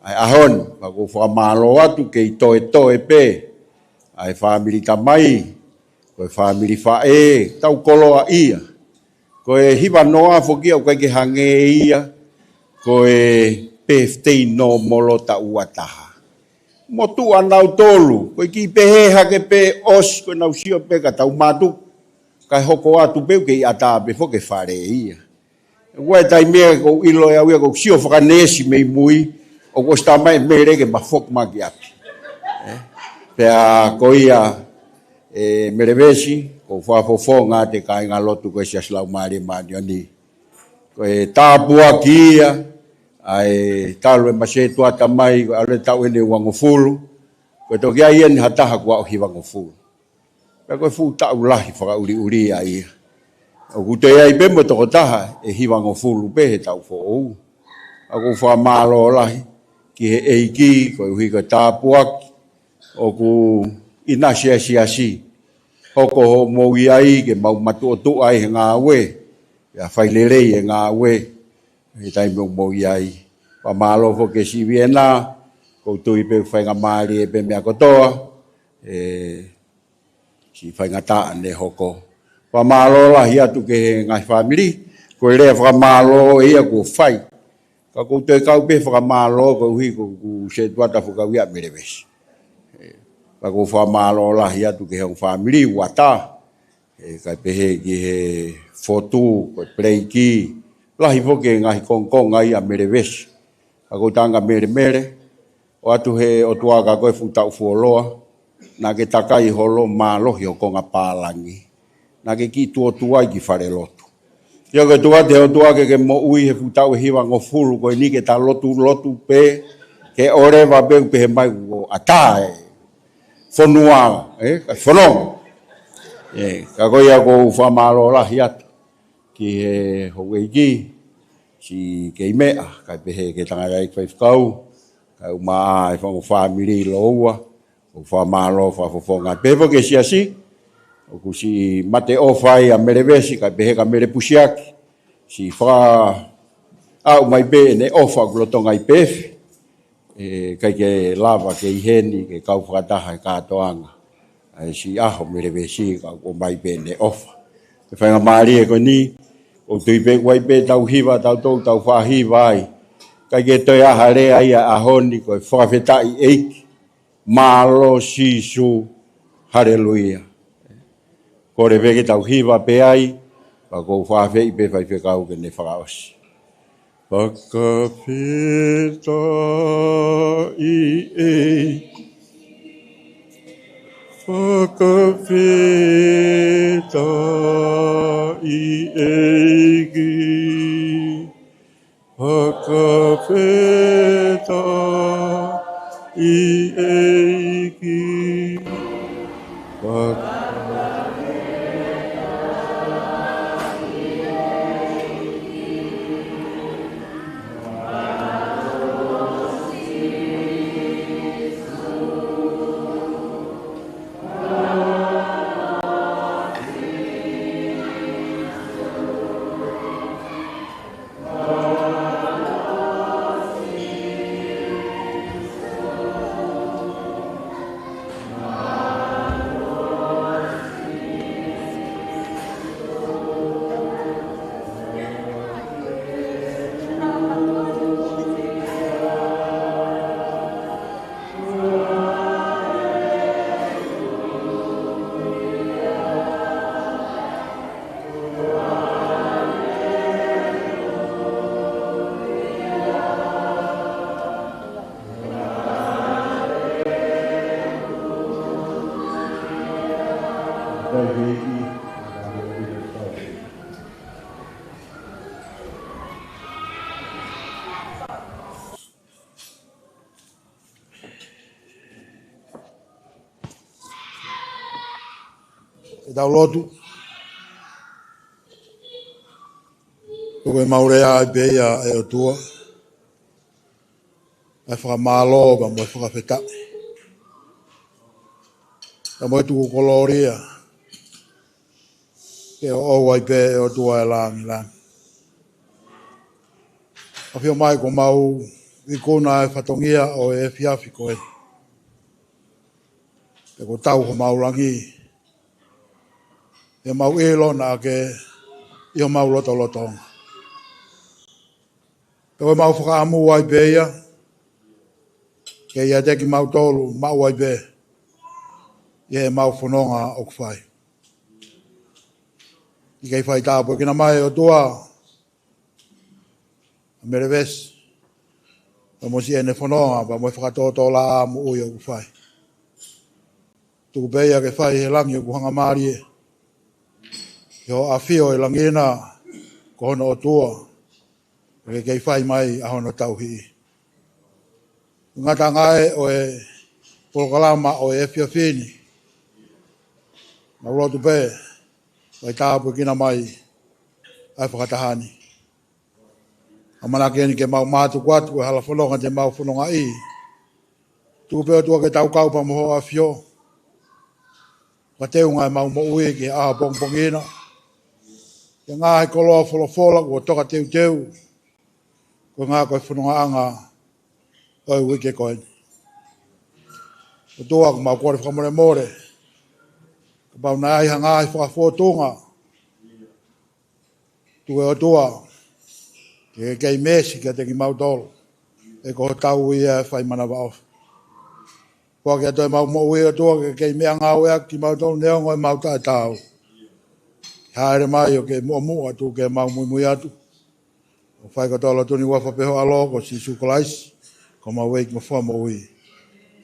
Ai ahon. Kou whamalo atu ke i toe pe. Ai whamiri tamai. Koe whamiri whae. Tau koloa ia. Koe hiwa noa foki au kai ke hange ia. Koe peftei no molo ta uataha. Motu anau tolu. Koe ki pehe hake pe os. Koe nau sio pe ka tau matu. Kai hoko atu peu ke i ata pe foke whare ia. Koe tai mea kou ilo e au ia kou sio whakanesi mei mui. O kosta mai mere ke mafok maki api. Pea ko ia Melevesi. Ko whafofonga te kai ngā lotu koe sia slau maari maarioni. Koe tāpua kia. Ai talo e masetua tamai. Ale tau ene wangofulu. Koe toki ai ene hataha kua o hi wangofulu. Pea koe fu tau lahi whaka uri a ia. O kute ai pembo toko taha e hi wangofulu pe he tau fo ou. Ako wha malo lahi. Ki he eiki. Koe hui koe tāpuaki. O ku ina si. Hoko ho mo iai ke mau matu o tu ai ngā we. Ya whailerei e ngā we. He tai mo iai. Pa malo fo ke si viena. Kou tui pe whainga maari e pe mea kotoa. Si whainga taa ne hoko. Pa malo la hi atu ke ngai whamiri. Koe rea whamalo e ia ko whai. Ka kou tui kau pe whamalo kou hui kou se tuata whukau ia Melevesi. Pako whamalo lahi atu ke heong whamiri wata. Kai pehe ki he fotu, koe pleiki. Lahi poke ngahi kongkonga i a Melevesi. Pako tanga mere. O atu he o tuaga koe futau fuoloa. Nā ke takai holo mālohi o konga pālangi. Nā ke ki tuai ki whare lotu. Ia ke tuate o tuake ke mo ui he futau e hiwa ngofulu. Koe ni ke ta lotu pe. Ke orewa peu pehe mai o atae. Fonua, kai fonong. Ka koia ko whamalo lahi atu. Ki he howeiki, si kei mea, kai pehe ke tangarai whaifkau, kai umaa e whango whamiri loua, O wha malo wha fofonga. Pepo ke siasi. O kusi mate o whai a Melevesi ka peheka mere pusiaki. Si wha au mai be ne ofa kulotonga i pefi. Kai ke lava ke iheni ke kau whakataha e kātoanga. Si aho Melevesi ka o mai be ne ofa. E whainga maari e ko ni. O tui pe wai pe tau hiwa tau tau tau whahiwa ai. Kai ke toi aha rea ia ahoni ko e whakawhetai eiki. Malo sisu. Hallelujah. Kore veke tau hiwa pe ai. Pa kou whawhei pe whai whekau ke ne whakaosi. Whakawheta i eiki. Whakawheta i eiki. Whakawheta i eiki. E tau lotu. Tuko e maurea e beia e o tua. E whakamalo ba mo e whakawheta. E mo e tuko koloria. E o au ai be e o tua e langi langi. A whio mai ko mau i kona e whatongia o e fiafi ko e. E ko tau ko mau langi. E mau e lona ke i o mau loto lotonga. E o mau whakaamu ai beia. Ke ia teki mau tolu, mau ai be. Ie mau whanonga o kwhai. I kei whai tāpua kina mai o tua. Melevesi. Pa mo si ene whanonga, pa mo whakatoto la a mo ui o kwhai. Tuku beia ke whai he langi o kuhanga maari e. Yo a whio e langina ko hono o tua. Ke kei whai mai a hono tauhi. Ngata ngai o e polokalama o e whio whini. Na ulotu pe. Wai tāpua kina mai ai whakatahani. Amanake ni ke mau mātu kwatu e hala whanonga te mau whanonga i. Tuku peo tua ke tau kaupa moho a whio. Wateu ngai mau mo ui ke aha pongpongina. Ke ngā he koloa wholofola kua toka teu teu. Ko ngā koe whanonga anga oi ui ke koe. O tua ko mau kore whakamore more. Ka pau na aiha ngā he whakafōtunga. Tu e o tua. Ke kei mesi kia te ki mau tolo. E ko tau ui e whai mana wa off. Kua kia toi mau mo ui o tua ke kei mea ngā ue ki mau tolo neongo e mau tae tau. Haere mai o ke mua mua tu ke mau mui mui atu. O whai ko tolo tuni wafa peho alo ko si sukolaisi. Ko mau weik mo fua mo ui.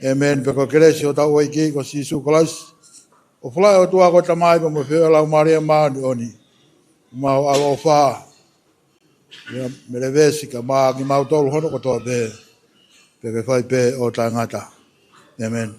Amen. Peko keresi o tau weiki ko si sukolaisi. O whalai o tua ko tamai pa mo peho lau maria maani oni. Mau alo o whaa. Melevesi ka maa ki mau tolu hono ko toa pe. Peke whai pe o ta ngata. Amen.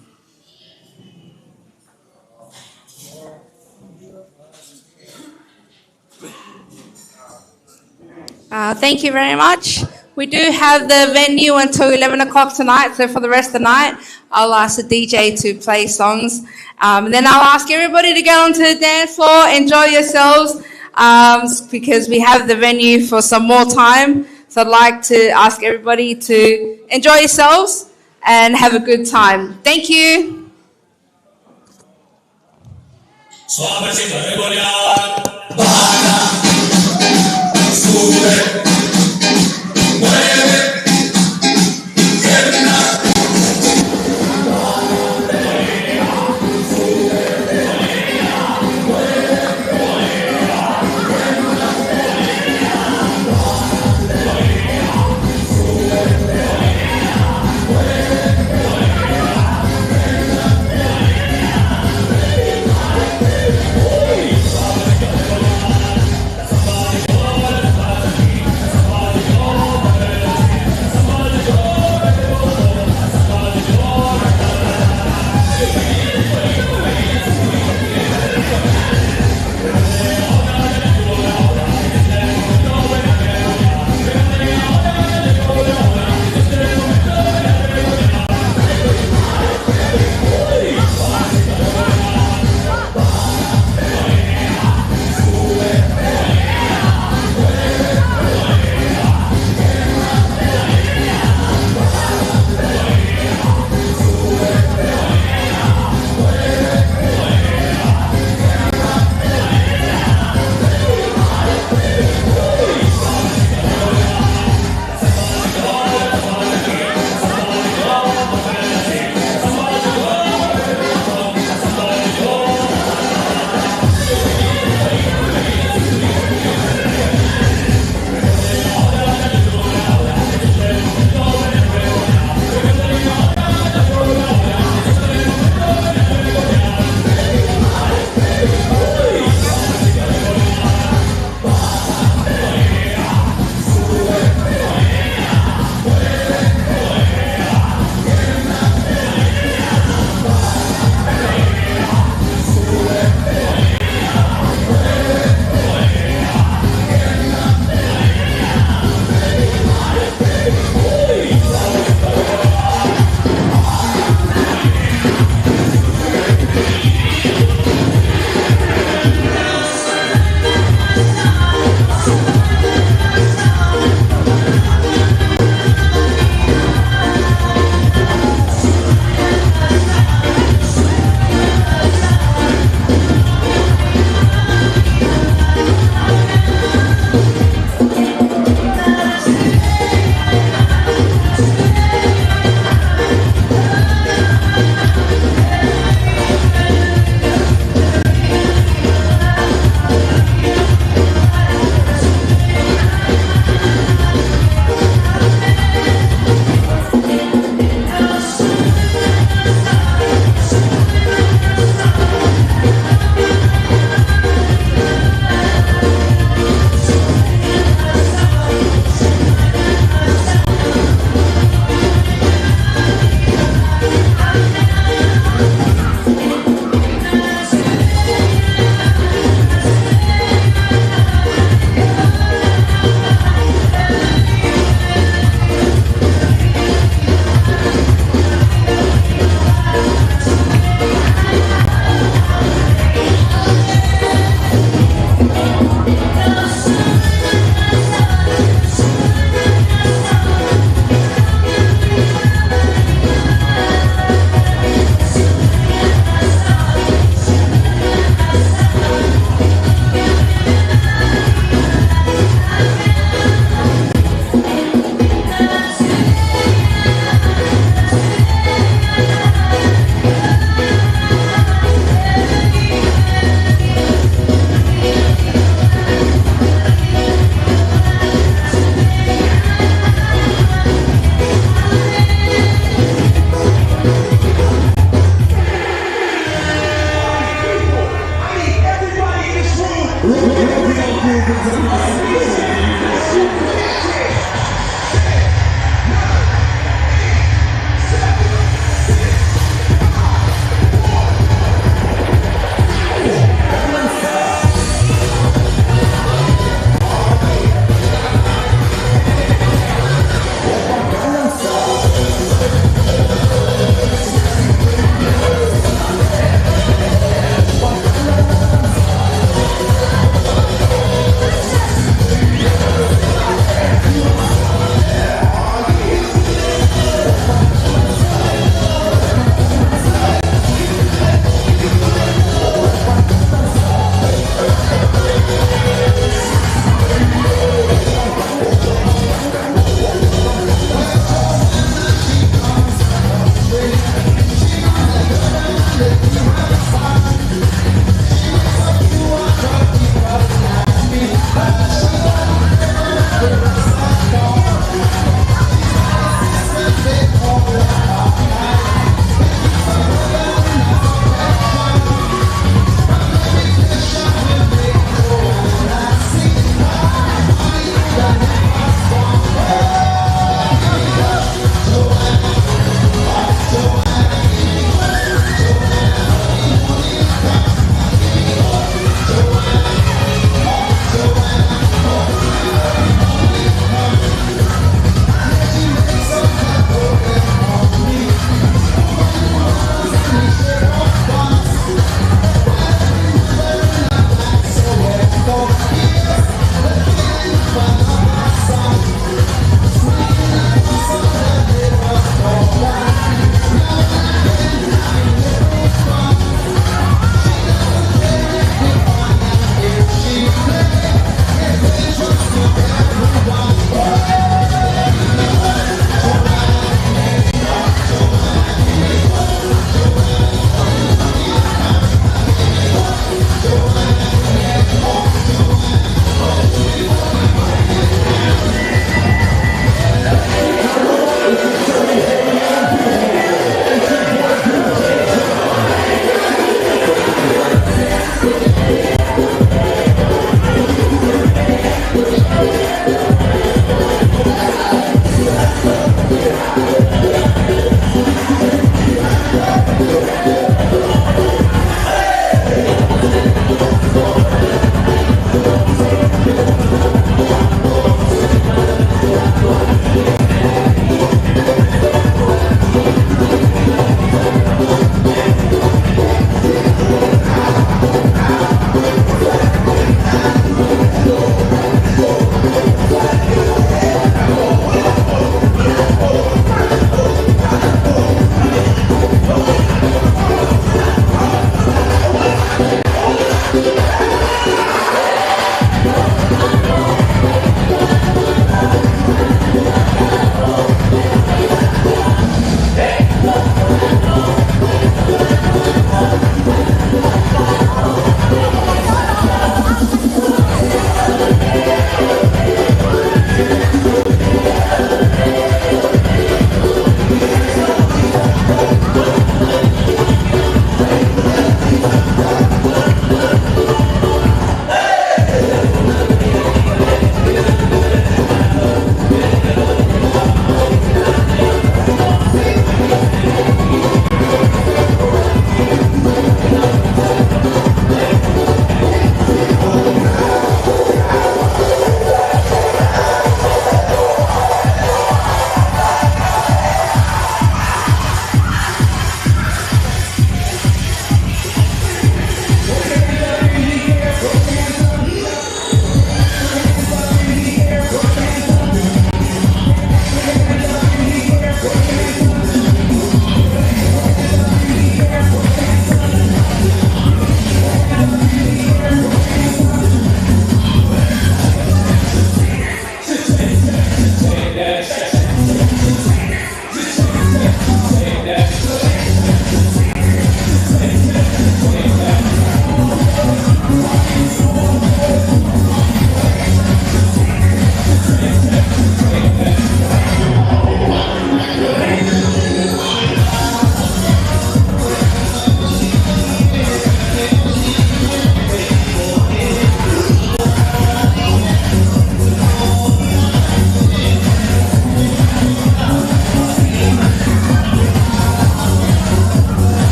Thank you very much. We do have the venue until 11 o'clock tonight, so for the rest of the night, I'll ask the DJ to play songs. And then I'll ask everybody to get onto the dance floor, enjoy yourselves, because we have the venue for some more time. So I'd like to ask everybody to enjoy yourselves and have a good time. Thank you.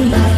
Thank you.